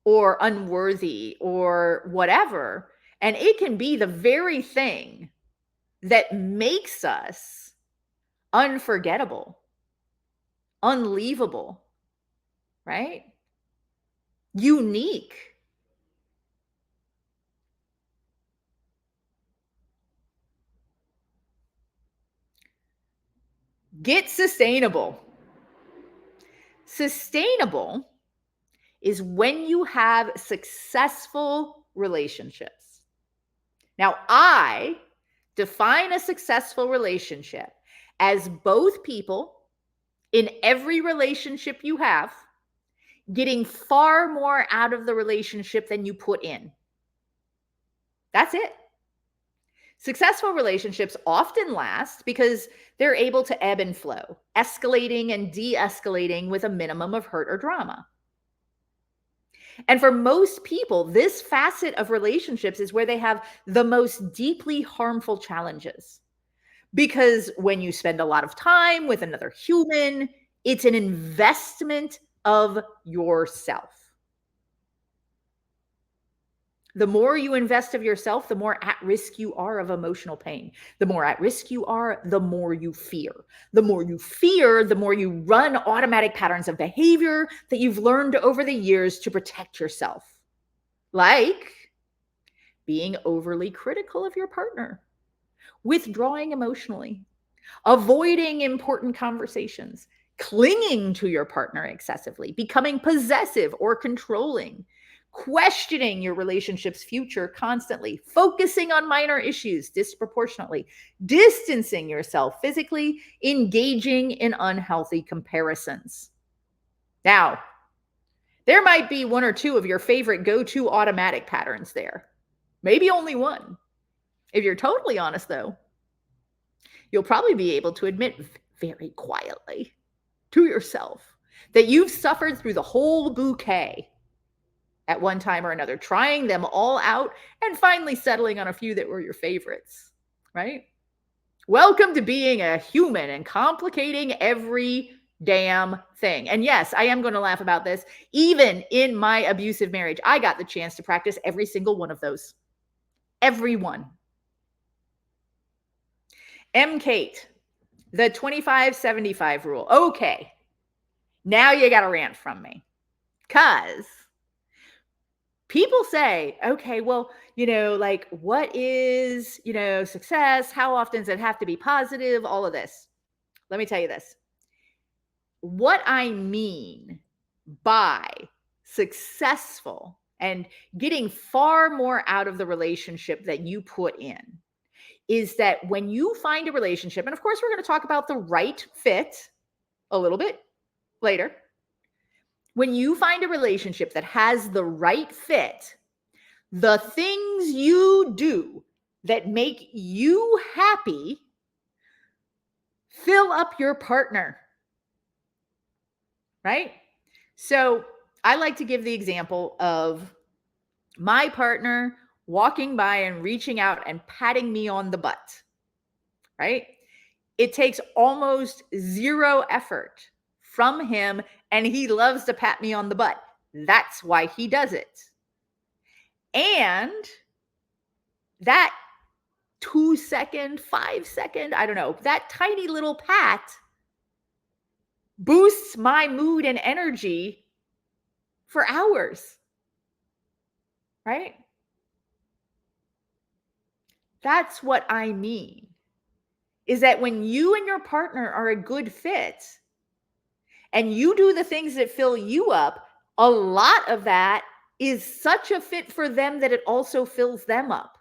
or unworthy or whatever, and it can be the very thing that makes us unforgettable, unleavable, right? Unique. Get sustainable. Sustainable is when you have successful relationships. Now, I define a successful relationship as both people in every relationship you have getting far more out of the relationship than you put in. That's it. Successful relationships often last because they're able to ebb and flow, escalating and de-escalating with a minimum of hurt or drama. And for most people, this facet of relationships is where they have the most deeply harmful challenges. Because when you spend a lot of time with another human, it's an investment of yourself. The more you invest of yourself, the more at risk you are of emotional pain. The more at risk you are, the more you fear. The more you fear, the more you run automatic patterns of behavior that you've learned over the years to protect yourself. Like being overly critical of your partner, withdrawing emotionally, avoiding important conversations, clinging to your partner excessively, becoming possessive or controlling, questioning your relationship's future constantly, focusing on minor issues disproportionately, distancing yourself physically, engaging in unhealthy comparisons. Now, there might be one or two of your favorite go-to automatic patterns there. Maybe only one. If you're totally honest, though, you'll probably be able to admit very quietly to yourself that you've suffered through the whole bouquet at one time or another, trying them all out and finally settling on a few that were your favorites, right? Welcome to being a human and complicating every damn thing. And yes, I am going to laugh about this. Even in my abusive marriage, I got the chance to practice every single one of those. Every one. M. Kate, the 25-75 rule. Okay, now you got a rant from me. Because people say, okay, well, like, what is, success? How often does it have to be positive? All of this. Let me tell you this. What I mean by successful and getting far more out of the relationship that you put in is that when you find a relationship, and of course, we're going to talk about the right fit a little bit later. When you find a relationship that has the right fit, the things you do that make you happy fill up your partner, right? So I like to give the example of my partner walking by and reaching out and patting me on the butt, right? It takes almost zero effort from him, and he loves to pat me on the butt. That's why he does it. And that 2-second, 5-second, I don't know, that tiny little pat boosts my mood and energy for hours, right? That's what I mean, is that when you and your partner are a good fit and you do the things that fill you up, a lot of that is such a fit for them that it also fills them up.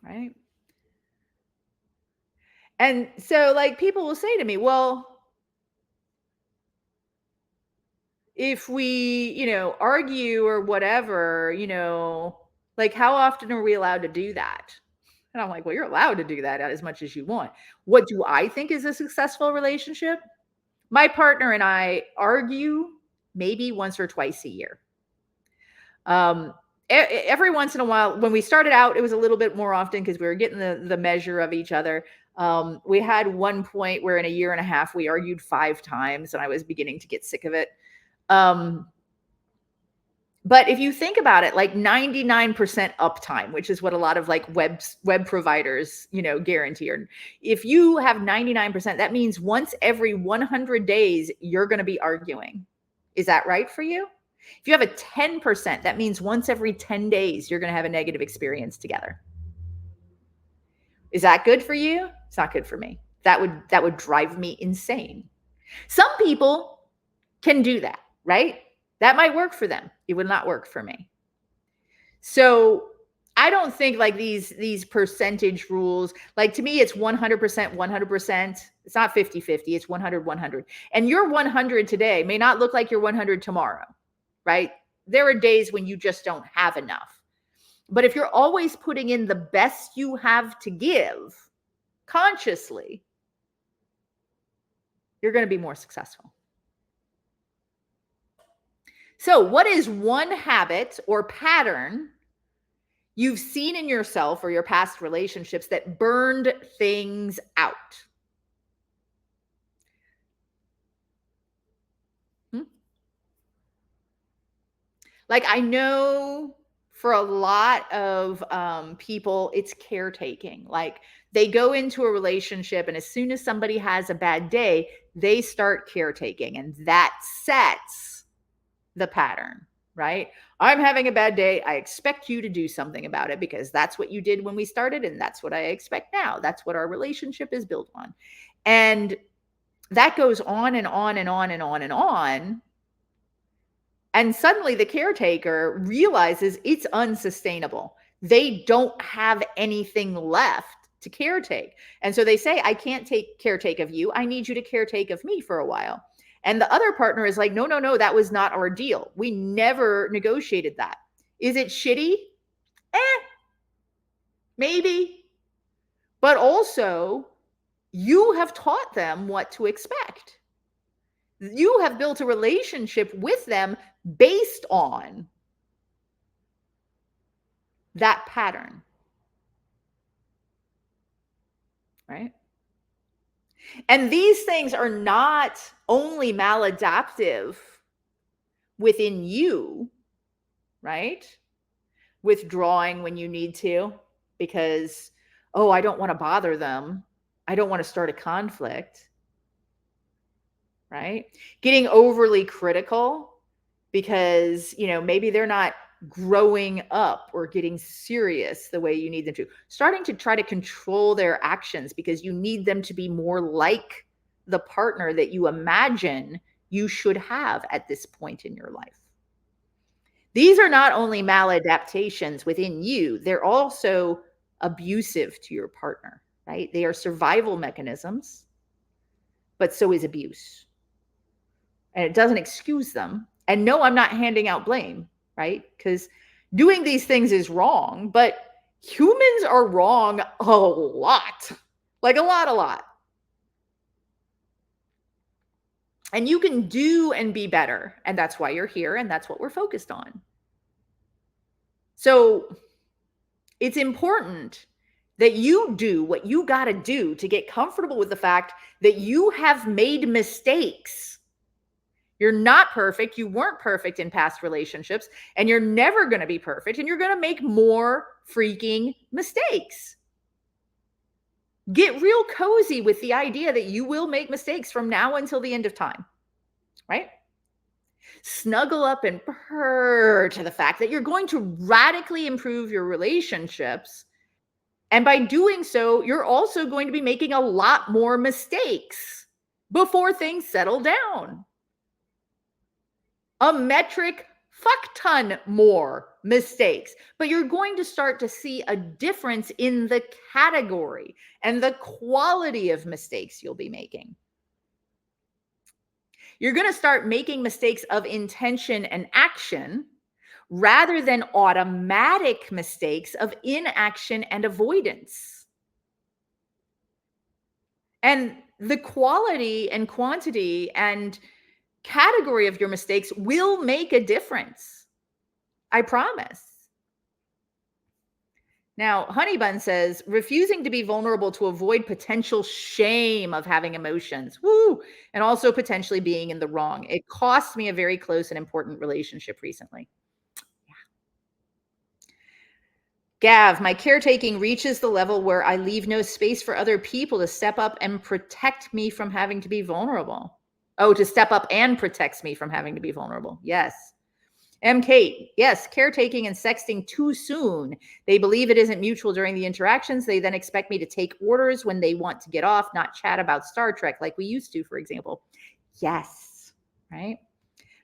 Right? And so, like, people will say to me, well, if we, argue or whatever, like, how often are we allowed to do that? And I'm like, well, you're allowed to do that as much as you want. What do I think is a successful relationship? My partner and I argue maybe once or twice a year. Every once in a while, when we started out, it was a little bit more often because we were getting the measure of each other. We had one point where in a year and a half, we argued 5 times, and I was beginning to get sick of it. But if you think about it, like 99% uptime, which is what a lot of like web providers, guarantee. Or if you have 99%, that means once every 100 days, you're going to be arguing. Is that right for you? If you have a 10%, that means once every 10 days, you're going to have a negative experience together. Is that good for you? It's not good for me. That would drive me insane. Some people can do that, right? That might work for them. It would not work for me. So I don't think like these percentage rules, like to me, it's 100%, 100%. It's not 50-50, it's 100, 100. And your 100 today may not look like your 100 tomorrow, right? There are days when you just don't have enough. But if you're always putting in the best you have to give consciously, you're going to be more successful. So, what is one habit or pattern you've seen in yourself or your past relationships that burned things out? Like, I know for a lot of people, it's caretaking. Like, they go into a relationship, and as soon as somebody has a bad day, they start caretaking, and that sets the pattern, right? I'm having a bad day. I expect you to do something about it because that's what you did when we started, and that's what I expect now. That's what our relationship is built on. And that goes on and on and on and on and on. And suddenly the caretaker realizes it's unsustainable. They don't have anything left to caretake. And so they say, I can't caretake of you. I need you to caretake of me for a while. And the other partner is like, no, no, no, that was not our deal. We never negotiated that. Is it shitty? Maybe. But also, you have taught them what to expect. You have built a relationship with them based on that pattern. Right? And these things are not only maladaptive within you, right? Withdrawing when you need to because, oh, I don't want to bother them. I don't want to start a conflict, right? Getting overly critical because, maybe they're not growing up or getting serious the way you need them to. Starting to try to control their actions because you need them to be more like the partner that you imagine you should have at this point in your life. These are not only maladaptations within you, they're also abusive to your partner, right? They are survival mechanisms, but so is abuse. And it doesn't excuse them. And no, I'm not handing out blame, right? Because doing these things is wrong, but humans are wrong a lot, like a lot. And you can do and be better. And that's why you're here. And that's what we're focused on. So it's important that you do what you got to do to get comfortable with the fact that you have made mistakes. You're not perfect. You weren't perfect in past relationships, and you're never going to be perfect, and you're going to make more freaking mistakes. Get real cozy with the idea that you will make mistakes from now until the end of time, right? Snuggle up and purr to the fact that you're going to radically improve your relationships. And by doing so, you're also going to be making a lot more mistakes before things settle down. A metric fuck ton more mistakes, but you're going to start to see a difference in the category and the quality of mistakes you'll be making. You're going to start making mistakes of intention and action rather than automatic mistakes of inaction and avoidance. And the quality and quantity and category of your mistakes will make a difference. I promise. Now, Honeybun says, refusing to be vulnerable to avoid potential shame of having emotions. Woo! And also potentially being in the wrong. It cost me a very close and important relationship recently. Yeah. Gav, my caretaking reaches the level where I leave no space for other people to step up and protect me from having to be vulnerable. Oh, to step up and protects me from having to be vulnerable. Yes. M. Kate, yes, caretaking and sexting too soon. They believe it isn't mutual during the interactions. They then expect me to take orders when they want to get off, not chat about Star Trek like we used to, for example. Yes, right?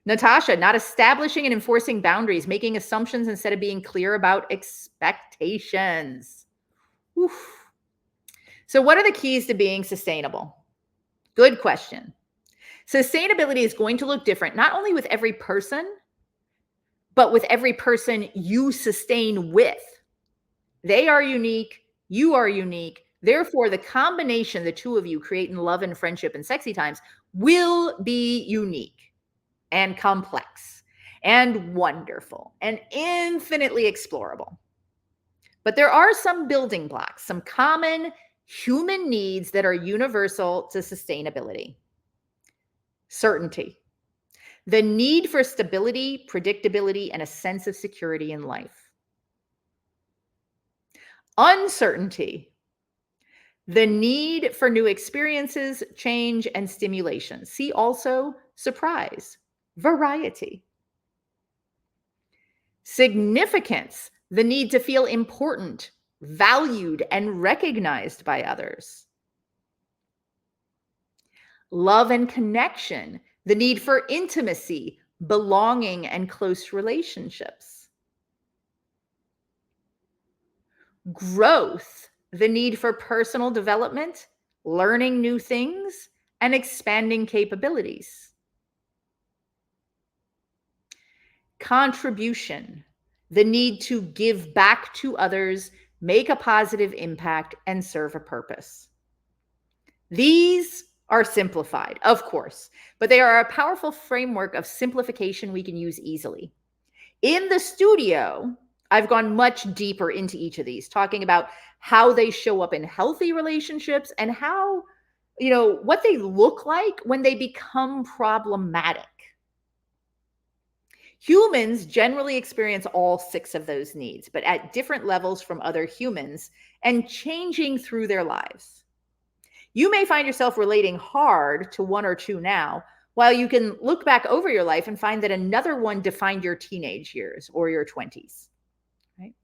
Natasha, not establishing and enforcing boundaries, making assumptions instead of being clear about expectations. Oof. So, what are the keys to being sustainable? Good question. Sustainability is going to look different, not only with every person, but with every person you sustain with. They are unique. You are unique. Therefore, the combination, the two of you creating love and friendship and sexy times will be unique and complex and wonderful and infinitely explorable. But there are some building blocks, some common human needs that are universal to sustainability. Certainty, the need for stability, predictability, and a sense of security in life. Uncertainty, the need for new experiences, change, and stimulation. See also surprise, variety. Significance, the need to feel important, valued, and recognized by others. Love and connection, the need for intimacy, belonging, and close relationships. Growth, the need for personal development, learning new things, and expanding capabilities. Contribution, the need to give back to others, make a positive impact, and serve a purpose. These are simplified, of course, but they are a powerful framework of simplification we can use easily. In the studio, I've gone much deeper into each of these, talking about how they show up in healthy relationships and how, what they look like when they become problematic. Humans generally experience all 6 of those needs, but at different levels from other humans and changing through their lives. You may find yourself relating hard to 1 or 2 now, while you can look back over your life and find that another one defined your teenage years or your 20s. Right?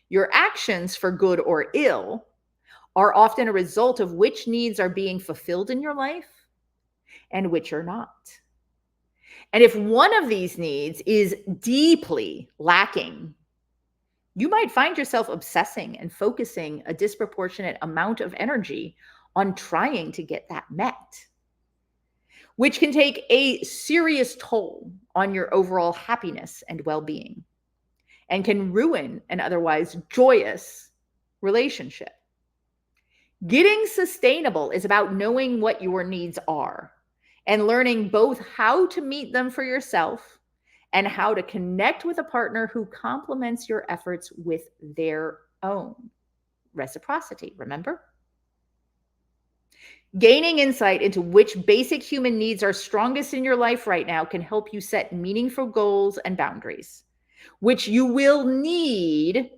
Your actions, for good or ill, are often a result of which needs are being fulfilled in your life and which are not. And if one of these needs is deeply lacking, you might find yourself obsessing and focusing a disproportionate amount of energy on trying to get that met, which can take a serious toll on your overall happiness and well-being and can ruin an otherwise joyous relationship. Getting sustainable is about knowing what your needs are and learning both how to meet them for yourself and how to connect with a partner who complements your efforts with their own. Reciprocity, remember? Gaining insight into which basic human needs are strongest in your life right now can help you set meaningful goals and boundaries, which you will need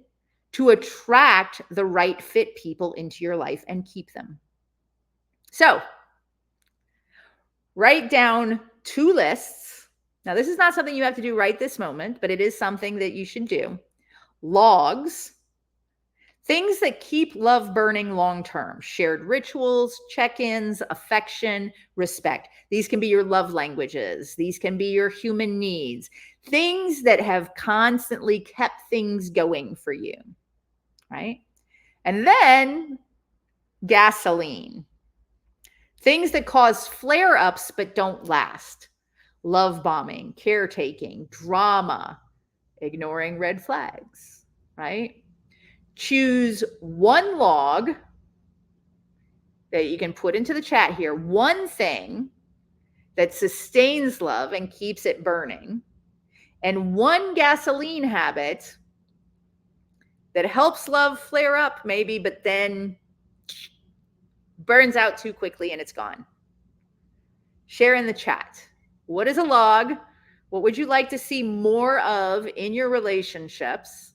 to attract the right fit people into your life and keep them. So, write down 2 lists. Now, this is not something you have to do right this moment, but it is something that you should do. Logs, things that keep love burning long-term, shared rituals, check-ins, affection, respect. These can be your love languages. These can be your human needs, things that have constantly kept things going for you, right? And then gasoline, things that cause flare-ups but don't last. Love bombing, caretaking, drama, ignoring red flags, right? Choose 1 log that you can put into the chat here, 1 thing that sustains love and keeps it burning, and 1 gasoline habit that helps love flare up maybe, but then burns out too quickly and it's gone. Share in the chat. What is a log? What would you like to see more of in your relationships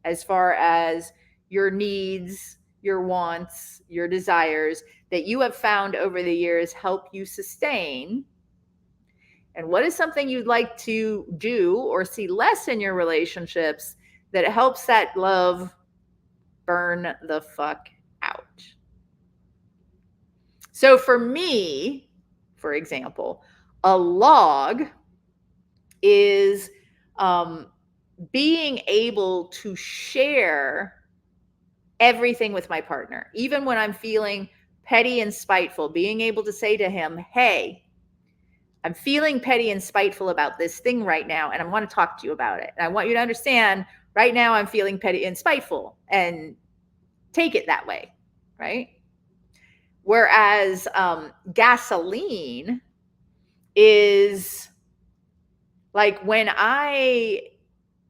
as far as your needs, your wants, your desires that you have found over the years help you sustain? And what is something you'd like to do or see less in your relationships that helps that love burn the fuck out? So for me, for example, a log is being able to share everything with my partner, even when I'm feeling petty and spiteful, being able to say to him, hey, I'm feeling petty and spiteful about this thing right now, and I want to talk to you about it. And I want you to understand right now I'm feeling petty and spiteful, and take it that way, right? Whereas gasoline is like when I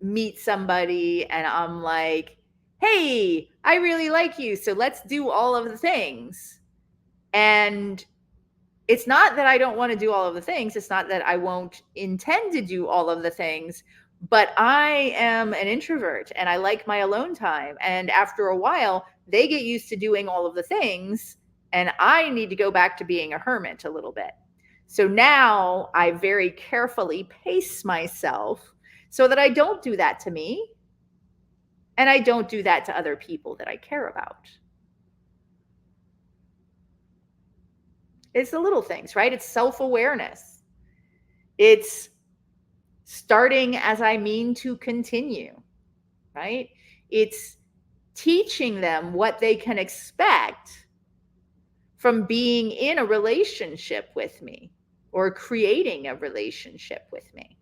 meet somebody and I'm like, hey, I really like you, so let's do all of the things. And it's not that I don't want to do all of the things. It's not that I won't intend to do all of the things, but I am an introvert and I like my alone time. And after a while, they get used to doing all of the things, and I need to go back to being a hermit a little bit. So now I very carefully pace myself so that I don't do that to me, and I don't do that to other people that I care about. It's the little things, right? It's self-awareness. It's starting as I mean to continue, right? It's teaching them what they can expect from being in a relationship with me or creating a relationship with me.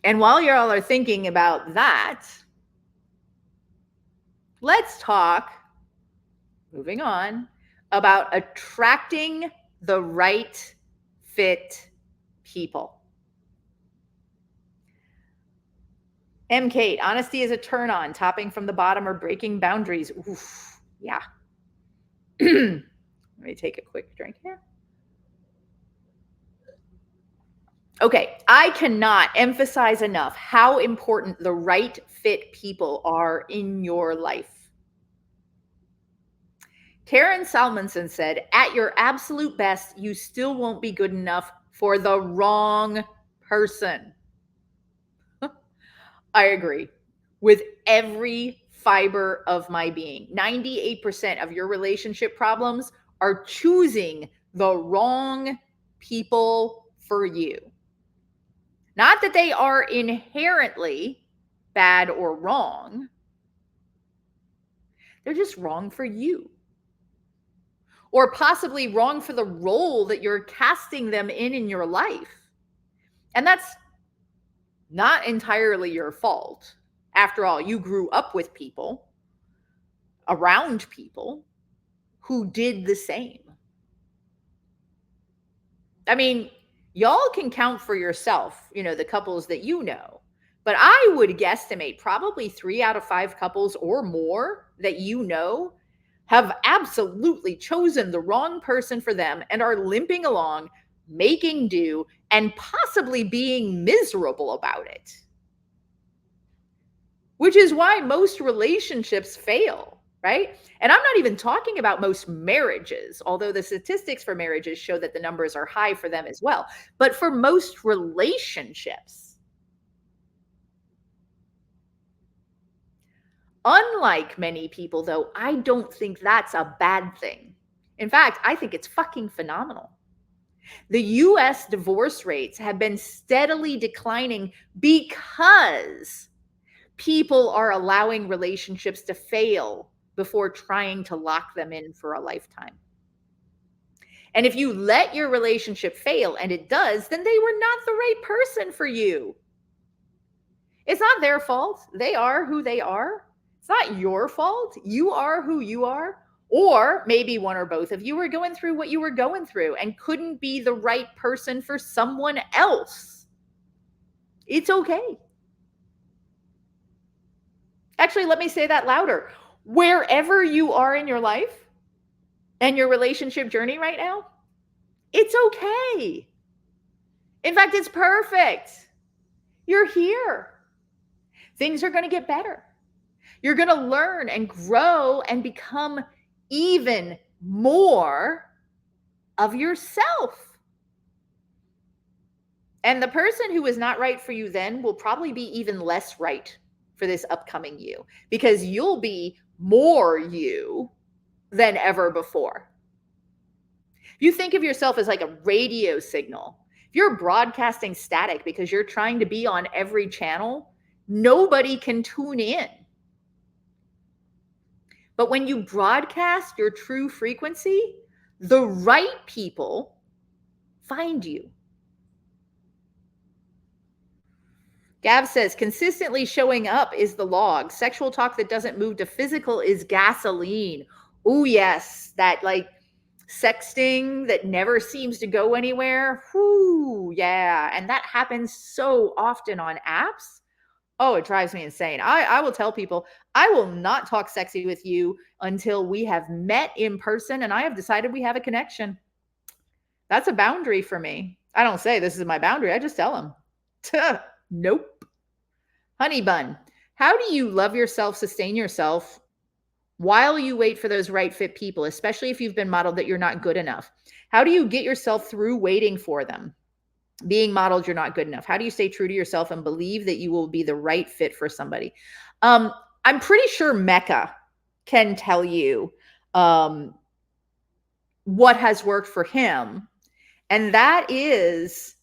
And while you all are thinking about that, let's talk, moving on, about attracting the right fit people. Kate, honesty is a turn on, topping from the bottom or breaking boundaries. Oof, yeah. Let me take a quick drink here. Okay, I cannot emphasize enough how important the right fit people are in your life. Karen Salmonson said, at your absolute best, you still won't be good enough for the wrong person. I agree with every fiber of my being. 98% of your relationship problems are choosing the wrong people for you. Not that they are inherently bad or wrong. They're just wrong for you. Or possibly wrong for the role that you're casting them in your life. And that's not entirely your fault. After all, you grew up with people, around people who did the same. I mean, y'all can count for yourself, the couples that you know. But I would guesstimate probably 3 out of 5 couples or more that you know have absolutely chosen the wrong person for them and are limping along, making do, and possibly being miserable about it. Which is why most relationships fail, right? And I'm not even talking about most marriages, although the statistics for marriages show that the numbers are high for them as well. But for most relationships, unlike many people, though, I don't think that's a bad thing. In fact, I think it's fucking phenomenal. The US divorce rates have been steadily declining because people are allowing relationships to fail before trying to lock them in for a lifetime. And if you let your relationship fail, and it does, then they were not the right person for you. It's not their fault. They are who they are. It's not your fault. You are who you are. Or maybe one or both of you were going through what you were going through and couldn't be the right person for someone else. It's okay. Actually, let me say that louder. Wherever you are in your life and your relationship journey right now, it's okay. In fact, it's perfect. You're here. Things are going to get better. You're going to learn and grow and become even more of yourself. And the person who is not right for you then will probably be even less right for this upcoming you, because you'll be more you than ever before. If you think of yourself as like a radio signal, if you're broadcasting static because you're trying to be on every channel, nobody can tune in. But when you broadcast your true frequency, the right people find you. Gav says, consistently showing up is the log. Sexual talk that doesn't move to physical is gasoline. Oh, yes. That like sexting that never seems to go anywhere. Whoo, yeah. And that happens so often on apps. Oh, it drives me insane. I will tell people, I will not talk sexy with you until we have met in person and I have decided we have a connection. That's a boundary for me. I don't say this is my boundary. I just tell them. Nope. Honey bun, how do you love yourself, sustain yourself while you wait for those right fit people, especially if you've been modeled that you're not good enough? How do you get yourself through waiting for them? Being modeled you're not good enough. How do you stay true to yourself and believe that you will be the right fit for somebody? I'm pretty sure Mecca can tell you what has worked for him. And that is,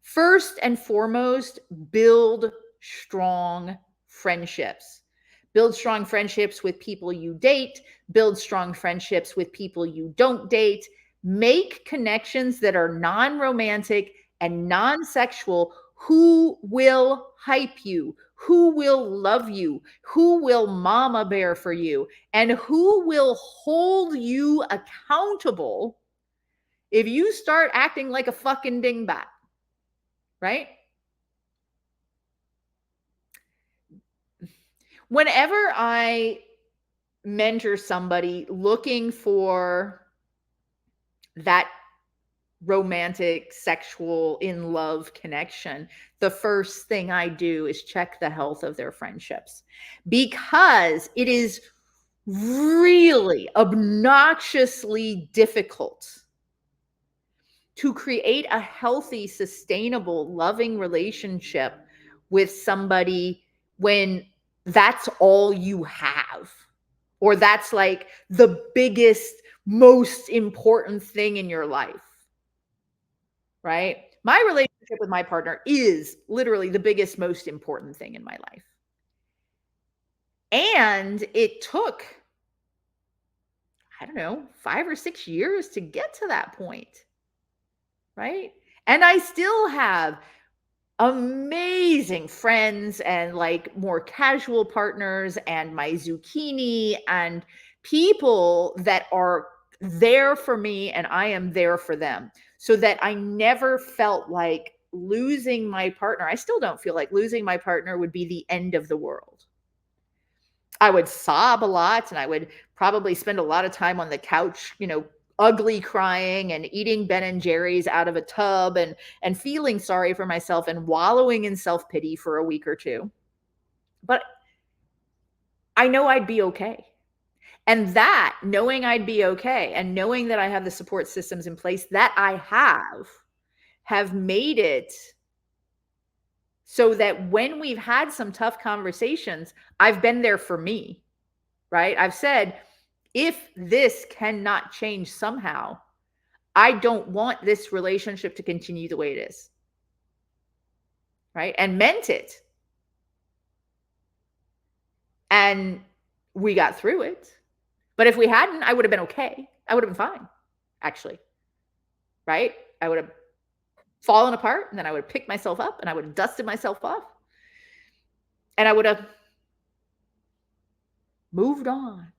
first and foremost, build strong friendships. Build strong friendships with people you date. Build strong friendships with people you don't date. Make connections that are non-romantic and non-sexual. Who will hype you? Who will love you? Who will mama bear for you? And who will hold you accountable if you start acting like a fucking dingbat? Right? Whenever I mentor somebody looking for that romantic, sexual, in love connection, the first thing I do is check the health of their friendships, because it is really obnoxiously difficult to create a healthy, sustainable, loving relationship with somebody when that's all you have, or that's like the biggest, most important thing in your life, right? My relationship with my partner is literally the biggest, most important thing in my life. And it took, I don't know, 5 or 6 years to get to that point, right? And I still have amazing friends and like more casual partners and my zucchini and people that are there for me and I am there for them, so that I never felt like losing my partner. I still don't feel like losing my partner would be the end of the world. I would sob a lot and I would probably spend a lot of time on the couch, ugly crying and eating Ben and Jerry's out of a tub and feeling sorry for myself and wallowing in self-pity for a week or two. But I know I'd be okay. And that, knowing I'd be okay and knowing that I have the support systems in place that I have made it so that when we've had some tough conversations, I've been there for me, right? I've said, if this cannot change somehow, I don't want this relationship to continue the way it is, right? And meant it. And we got through it. But if we hadn't, I would have been okay. I would have been fine, actually, right? I would have fallen apart, and then I would have picked myself up and I would have dusted myself off and I would have moved on.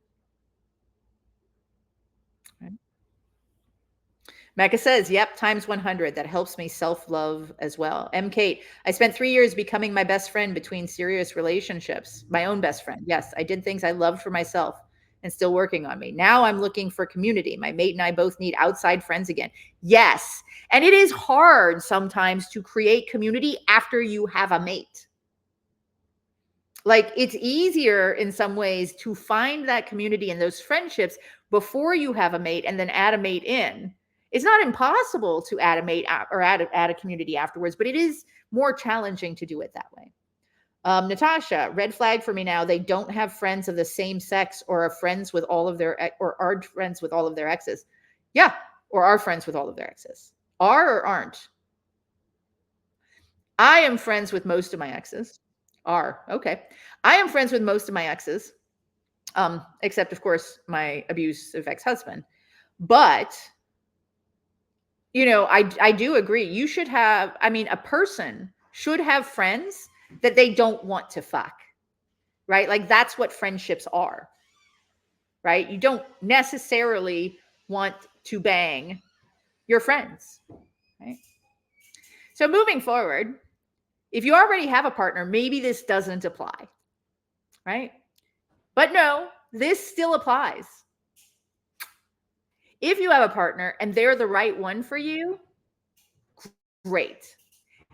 Right? Mecca says, yep, times 100. That helps me self-love as well. M. Kate, I spent 3 years becoming my best friend between serious relationships. My own best friend. Yes, I did things I loved for myself and still working on me. Now I'm looking for community. My mate and I both need outside friends again. Yes. And it is hard sometimes to create community after you have a mate. Like, it's easier in some ways to find that community and those friendships before you have a mate and then add a mate in. It's not impossible to add a mate or add a community afterwards, but it is more challenging to do it that way. Natasha, red flag for me now. They don't have friends of the same sex or are friends with all of their exes. Yeah, or are friends with all of their exes. Are or aren't? I am friends with most of my exes. Are, okay. I am friends with most of my exes, except of course my abusive ex-husband. But I do agree. You should have, a person should have friends that they don't want to fuck, right? Like that's what friendships are, right? You don't necessarily want to bang your friends, right? So moving forward, if you already have a partner, maybe this doesn't apply, right? But no, this still applies. If you have a partner and they're the right one for you, great.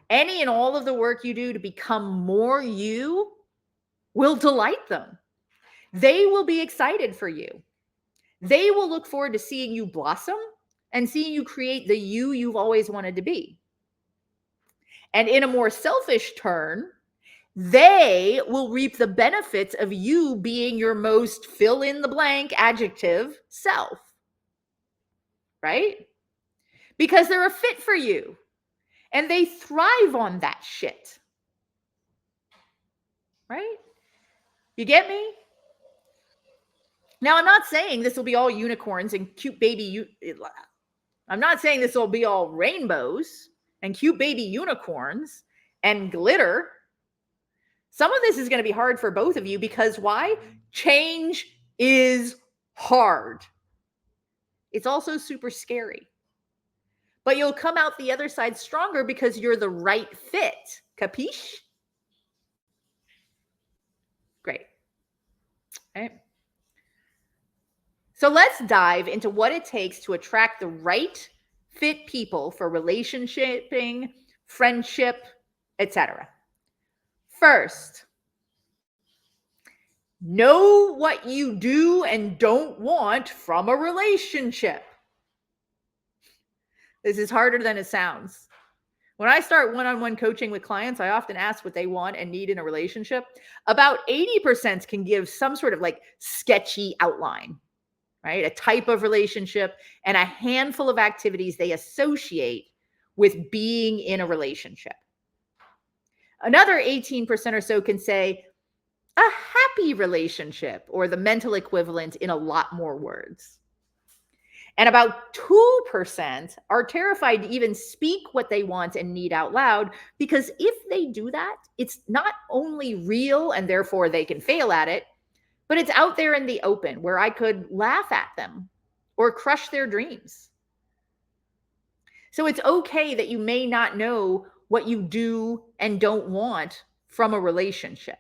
Any and all of the work you do to become more you will delight them. They will be excited for you. They will look forward to seeing you blossom and seeing you create the you you've always wanted to be. And in a more selfish turn, they will reap the benefits of you being your most fill in the blank adjective self, right? Because they're a fit for you and they thrive on that shit, right? You get me? Now, I'm not saying this will be all unicorns and cute baby. I'm not saying this will be all rainbows and cute baby unicorns and glitter. Some of this is going to be hard for both of you because why? Change is hard. It's also super scary. But you'll come out the other side stronger because you're the right fit. Capiche? Great. All right. So let's dive into what it takes to attract the right fit people for relationshiping, friendship, etc. First, know what you do and don't want from a relationship. This is harder than it sounds. When I start one-on-one coaching with clients, I often ask what they want and need in a relationship. About 80% can give some sort of like sketchy outline, right? A type of relationship and a handful of activities they associate with being in a relationship. Another 18% or so can say a happy relationship or the mental equivalent in a lot more words. And about 2% are terrified to even speak what they want and need out loud because if they do that, it's not only real and therefore they can fail at it, but it's out there in the open where I could laugh at them or crush their dreams. So it's okay that you may not know what you do and don't want from a relationship.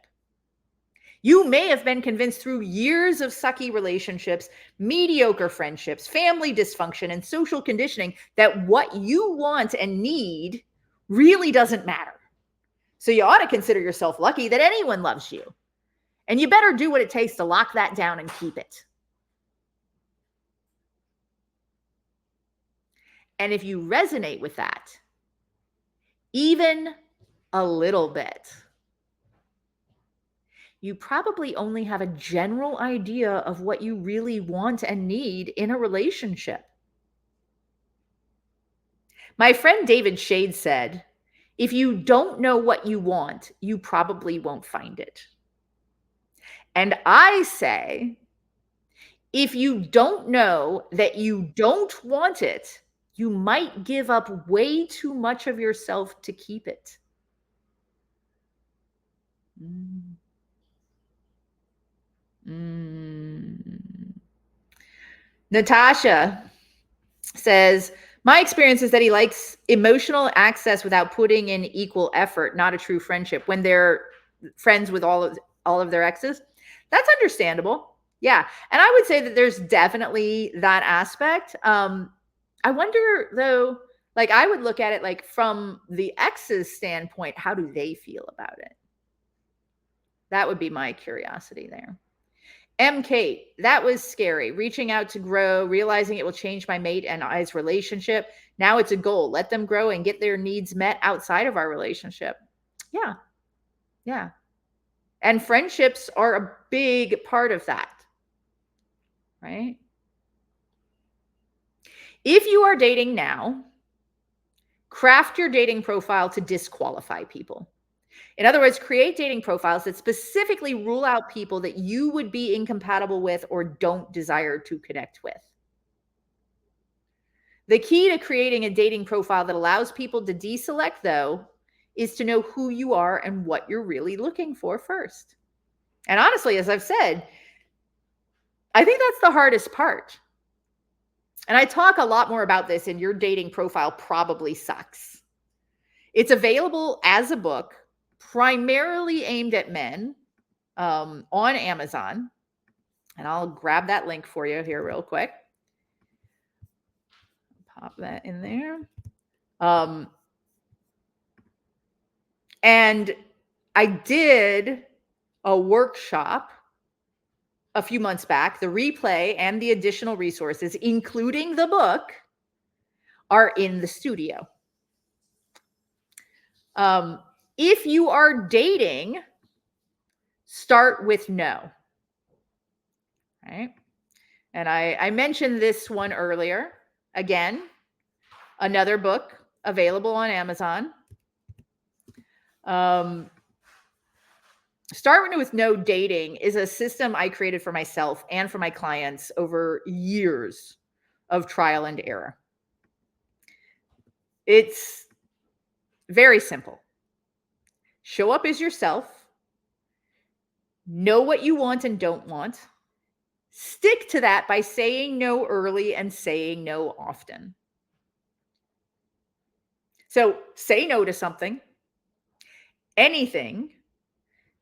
You may have been convinced through years of sucky relationships, mediocre friendships, family dysfunction, and social conditioning that what you want and need really doesn't matter. So you ought to consider yourself lucky that anyone loves you. And you better do what it takes to lock that down and keep it. And if you resonate with that, even a little bit, you probably only have a general idea of what you really want and need in a relationship. My friend David Shade said, if you don't know what you want, you probably won't find it. And I say, if you don't know that you don't want it, you might give up way too much of yourself to keep it. Natasha says, my experience is that he likes emotional access without putting in equal effort, not a true friendship when they're friends with all of their exes. That's understandable. Yeah. And I would say that there's definitely that aspect. I wonder though, like I would look at it like from the ex's standpoint, how do they feel about it? That would be my curiosity there. Kate, that was scary. Reaching out to grow, realizing it will change my mate and I's relationship. Now it's a goal. Let them grow and get their needs met outside of our relationship. Yeah. Yeah. And friendships are a big part of that, right? If you are dating now, craft your dating profile to disqualify people. In other words, create dating profiles that specifically rule out people that you would be incompatible with or don't desire to connect with. The key to creating a dating profile that allows people to deselect, though, is to know who you are and what you're really looking for first. And honestly, as I've said, I think that's the hardest part. And I talk a lot more about this in Your Dating Profile Probably Sucks. It's available as a book, primarily aimed at men, on Amazon. And I'll grab that link for you here real quick. Pop that in there. And I did a workshop a few months back. The replay and the additional resources, including the book, are in the studio. If you are dating, start with no. Right? And I mentioned this one earlier. Again, another book available on Amazon. Start with no dating is a system I created for myself and for my clients over years of trial and error. It's very simple. Show up as yourself. Know what you want and don't want. Stick to that by saying no early and saying no often. So say no to something, anything.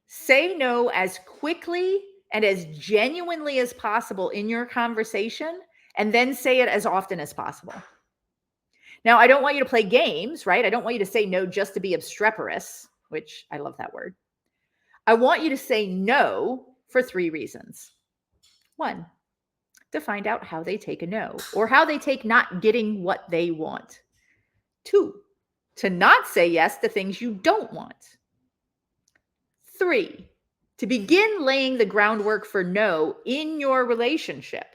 Say no as quickly and as genuinely as possible in your conversation, and then say it as often as possible. Now, I don't want you to play games, right? I don't want you to say no just to be obstreperous, which I love that word. I want you to say no for 3 reasons. 1, to find out how they take a no or how they take not getting what they want. 2, to not say yes to things you don't want. 3, to begin laying the groundwork for no in your relationship,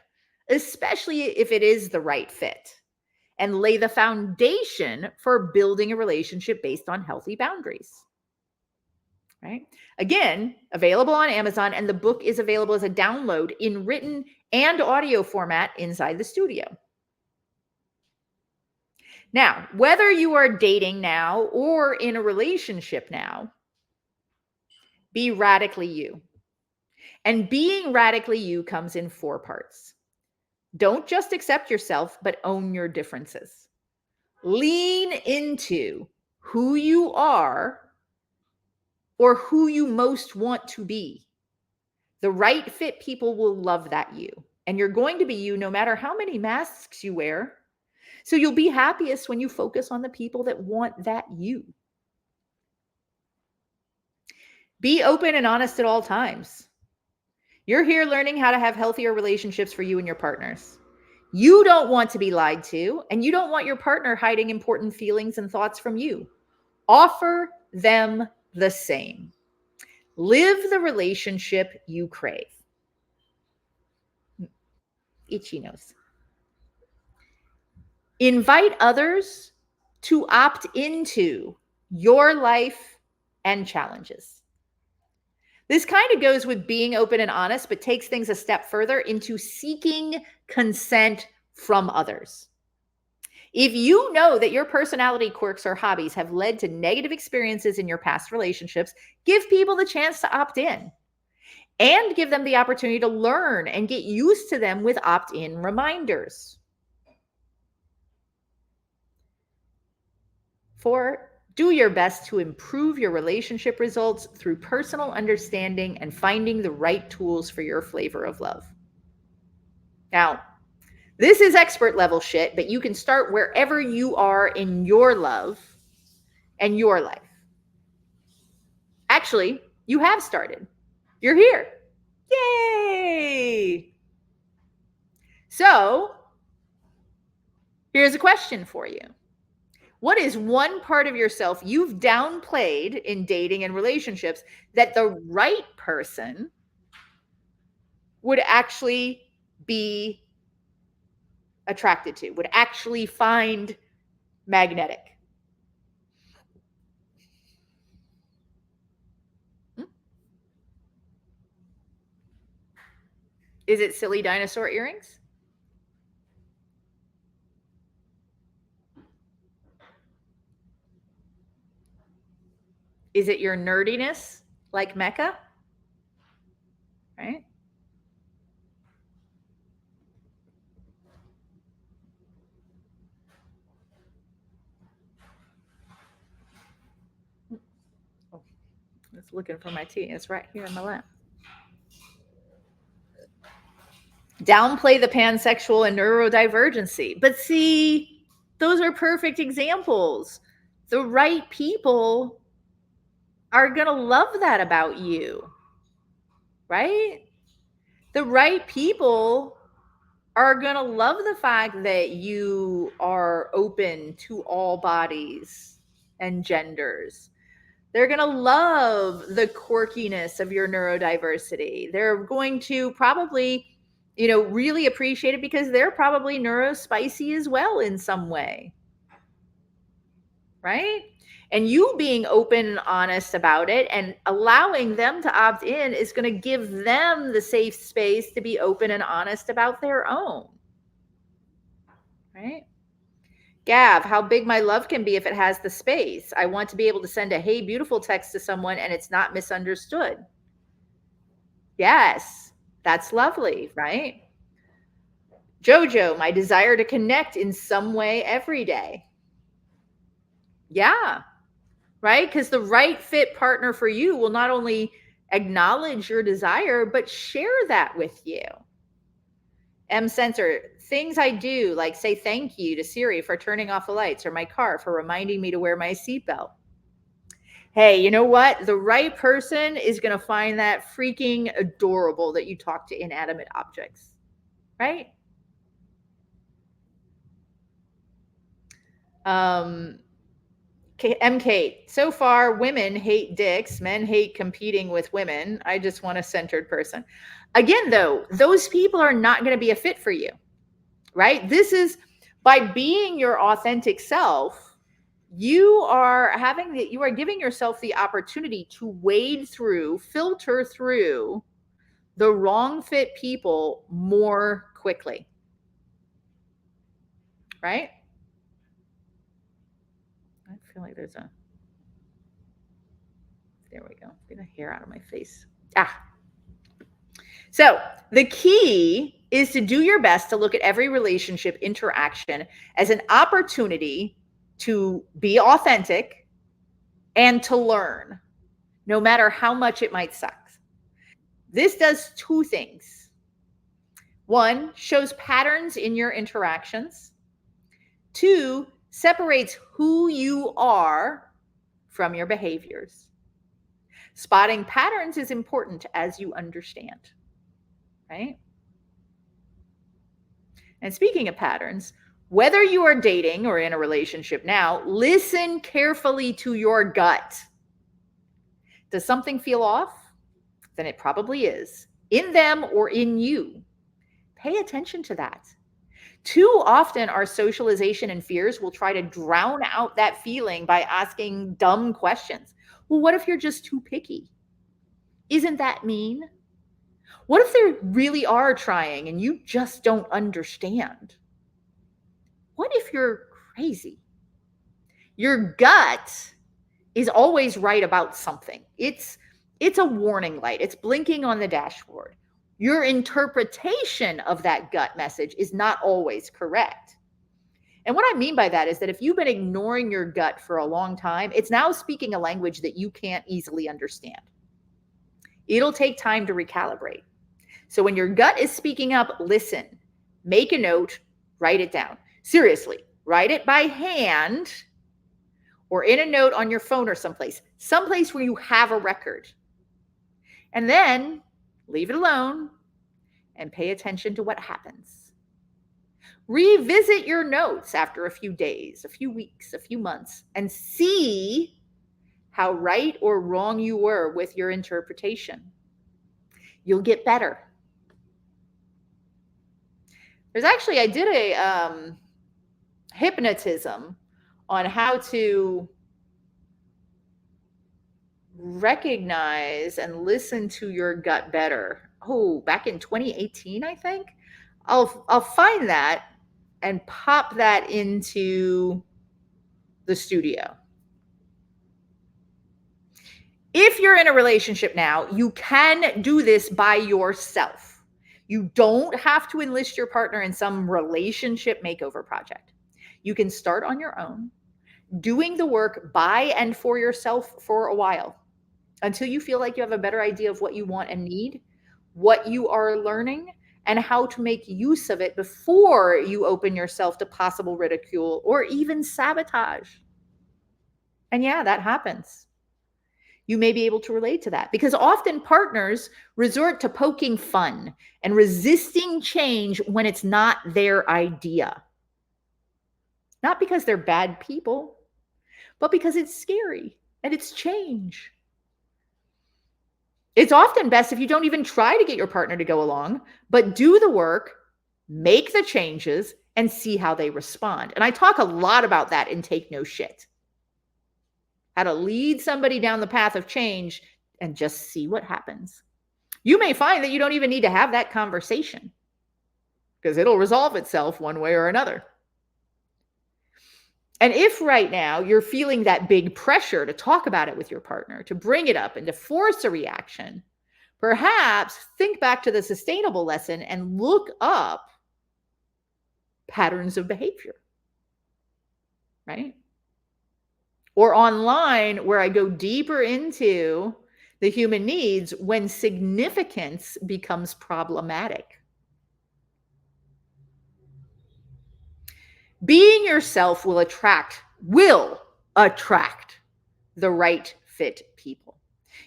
especially if it is the right fit, and lay the foundation for building a relationship based on healthy boundaries. Right? Again, available on Amazon, and the book is available as a download in written and audio format inside the studio. Now, whether you are dating now or in a relationship now, be radically you. And being radically you comes in 4 parts. Don't just accept yourself, but own your differences. Lean into who you are or who you most want to be. The right fit people will love that you. And you're going to be you no matter how many masks you wear. So you'll be happiest when you focus on the people that want that you. Be open and honest at all times. You're here learning how to have healthier relationships for you and your partners. You don't want to be lied to, and you don't want your partner hiding important feelings and thoughts from you. Offer them the same. Live the relationship you crave. Itchy nose. Invite others to opt into your life and challenges. This kind of goes with being open and honest, but takes things a step further into seeking consent from others. If you know that your personality quirks or hobbies have led to negative experiences in your past relationships, give people the chance to opt in and give them the opportunity to learn and get used to them with opt-in reminders. 4, do your best to improve your relationship results through personal understanding and finding the right tools for your flavor of love. Now, this is expert level shit, but you can start wherever you are in your love and your life. Actually, you have started. You're here. Yay! Yay! So, here's a question for you. What is one part of yourself you've downplayed in dating and relationships that the right person would actually be attracted to, would actually find magnetic? Hmm? Is it silly dinosaur earrings? Is it your nerdiness like Mecca? Right? Oh, I was looking for my tea. It's right here in my lap. Downplay the pansexual and neurodivergency. But see, those are perfect examples. The right people are going to love that about you, right? The right people are going to love the fact that you are open to all bodies and genders. They're going to love the quirkiness of your neurodiversity. They're going to probably, really appreciate it because they're probably neurospicy as well in some way. Right? And you being open and honest about it and allowing them to opt in is going to give them the safe space to be open and honest about their own. Right? Gav, how big my love can be if it has the space. I want to be able to send a hey beautiful text to someone and it's not misunderstood. Yes, that's lovely, right? Jojo, my desire to connect in some way every day. Yeah, right? Because the right fit partner for you will not only acknowledge your desire, but share that with you. M Sensor, things I do, like say thank you to Siri for turning off the lights or my car for reminding me to wear my seatbelt. Hey, you know what? The right person is going to find that freaking adorable that you talk to inanimate objects, right? MK, so far, women hate dicks, men hate competing with women. I just want a centered person. Again, though, those people are not going to be a fit for you, right? This is by being your authentic self, you are giving yourself the opportunity to wade through, filter through the wrong fit people more quickly. Right? I feel like there we go. Get a hair out of my face. So the key is to do your best to look at every relationship interaction as an opportunity to be authentic and to learn, no matter how much it might suck. This does two things. One, shows patterns in your interactions. Two, separates who you are from your behaviors. Spotting patterns is important as you understand, right? And speaking of patterns, whether you are dating or in a relationship now, listen carefully to your gut. Does something feel off? Then it probably is, in them or in you. Pay attention to that. Too often, our socialization and fears will try to drown out that feeling by asking dumb questions. Well, what if you're just too picky? Isn't that mean? What if they really are trying and you just don't understand? What if you're crazy? Your gut is always right about something. It's a warning light. It's blinking on the dashboard. Your interpretation of that gut message is not always correct. And what I mean by that is that if you've been ignoring your gut for a long time, it's now speaking a language that you can't easily understand. It'll take time to recalibrate. So when your gut is speaking up, listen, make a note, write it down. Seriously, write it by hand or in a note on your phone or someplace where you have a record. And then leave it alone. and pay attention to what happens. Revisit your notes after a few days, a few weeks, a few months, and see how right or wrong you were with your interpretation. You'll get better. There's actually, I did a hypnotism on how to recognize and listen to your gut better. Oh, back in 2018, I think. I'll find that and pop that into the studio. If you're in a relationship now, you can do this by yourself. You don't have to enlist your partner in some relationship makeover project. You can start on your own, doing the work by and for yourself for a while until you feel like you have a better idea of what you want and need, what you are learning, and how to make use of it before you open yourself to possible ridicule or even sabotage. And yeah, that happens. You may be able to relate to that because often partners resort to poking fun and resisting change when it's not their idea. Not because they're bad people, but because it's scary and it's change. It's often best if you don't even try to get your partner to go along, but do the work, make the changes, and see how they respond. And I talk a lot about that in Take No Shit. How to lead somebody down the path of change and just see what happens. You may find that you don't even need to have that conversation because it'll resolve itself one way or another. And if right now you're feeling that big pressure to talk about it with your partner, to bring it up and to force a reaction, perhaps think back to the sustainable lesson and look up patterns of behavior, right? Or online, where I go deeper into the human needs when significance becomes problematic. Being yourself will attract the right fit people.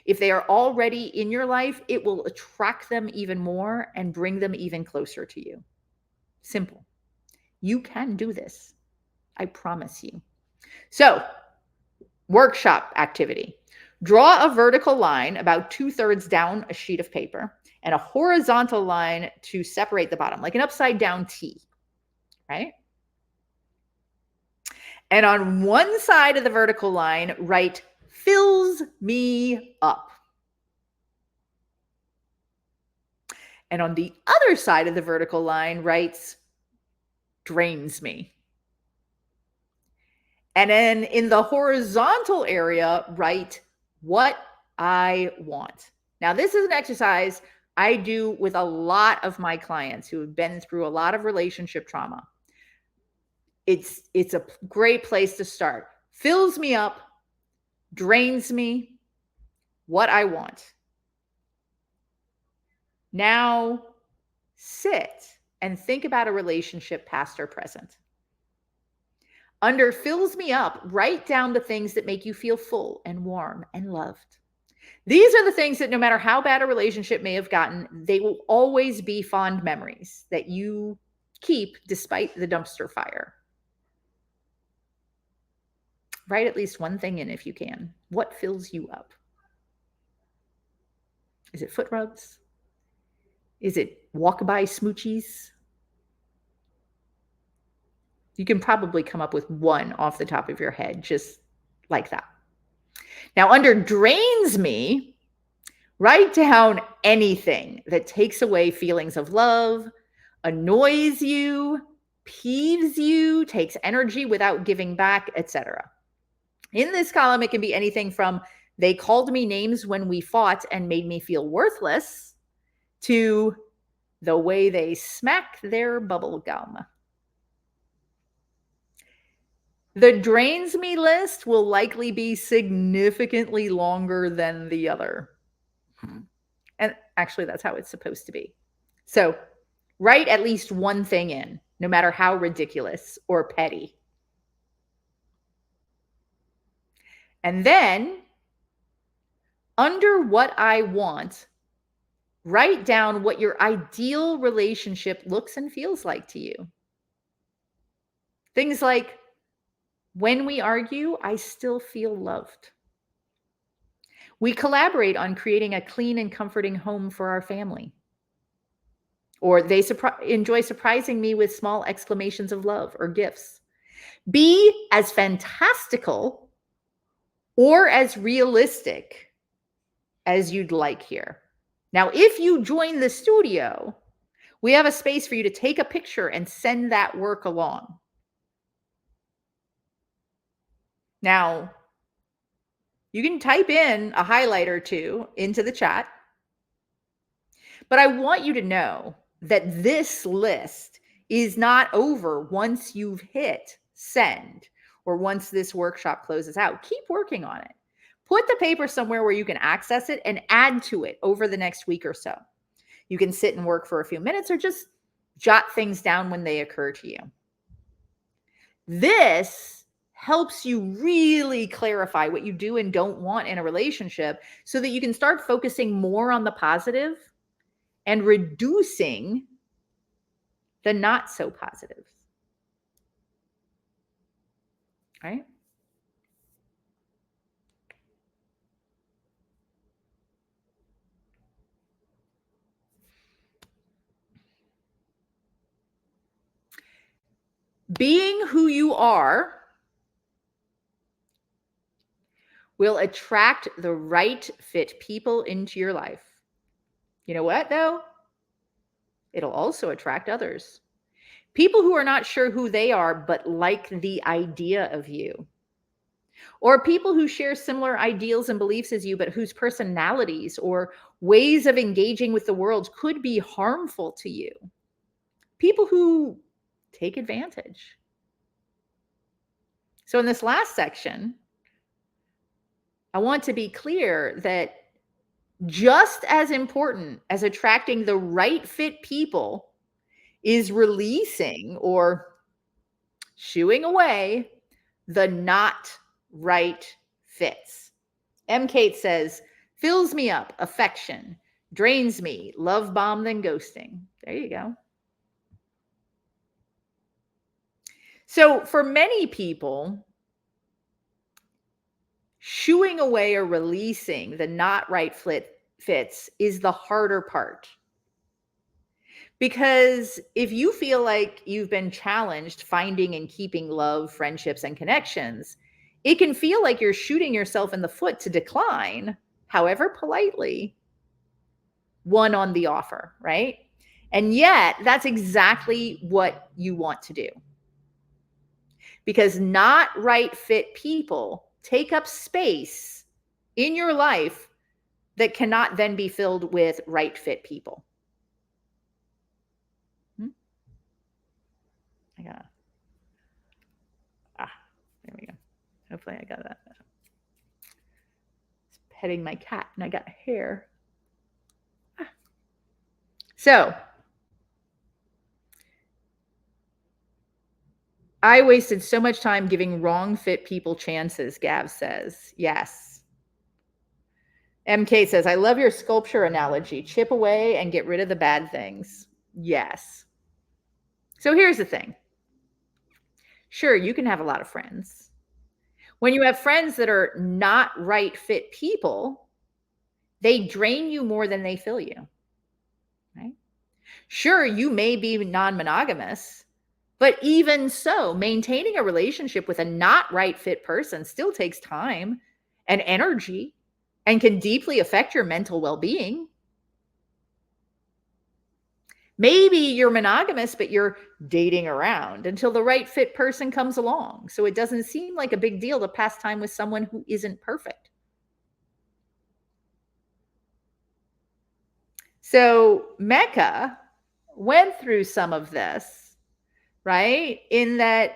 If they are already in your life, it will attract them even more and bring them even closer to you. Simple. You can do this. I promise you. So, workshop activity. Draw a vertical line about 2/3 down a sheet of paper and a horizontal line to separate the bottom, like an upside down T, right? And on one side of the vertical line, write fills me up. And on the other side of the vertical line writes drains me. And then in the horizontal area, write what I want. Now, this is an exercise I do with a lot of my clients who have been through a lot of relationship trauma. It's a great place to start. Fills me up, drains me, what I want. Now, sit and think about a relationship, past or present. Under fills me up, write down the things that make you feel full and warm and loved. These are the things that no matter how bad a relationship may have gotten, they will always be fond memories that you keep despite the dumpster fire. Write at least one thing in if you can. What fills you up? Is it foot rubs? Is it walk-by smoochies? You can probably come up with one off the top of your head, just like that. Now, under drains me, write down anything that takes away feelings of love, annoys you, peeves you, takes energy without giving back, etc. In this column, it can be anything from they called me names when we fought and made me feel worthless to the way they smack their bubble gum. The drains me list will likely be significantly longer than the other. And actually, that's how it's supposed to be. So write at least one thing in, no matter how ridiculous or petty. And then, under what I want, Write down what your ideal relationship looks and feels like to you. Things like, when we argue, I still feel loved. We collaborate on creating a clean and comforting home for our family. Or they enjoy surprising me with small exclamations of love or gifts. Be as fantastical or as realistic as you'd like here. Now, if you join the studio, we have a space for you to take a picture and send that work along. Now, you can type in a highlight or two into the chat, but I want you to know that this list is not over once you've hit send or once this workshop closes out. Keep working on it. Put the paper somewhere where you can access it and add to it over the next week or so. You can sit and work for a few minutes or just jot things down when they occur to you. This helps you really clarify what you do and don't want in a relationship so that you can start focusing more on the positive and reducing the not so positive. Right? Being who you are will attract the right fit people into your life. You know what, though? It'll also attract others. People who are not sure who they are, but like the idea of you. Or people who share similar ideals and beliefs as you, but whose personalities or ways of engaging with the world could be harmful to you. People who take advantage. So in this last section, I want to be clear that just as important as attracting the right fit people is releasing or shooing away the not right fits. M. Kate says, fills me up, affection, drains me, love bomb, then ghosting. There you go. So for many people, shooing away or releasing the not right fits is the harder part. Because if you feel like you've been challenged finding and keeping love, friendships, and connections, it can feel like you're shooting yourself in the foot to decline, however politely, one on the offer, right? And yet, that's exactly what you want to do. Because not right fit people take up space in your life that cannot then be filled with right fit people. There we go. Hopefully I got that. Just petting my cat and I got hair. So I wasted so much time giving wrong fit people chances, Gav says. Yes. MK says, I love your sculpture analogy. Chip away and get rid of the bad things. Yes. So here's the thing. Sure, you can have a lot of friends. When you have friends that are not right fit people, they drain you more than they fill you. Right? Sure, you may be non-monogamous, but even so, maintaining a relationship with a not right fit person still takes time and energy and can deeply affect your mental well-being. Maybe you're monogamous, but you're dating around until the right fit person comes along. So it doesn't seem like a big deal to pass time with someone who isn't perfect. So Mecca went through some of this, right? In that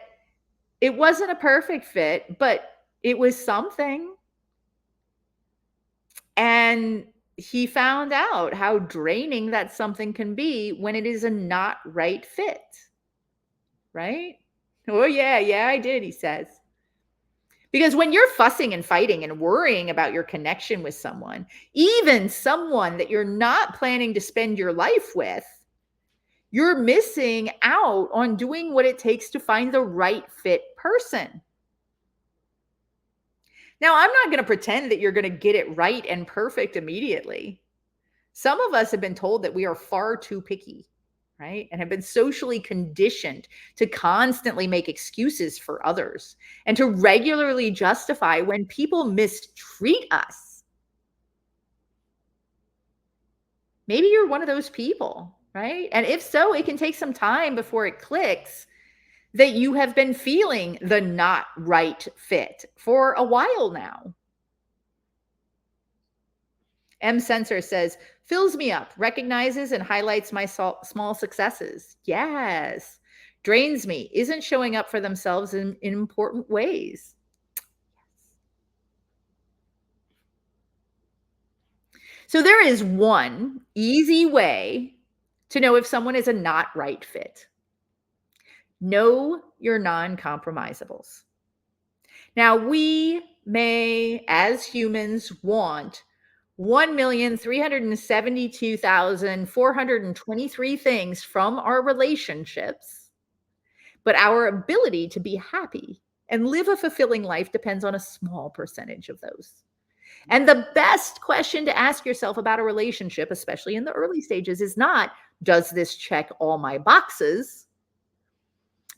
it wasn't a perfect fit, but it was something. And he found out how draining that something can be when it is a not right fit, right? Oh, yeah, I did, he says. Because when you're fussing and fighting and worrying about your connection with someone, even someone that you're not planning to spend your life with, you're missing out on doing what it takes to find the right fit person. Now, I'm not going to pretend that you're going to get it right and perfect immediately. Some of us have been told that we are far too picky, right? And have been socially conditioned to constantly make excuses for others and to regularly justify when people mistreat us. Maybe you're one of those people, right? And if so, it can take some time before it clicks that you have been feeling the not right fit for a while now. M Sensor says, fills me up, recognizes and highlights my small successes. Yes. Drains me, isn't showing up for themselves in important ways. So there is one easy way to know if someone is a not right fit. Know your non-compromisables. Now, we may, as humans, want 1,372,423 things from our relationships, but our ability to be happy and live a fulfilling life depends on a small percentage of those. And the best question to ask yourself about a relationship, especially in the early stages, is not, does this check all my boxes?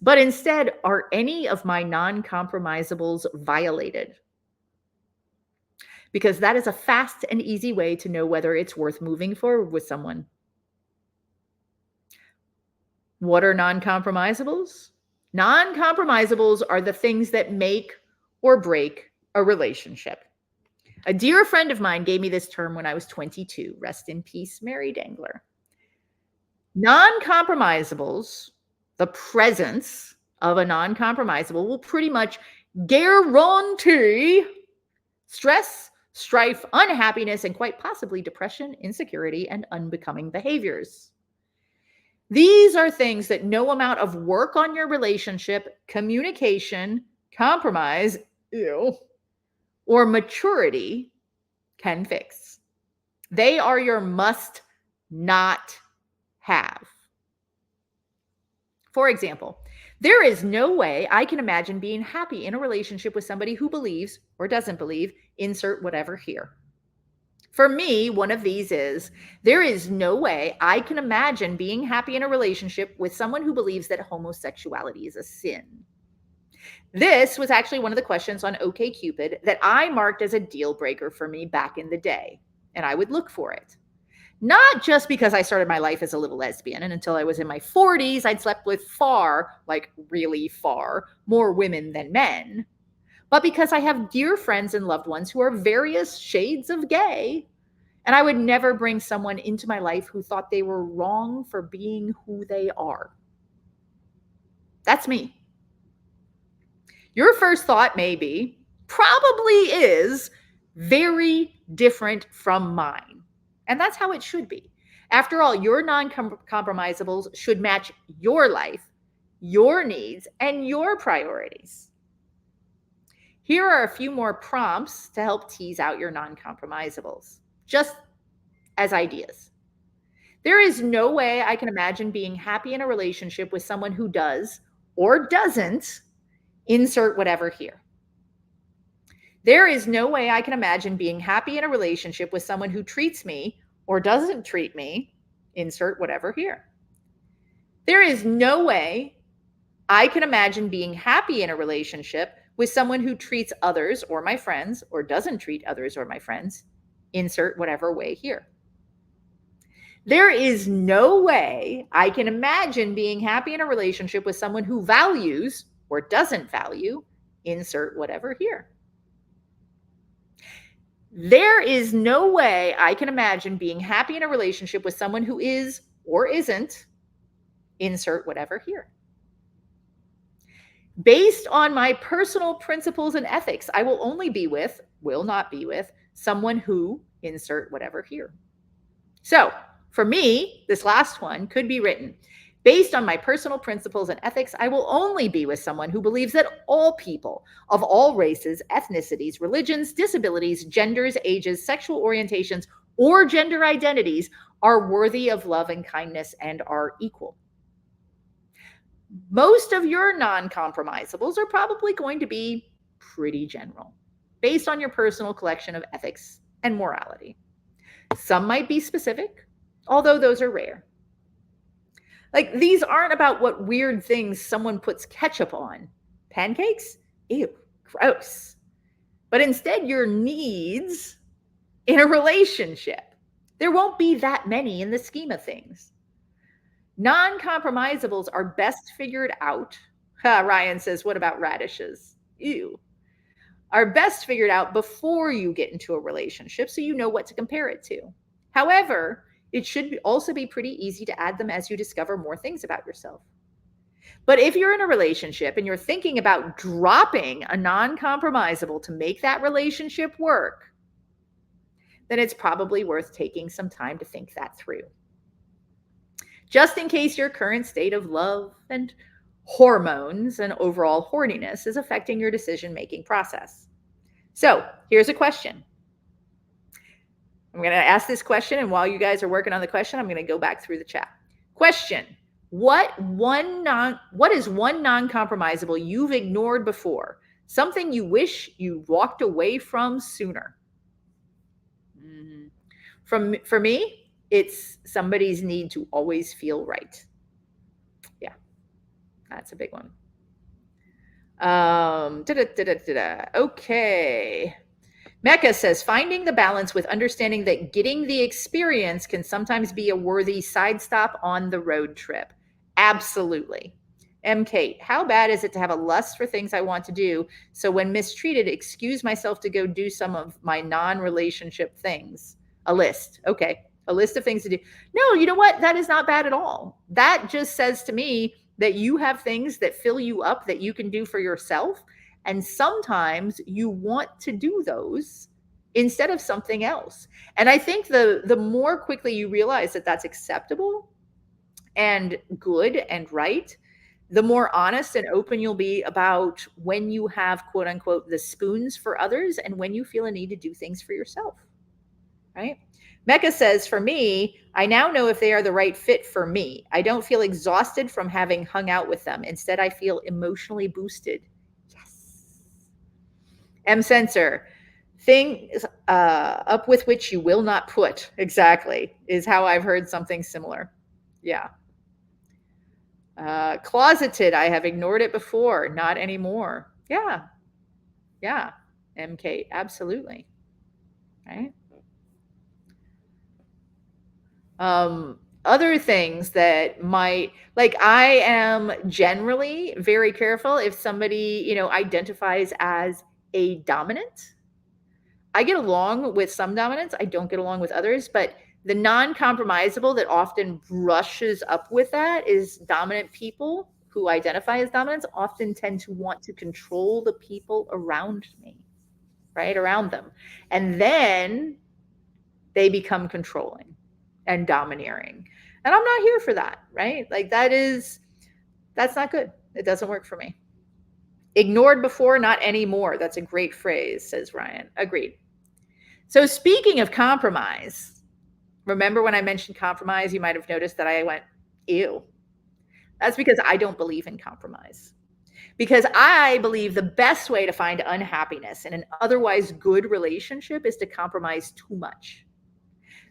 But instead, are any of my non-compromisables violated? Because that is a fast and easy way to know whether it's worth moving forward with someone. What are non-compromisables? Non-compromisables are the things that make or break a relationship. A dear friend of mine gave me this term when I was 22. Rest in peace, Mary Dangler. Non-compromisables, the presence of a non-compromisable, will pretty much guarantee stress, strife, unhappiness, and quite possibly depression, insecurity, and unbecoming behaviors. These are things that no amount of work on your relationship, communication, compromise, or maturity can fix. They are your must not have. For example, there is no way I can imagine being happy in a relationship with somebody who believes or doesn't believe, insert whatever here. For me, one of these is, there is no way I can imagine being happy in a relationship with someone who believes that homosexuality is a sin. This was actually one of the questions on OkCupid that I marked as a deal breaker for me back in the day, and I would look for it. Not just because I started my life as a little lesbian, and until I was in my 40s, I'd slept with far, like really far, more women than men, but because I have dear friends and loved ones who are various shades of gay, and I would never bring someone into my life who thought they were wrong for being who they are. That's me. Your first thought may be, probably is, very different from mine. And that's how it should be. After all, your non-compromisables should match your life, your needs, and your priorities. Here are a few more prompts to help tease out your non-compromisables, just as ideas. There is no way I can imagine being happy in a relationship with someone who does or doesn't, insert whatever here. There is no way I can imagine being happy in a relationship with someone who treats me or doesn't treat me, insert whatever here. There is no way I can imagine being happy in a relationship with someone who treats others or my friends or doesn't treat others or my friends, insert whatever way here. There is no way I can imagine being happy in a relationship with someone who values or doesn't value, insert whatever here. There is no way I can imagine being happy in a relationship with someone who is or isn't, insert whatever here. Based on my personal principles and ethics, I will only be with, will not be with, someone who, insert whatever here. So for me, this last one could be written, Based on my personal principles and ethics, I will only be with someone who believes that all people of all races, ethnicities, religions, disabilities, genders, ages, sexual orientations, or gender identities are worthy of love and kindness and are equal. Most of your non-compromisables are probably going to be pretty general, based on your personal collection of ethics and morality. Some might be specific, although those are rare. Like, these aren't about what weird things someone puts ketchup on. Pancakes? Ew, gross. But instead, your needs in a relationship. There won't be that many in the scheme of things. Non-compromisables are best figured out. Ryan says, what about radishes? Ew. Are best figured out before you get into a relationship so you know what to compare it to. However, it should also be pretty easy to add them as you discover more things about yourself. But if you're in a relationship and you're thinking about dropping a non-compromisable to make that relationship work, then it's probably worth taking some time to think that through. Just in case your current state of love and hormones and overall horniness is affecting your decision-making process. So here's a question. I'm going to ask this question, and while you guys are working on the question, I'm going to go back through the chat. Question: What is one non-compromisable you've ignored before? Something you wish you walked away from sooner? For me, it's somebody's need to always feel right. Yeah, that's a big one. Okay. Mecca says, finding the balance with understanding that getting the experience can sometimes be a worthy side stop on the road trip. Absolutely. M. Kate, how bad is it to have a lust for things I want to do? So when mistreated, excuse myself to go do some of my non-relationship things. A list. Okay. A list of things to do. No, you know what? That is not bad at all. That just says to me that you have things that fill you up that you can do for yourself. And sometimes you want to do those instead of something else. And I think the more quickly you realize that that's acceptable and good and right, the more honest and open you'll be about when you have, quote unquote, the spoons for others and when you feel a need to do things for yourself, right? Mecca says, for me, I now know if they are the right fit for me. I don't feel exhausted from having hung out with them. Instead, I feel emotionally boosted. Yes. M. Sensor, things up with which you will not put. Exactly, is how I've heard something similar. Yeah. Closeted, I have ignored it before, not anymore. Yeah. Yeah. MK, absolutely. Right. Other things that might, like, I am generally very careful if somebody, identifies as a dominant. I get along with some dominants. I don't get along with others, but the non-compromisable that often brushes up with that is dominant people who identify as dominants often tend to want to control the people around me, right? Around them. And then they become controlling and domineering. And I'm not here for that, right? Like, that's not good. It doesn't work for me. Ignored before, not anymore. That's a great phrase, says Ryan. Agreed. So speaking of compromise, remember when I mentioned compromise, you might have noticed that I went, ew. That's because I don't believe in compromise. Because I believe the best way to find unhappiness in an otherwise good relationship is to compromise too much.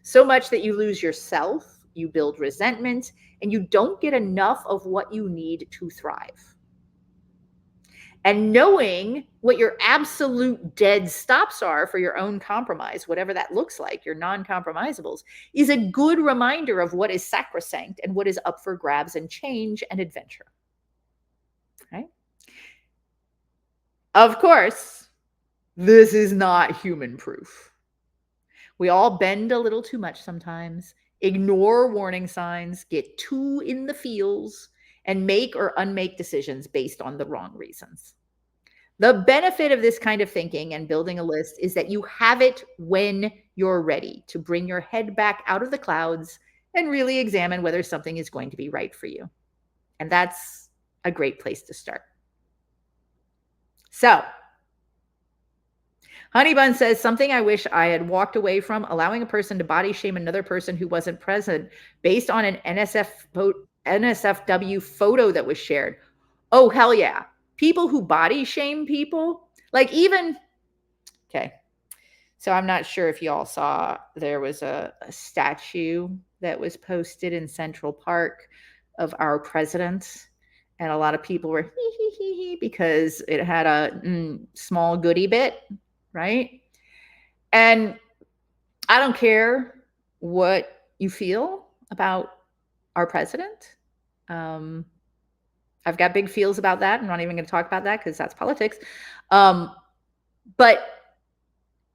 So much that you lose yourself, you build resentment, and you don't get enough of what you need to thrive. And knowing what your absolute dead stops are for your own compromise, whatever that looks like, your non-compromisables, is a good reminder of what is sacrosanct and what is up for grabs and change and adventure. Right? Of course, this is not human proof. We all bend a little too much sometimes, ignore warning signs, get too in the feels, and make or unmake decisions based on the wrong reasons. The benefit of this kind of thinking and building a list is that you have it when you're ready to bring your head back out of the clouds and really examine whether something is going to be right for you. And that's a great place to start. So, Honeybun says, something I wish I had walked away from, allowing a person to body shame another person who wasn't present based on an NSFW photo that was shared. Oh, hell yeah. People who body shame people, like even, okay. So I'm not sure if y'all saw, there was a statue that was posted in Central Park of our president. And a lot of people were because it had a small goodie bit, right? And I don't care what you feel about our president. I've got big feels about that. I'm not even going to talk about that because that's politics. But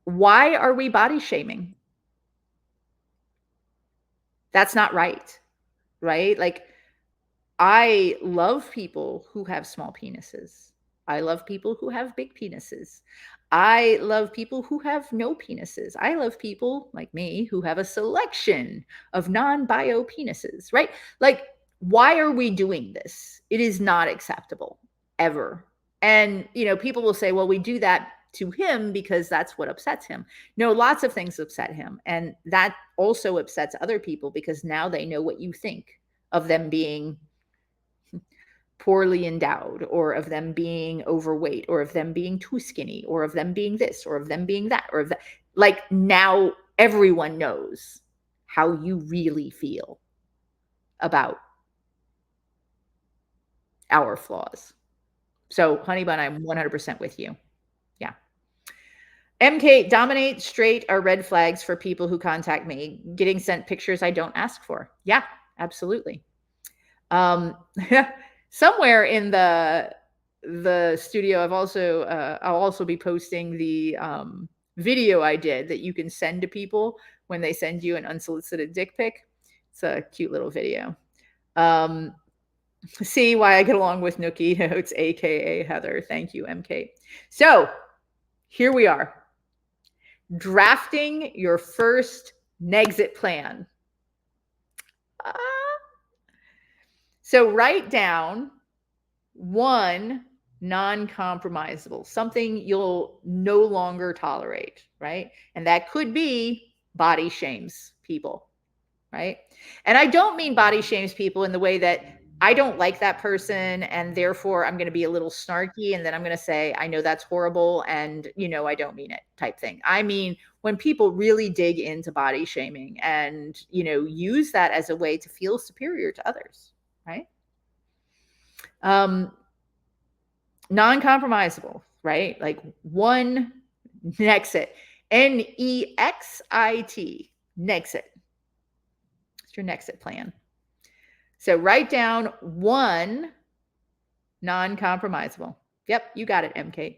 why are we body shaming? That's not right, right? Like, I love people who have small penises. I love people who have big penises. I love people who have no penises. I love people like me who have a selection of non-bio penises, right? Like, why are we doing this? It is not acceptable ever. And, people will say, well, we do that to him because that's what upsets him. No, lots of things upset him. And that also upsets other people because now they know what you think of them being poorly endowed, or of them being overweight, or of them being too skinny, or of them being this, or of them being that, or of that. Like, now everyone knows how you really feel about our flaws. So, Honeybun, I'm 100% with you. Yeah. MK, dominate, straight are red flags for people who contact me. Getting sent pictures I don't ask for. Yeah, absolutely. Somewhere in the studio, I'll also be posting the video I did that you can send to people when they send you an unsolicited dick pic. It's a cute little video. See why I get along with Nookie Notes, aka Heather. Thank you, MK. So here we are, drafting your first Nexit plan. So write down one non-compromisable, something you'll no longer tolerate, right? And that could be body shames people, right? And I don't mean body shames people in the way that I don't like that person and therefore I'm going to be a little snarky and then I'm going to say, I know that's horrible and, I don't mean it type thing. I mean, when people really dig into body shaming and, use that as a way to feel superior to others, right? Non-compromisable, right? Like one Nexit, Nexit, Nexit. It's your Nexit plan. So write down one non-compromisable. Yep, you got it, MK.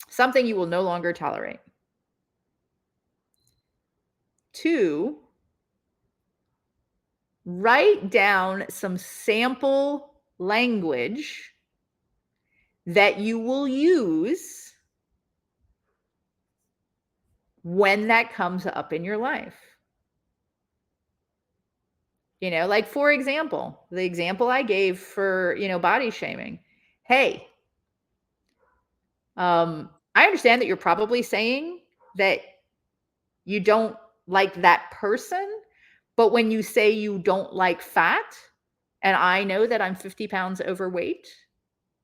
Something you will no longer tolerate. 2, write down some sample language that you will use when that comes up in your life. Like, for example, the example I gave for, body shaming. Hey, I understand that you're probably saying that you don't like that person, but when you say you don't like fat, and I know that I'm 50 pounds overweight,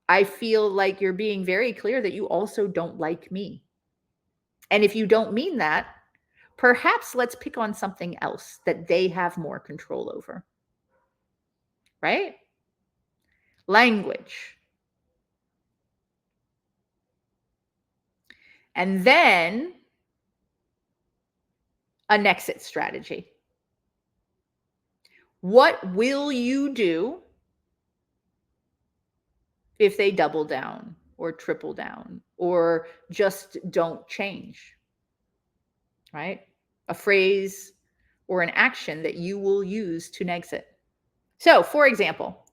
I feel like you're being very clear that you also don't like me. And if you don't mean that, perhaps let's pick on something else that they have more control over. Right? Language. And then an exit strategy. What will you do if they double down or triple down or just don't change? Right? A phrase or an action that you will use to exit. So, for example,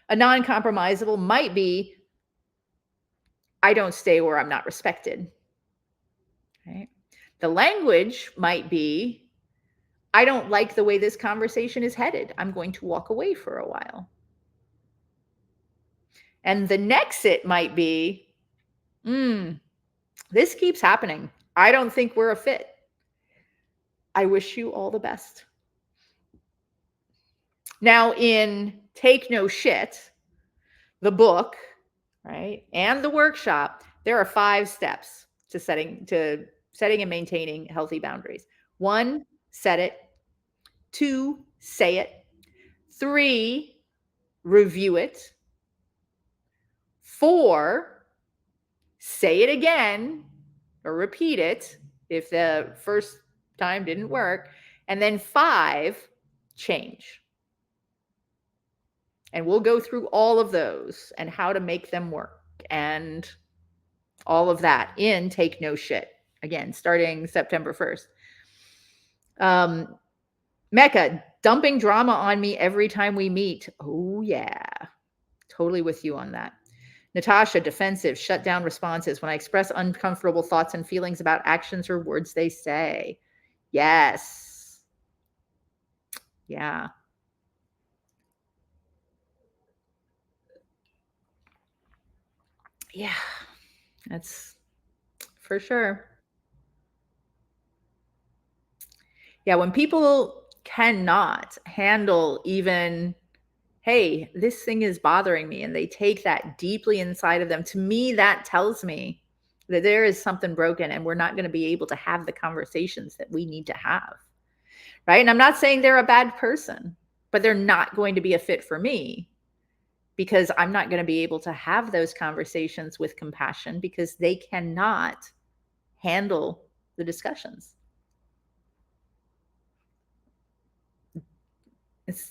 a non-compromisable might be, I don't stay where I'm not respected. Right? The language might be, I don't like the way this conversation is headed. I'm going to walk away for a while. And the next it might be, this keeps happening. I don't think we're a fit. I wish you all the best. Now, in Take No Shit, the book, right, and the workshop, there are 5 steps to setting and maintaining healthy boundaries. 1, set it. 2, say it. 3, review it. 4, say it again or repeat it if the first time didn't work. And then 5, change. And we'll go through all of those and how to make them work and all of that in Take No Shit. Again, starting September 1st. Mecca, dumping drama on me every time we meet. Oh, yeah. Totally with you on that. Natasha, defensive, shut down responses when I express uncomfortable thoughts and feelings about actions or words they say. Yes. Yeah. Yeah. That's for sure. Yeah, when people cannot handle even, hey, this thing is bothering me, and they take that deeply inside of them, to me, that tells me that there is something broken and we're not going to be able to have the conversations that we need to have. Right. And I'm not saying they're a bad person, but they're not going to be a fit for me because I'm not going to be able to have those conversations with compassion because they cannot handle the discussions.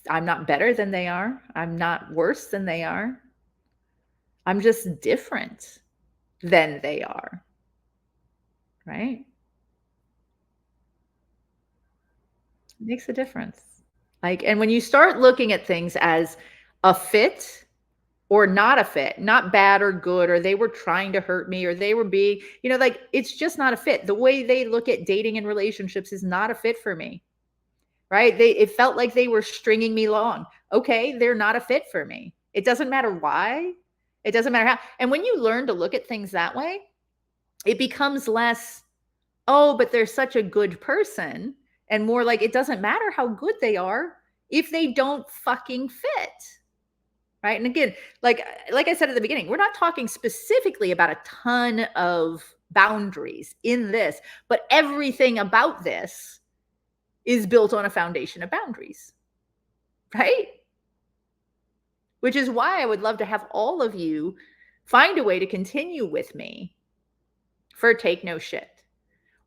I'm not better than they are. I'm not worse than they are. I'm just different than they are. Right? It makes a difference. Like, and when you start looking at things as a fit or not a fit, not bad or good, or they were trying to hurt me, or they were being, like, it's just not a fit. The way they look at dating and relationships is not a fit for me. Right? It felt like they were stringing me along. Okay, they're not a fit for me. It doesn't matter why. It doesn't matter how. And when you learn to look at things that way, it becomes less, oh, but they're such a good person, and more like it doesn't matter how good they are if they don't fucking fit. Right? And again, like I said at the beginning, we're not talking specifically about a ton of boundaries in this, but everything about this is built on a foundation of boundaries, right? Which is why I would love to have all of you find a way to continue with me for Take No Shit,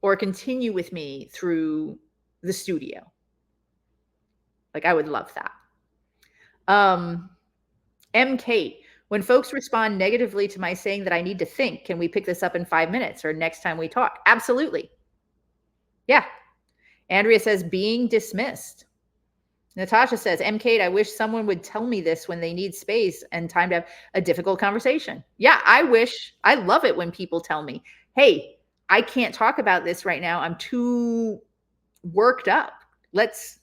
or continue with me through the studio. Like, I would love that. M. Kate, when folks respond negatively to my saying that I need to think, can we pick this up in 5 minutes or next time we talk? Absolutely. Yeah. Andrea says, being dismissed. Natasha says, M. Kate, I wish someone would tell me this when they need space and time to have a difficult conversation. Yeah, I love it when people tell me, hey, I can't talk about this right now. I'm too worked up. Let's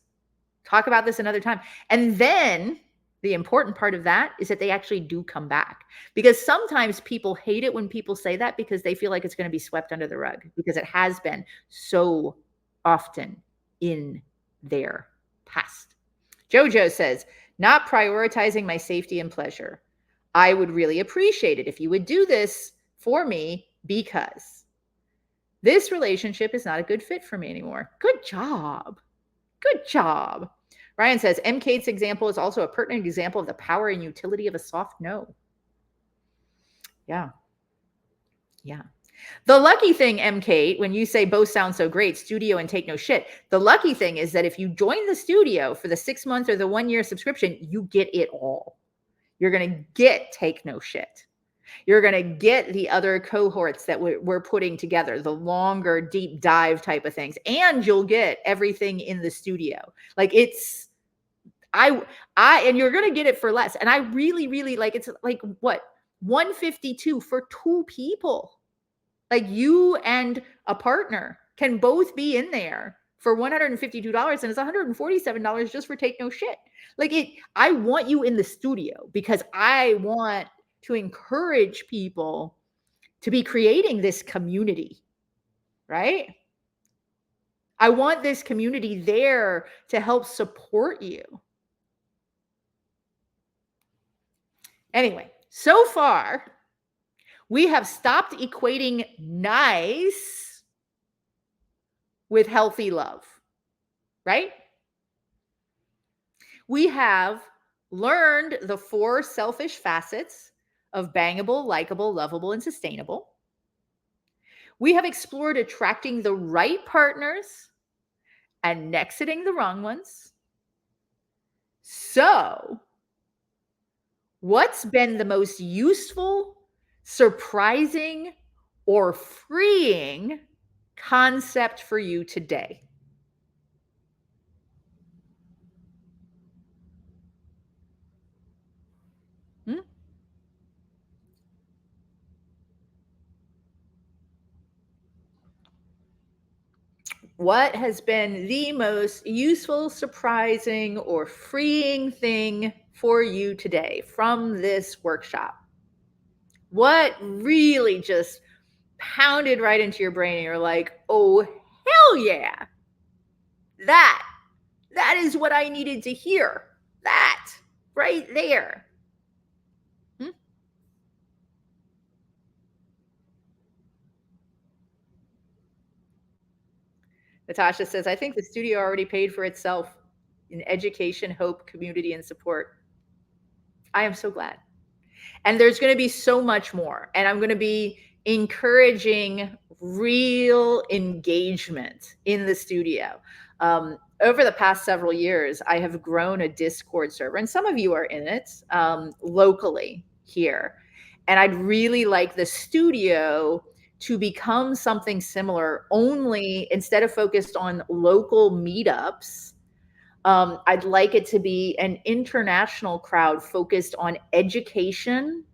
talk about this another time. And then the important part of that is that they actually do come back, because sometimes people hate it when people say that because they feel like it's going to be swept under the rug, because it has been so often in their past. Jojo says, not prioritizing my safety and pleasure. I would really appreciate it if you would do this for me, because this relationship is not a good fit for me anymore. Good job. Good job. Ryan says, M. Kate's example is also a pertinent example of the power and utility of a soft no. Yeah. Yeah. The lucky thing, M. Kate, when you say both sound so great, studio and Take No Shit, the lucky thing is that if you join the studio for the 6 months or the 1 year subscription, you get it all. You're going to get Take No Shit. You're going to get the other cohorts that we're putting together, the longer deep dive type of things, and you'll get everything in the studio. Like, it's, and you're going to get it for less. And I really, really like, it's like, what, $152 for 2 people. Like, you and a partner can both be in there for $152, and it's $147 just for Take No Shit. Like, I want you in the studio because I want to encourage people to be creating this community, right? I want this community there to help support you. Anyway, so far, we have stopped equating nice with healthy love, right? We have learned the 4 selfish facets of bangable, likable, lovable, and sustainable. We have explored attracting the right partners and exiting the wrong ones. So, what's been the most useful, surprising, or freeing concept for you today? Hmm? What has been the most useful, surprising, or freeing thing for you today from this workshop? What really just pounded right into your brain and you're like, oh, hell yeah, that, that is what I needed to hear. That right there. Hmm? Natasha says, I think the studio already paid for itself in education, hope, community, and support. I am so glad. And there's going to be so much more. And I'm going to be encouraging real engagement in the studio. Over the past several years, I have grown a Discord server, and some of you are in it locally here. And I'd really like the studio to become something similar, only instead of focused on local meetups. I'd like it to be an international crowd focused on education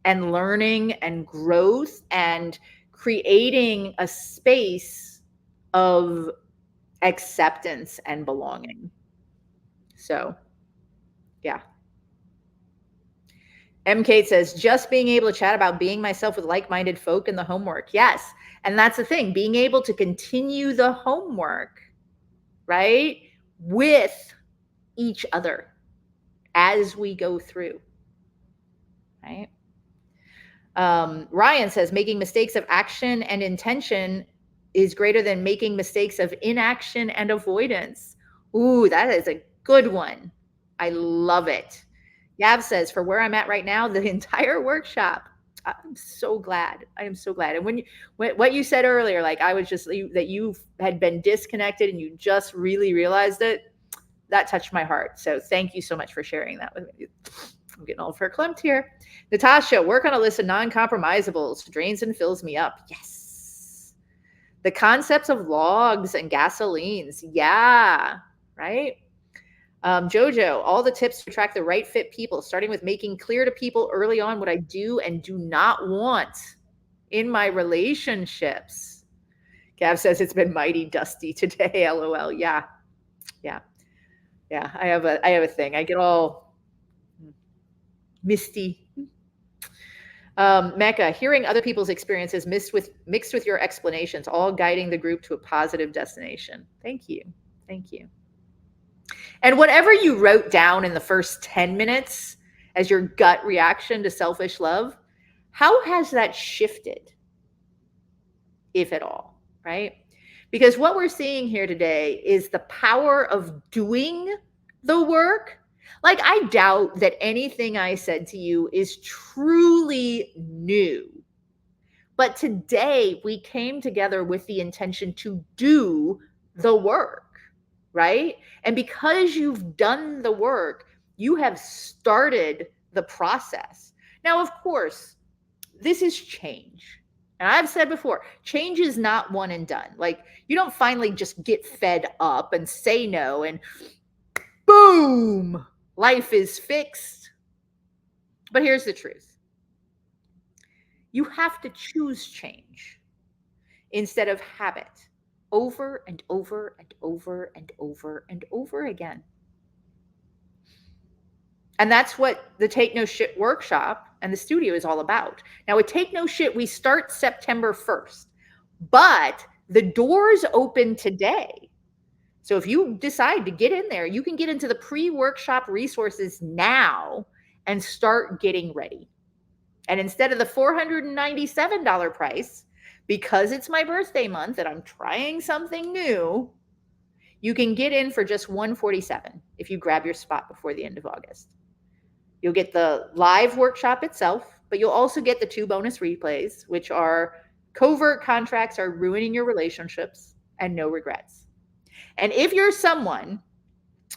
and learning and growth and creating a space of acceptance and belonging. So, yeah. M. Kate says, just being able to chat about being myself with like-minded folk in the homework. Yes. And that's the thing, being able to continue the homework, right, with each other as we go through, right? Ryan says, making mistakes of action and intention is greater than making mistakes of inaction and avoidance. Ooh, that is a good one. I love it. Gav says, for where I'm at right now, the entire workshop, I'm so glad. I am so glad. And what you said earlier, like I was just that you had been disconnected and you just really realized it, that touched my heart. So thank you so much for sharing that with me. I'm getting all verklempt here. Natasha, work on a list of non-compromisables. Drains and fills me up. Yes. The concepts of logs and gasolines. Yeah. Right. Jojo, all the tips to attract the right fit people, starting with making clear to people early on what I do and do not want in my relationships. Gav says it's been mighty dusty today. LOL. Yeah. Yeah. Yeah. I have a thing. I get all misty. Mecca, hearing other people's experiences mixed with your explanations, all guiding the group to a positive destination. Thank you. Thank you. And whatever you wrote down in the first 10 minutes as your gut reaction to selfish love, how has that shifted, if at all, right? Because what we're seeing here today is the power of doing the work. Like, I doubt that anything I said to you is truly new. But today we came together with the intention to do the work, right? And because you've done the work, you have started the process. Now, of course, this is change. And I've said before, change is not one and done. Like, you don't finally just get fed up and say no and boom, life is fixed. But here's the truth. You have to choose change instead of habit over and over and over and over and over again. And that's what the Take No Shit workshop and the studio is all about. Now, with Take No Shit, we start September 1st, but the doors open today. So if you decide to get in there, you can get into the pre-workshop resources now and start getting ready. And instead of the $497 price, because it's my birthday month and I'm trying something new, you can get in for just $147 if you grab your spot before the end of August. You'll get the live workshop itself, but you'll also get the 2 bonus replays, which are covert contracts are ruining your relationships and no regrets. And if you're someone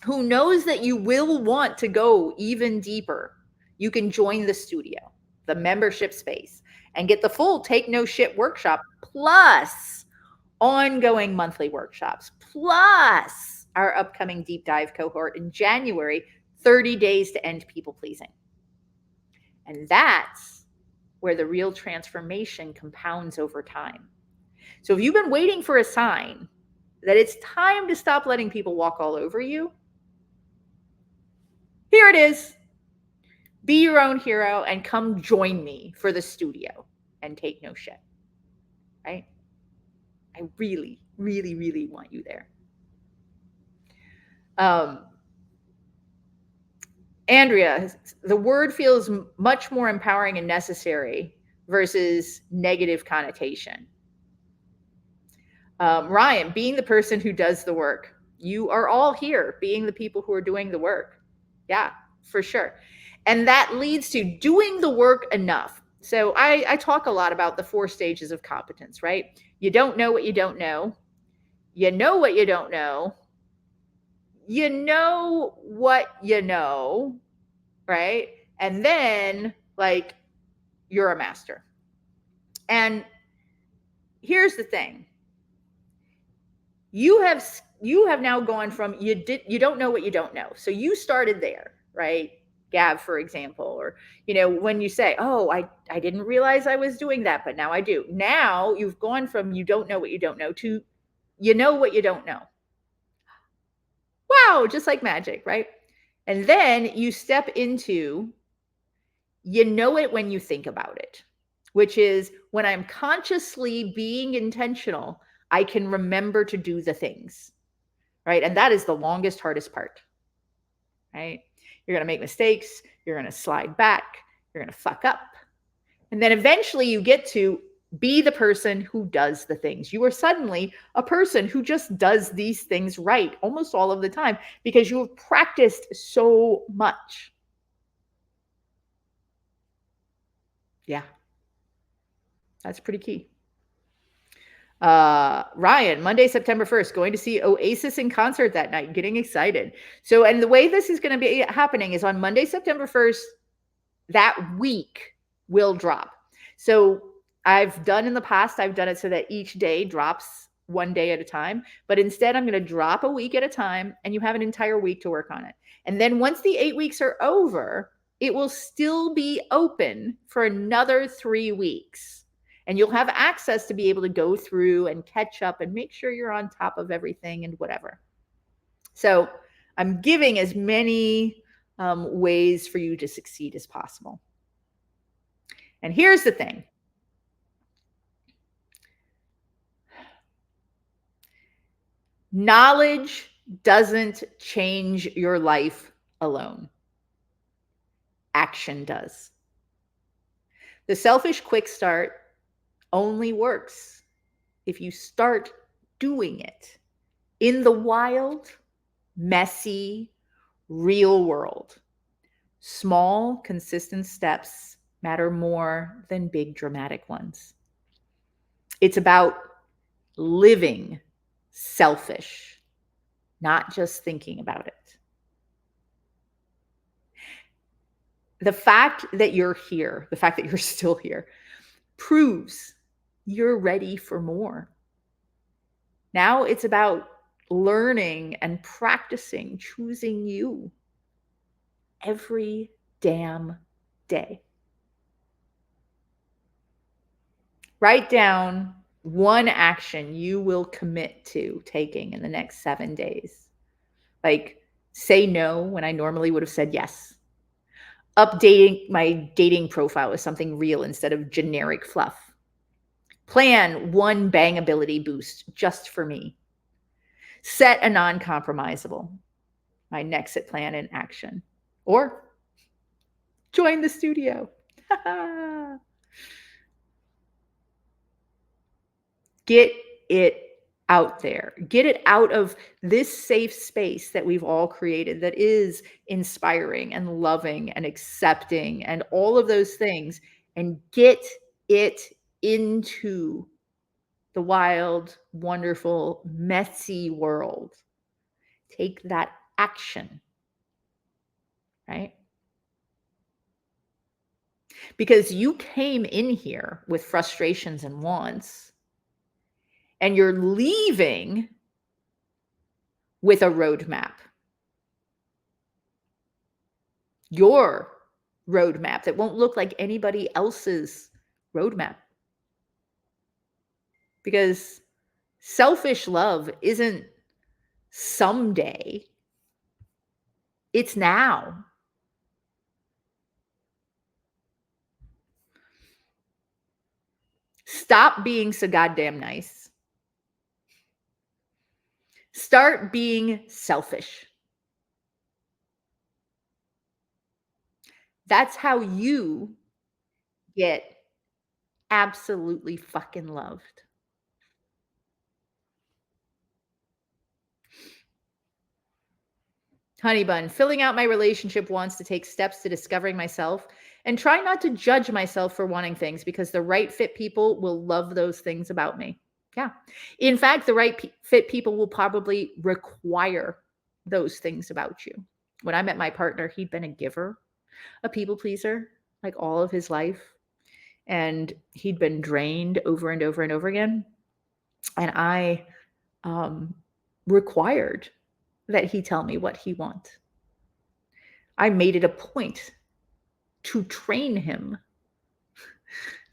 who knows that you will want to go even deeper, you can join the studio, the membership space, and get the full Take No Shit workshop plus ongoing monthly workshops, plus our upcoming deep dive cohort in January, 30 days to end people pleasing. And that's where the real transformation compounds over time. So if you've been waiting for a sign that it's time to stop letting people walk all over you, here it is. Be your own hero and come join me for the studio and Take No Shit. Right? I really, really, really want you there. Andrea, the word feels much more empowering and necessary versus negative connotation. Ryan, being the person who does the work. You are all here being the people who are doing the work. Yeah, for sure. And that leads to doing the work enough. So I talk a lot about the 4 stages of competence, right? You don't know what you don't know. You know what you don't know. You know what you know, right? And then, like, you're a master. And here's the thing. You have now gone from you don't know what you don't know. So you started there, right? Gav, for example, or, when you say, oh, I didn't realize I was doing that, but now I do. Now you've gone from you don't know what you don't know to you know what you don't know. Wow, just like magic, right? And then you step into you know it when you think about it, which is when I'm consciously being intentional, I can remember to do the things, right? And that is the longest, hardest part, right? You're going to make mistakes. You're going to slide back. You're going to fuck up. And then eventually you get to be the person who does the things. You are suddenly a person who just does these things right almost all of the time because you have practiced so much. Yeah. That's pretty key. Ryan, Monday, September 1st, going to see Oasis in concert that night, getting excited. So, and the way this is going to be happening is on Monday, September 1st, that week will drop. So I've done in the past, I've done it so that each day drops 1 day at a time, but instead I'm going to drop a week at a time and you have an entire week to work on it. And then once the 8 weeks are over, it will still be open for another 3 weeks. And you'll have access to be able to go through and catch up and make sure you're on top of everything and whatever. So I'm giving as many ways for you to succeed as possible. And here's the thing. Knowledge doesn't change your life alone. Action does. The selfish quick start only works if you start doing it in the wild, messy, real world. Small, consistent steps matter more than big, dramatic ones. It's about living selfish, not just thinking about it. The fact that you're here, the fact that you're still here, proves you're ready for more. Now it's about learning and practicing choosing you every damn day. Write down one action you will commit to taking in the next 7 days. Like, say no when I normally would have said yes. Updating my dating profile with something real instead of generic fluff. Plan one bangability boost just for me. Set a non-compromisable. My Nexit plan in action. Or join the studio. Get it out there. Get it out of this safe space that we've all created that is inspiring and loving and accepting and all of those things, and get it into the wild, wonderful, messy world. Take that action, right? Because you came in here with frustrations and wants, and you're leaving with a roadmap. Your roadmap that won't look like anybody else's roadmap. Because selfish love isn't someday, it's now. Stop being so goddamn nice. Start being selfish. That's how you get absolutely fucking loved. Honey bun, filling out my relationship wants to take steps to discovering myself and try not to judge myself for wanting things because the right fit people will love those things about me. Yeah. In fact, the right fit people will probably require those things about you. When I met my partner, he'd been a giver, a people pleaser, like all of his life. And he'd been drained over and over and over again. And I required that he tell me what he wants. I made it a point to train him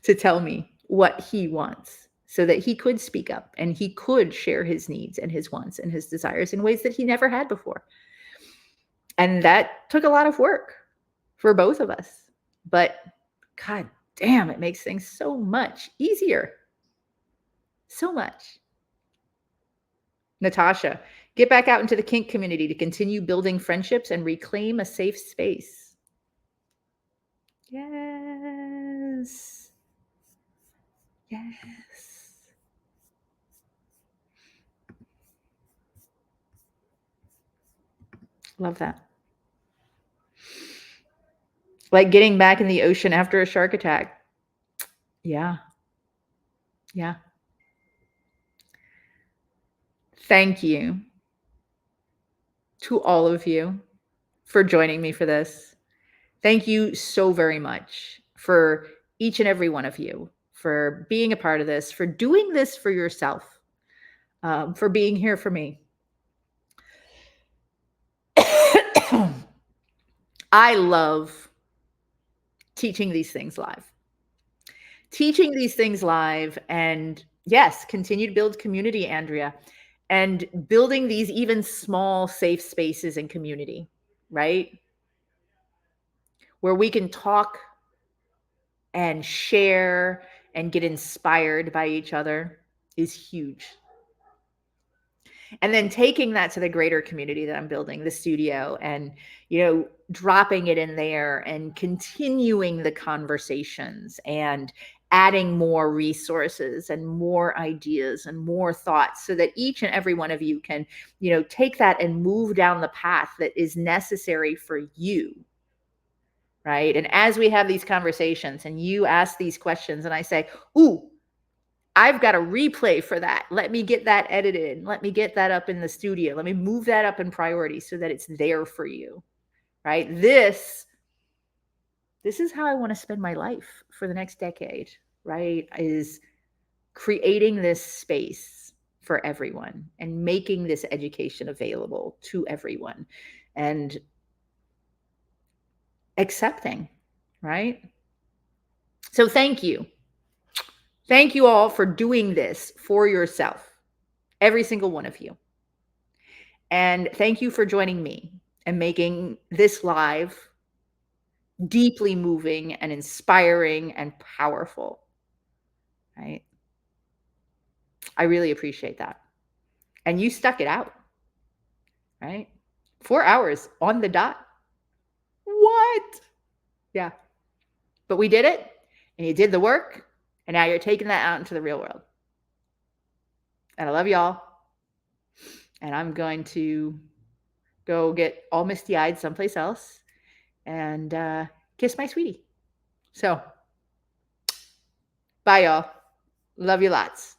to tell me what he wants so that he could speak up and he could share his needs and his wants and his desires in ways that he never had before. And that took a lot of work for both of us. But God damn, it makes things so much easier. So much. Natasha, get back out into the kink community to continue building friendships and reclaim a safe space. Yes. Yes. Love that. Like getting back in the ocean after a shark attack. Yeah. Yeah. Thank you to all of you for joining me for this. Thank you so very much for each and every one of you for being a part of this, for doing this for yourself, for being here for me. I love teaching these things live. Teaching these things live, and yes, continue to build community, Andrea, and building these even small safe spaces in community, right? Where we can talk and share and get inspired by each other is huge. And then taking that to the greater community that I'm building, the studio, and dropping it in there and continuing the conversations and adding more resources and more ideas and more thoughts so that each and every one of you can take that and move down the path that is necessary for you. Right. And as we have these conversations and you ask these questions and I say, ooh, I've got a replay for that. Let me get that edited. Let me get that up in the studio. Let me move that up in priority so that it's there for you, right? This is how I want to spend my life for the next decade, right? Is creating this space for everyone and making this education available to everyone and accepting, right? So thank you. Thank you all for doing this for yourself, every single one of you. And thank you for joining me and making this live deeply moving and inspiring and powerful, right? I really appreciate that. And you stuck it out, right? 4 hours on the dot. What? Yeah. But we did it, and you did the work, and now you're taking that out into the real world. And I love y'all. And I'm going to go get all misty eyed someplace else and kiss my sweetie. So, bye, y'all. Love you lots.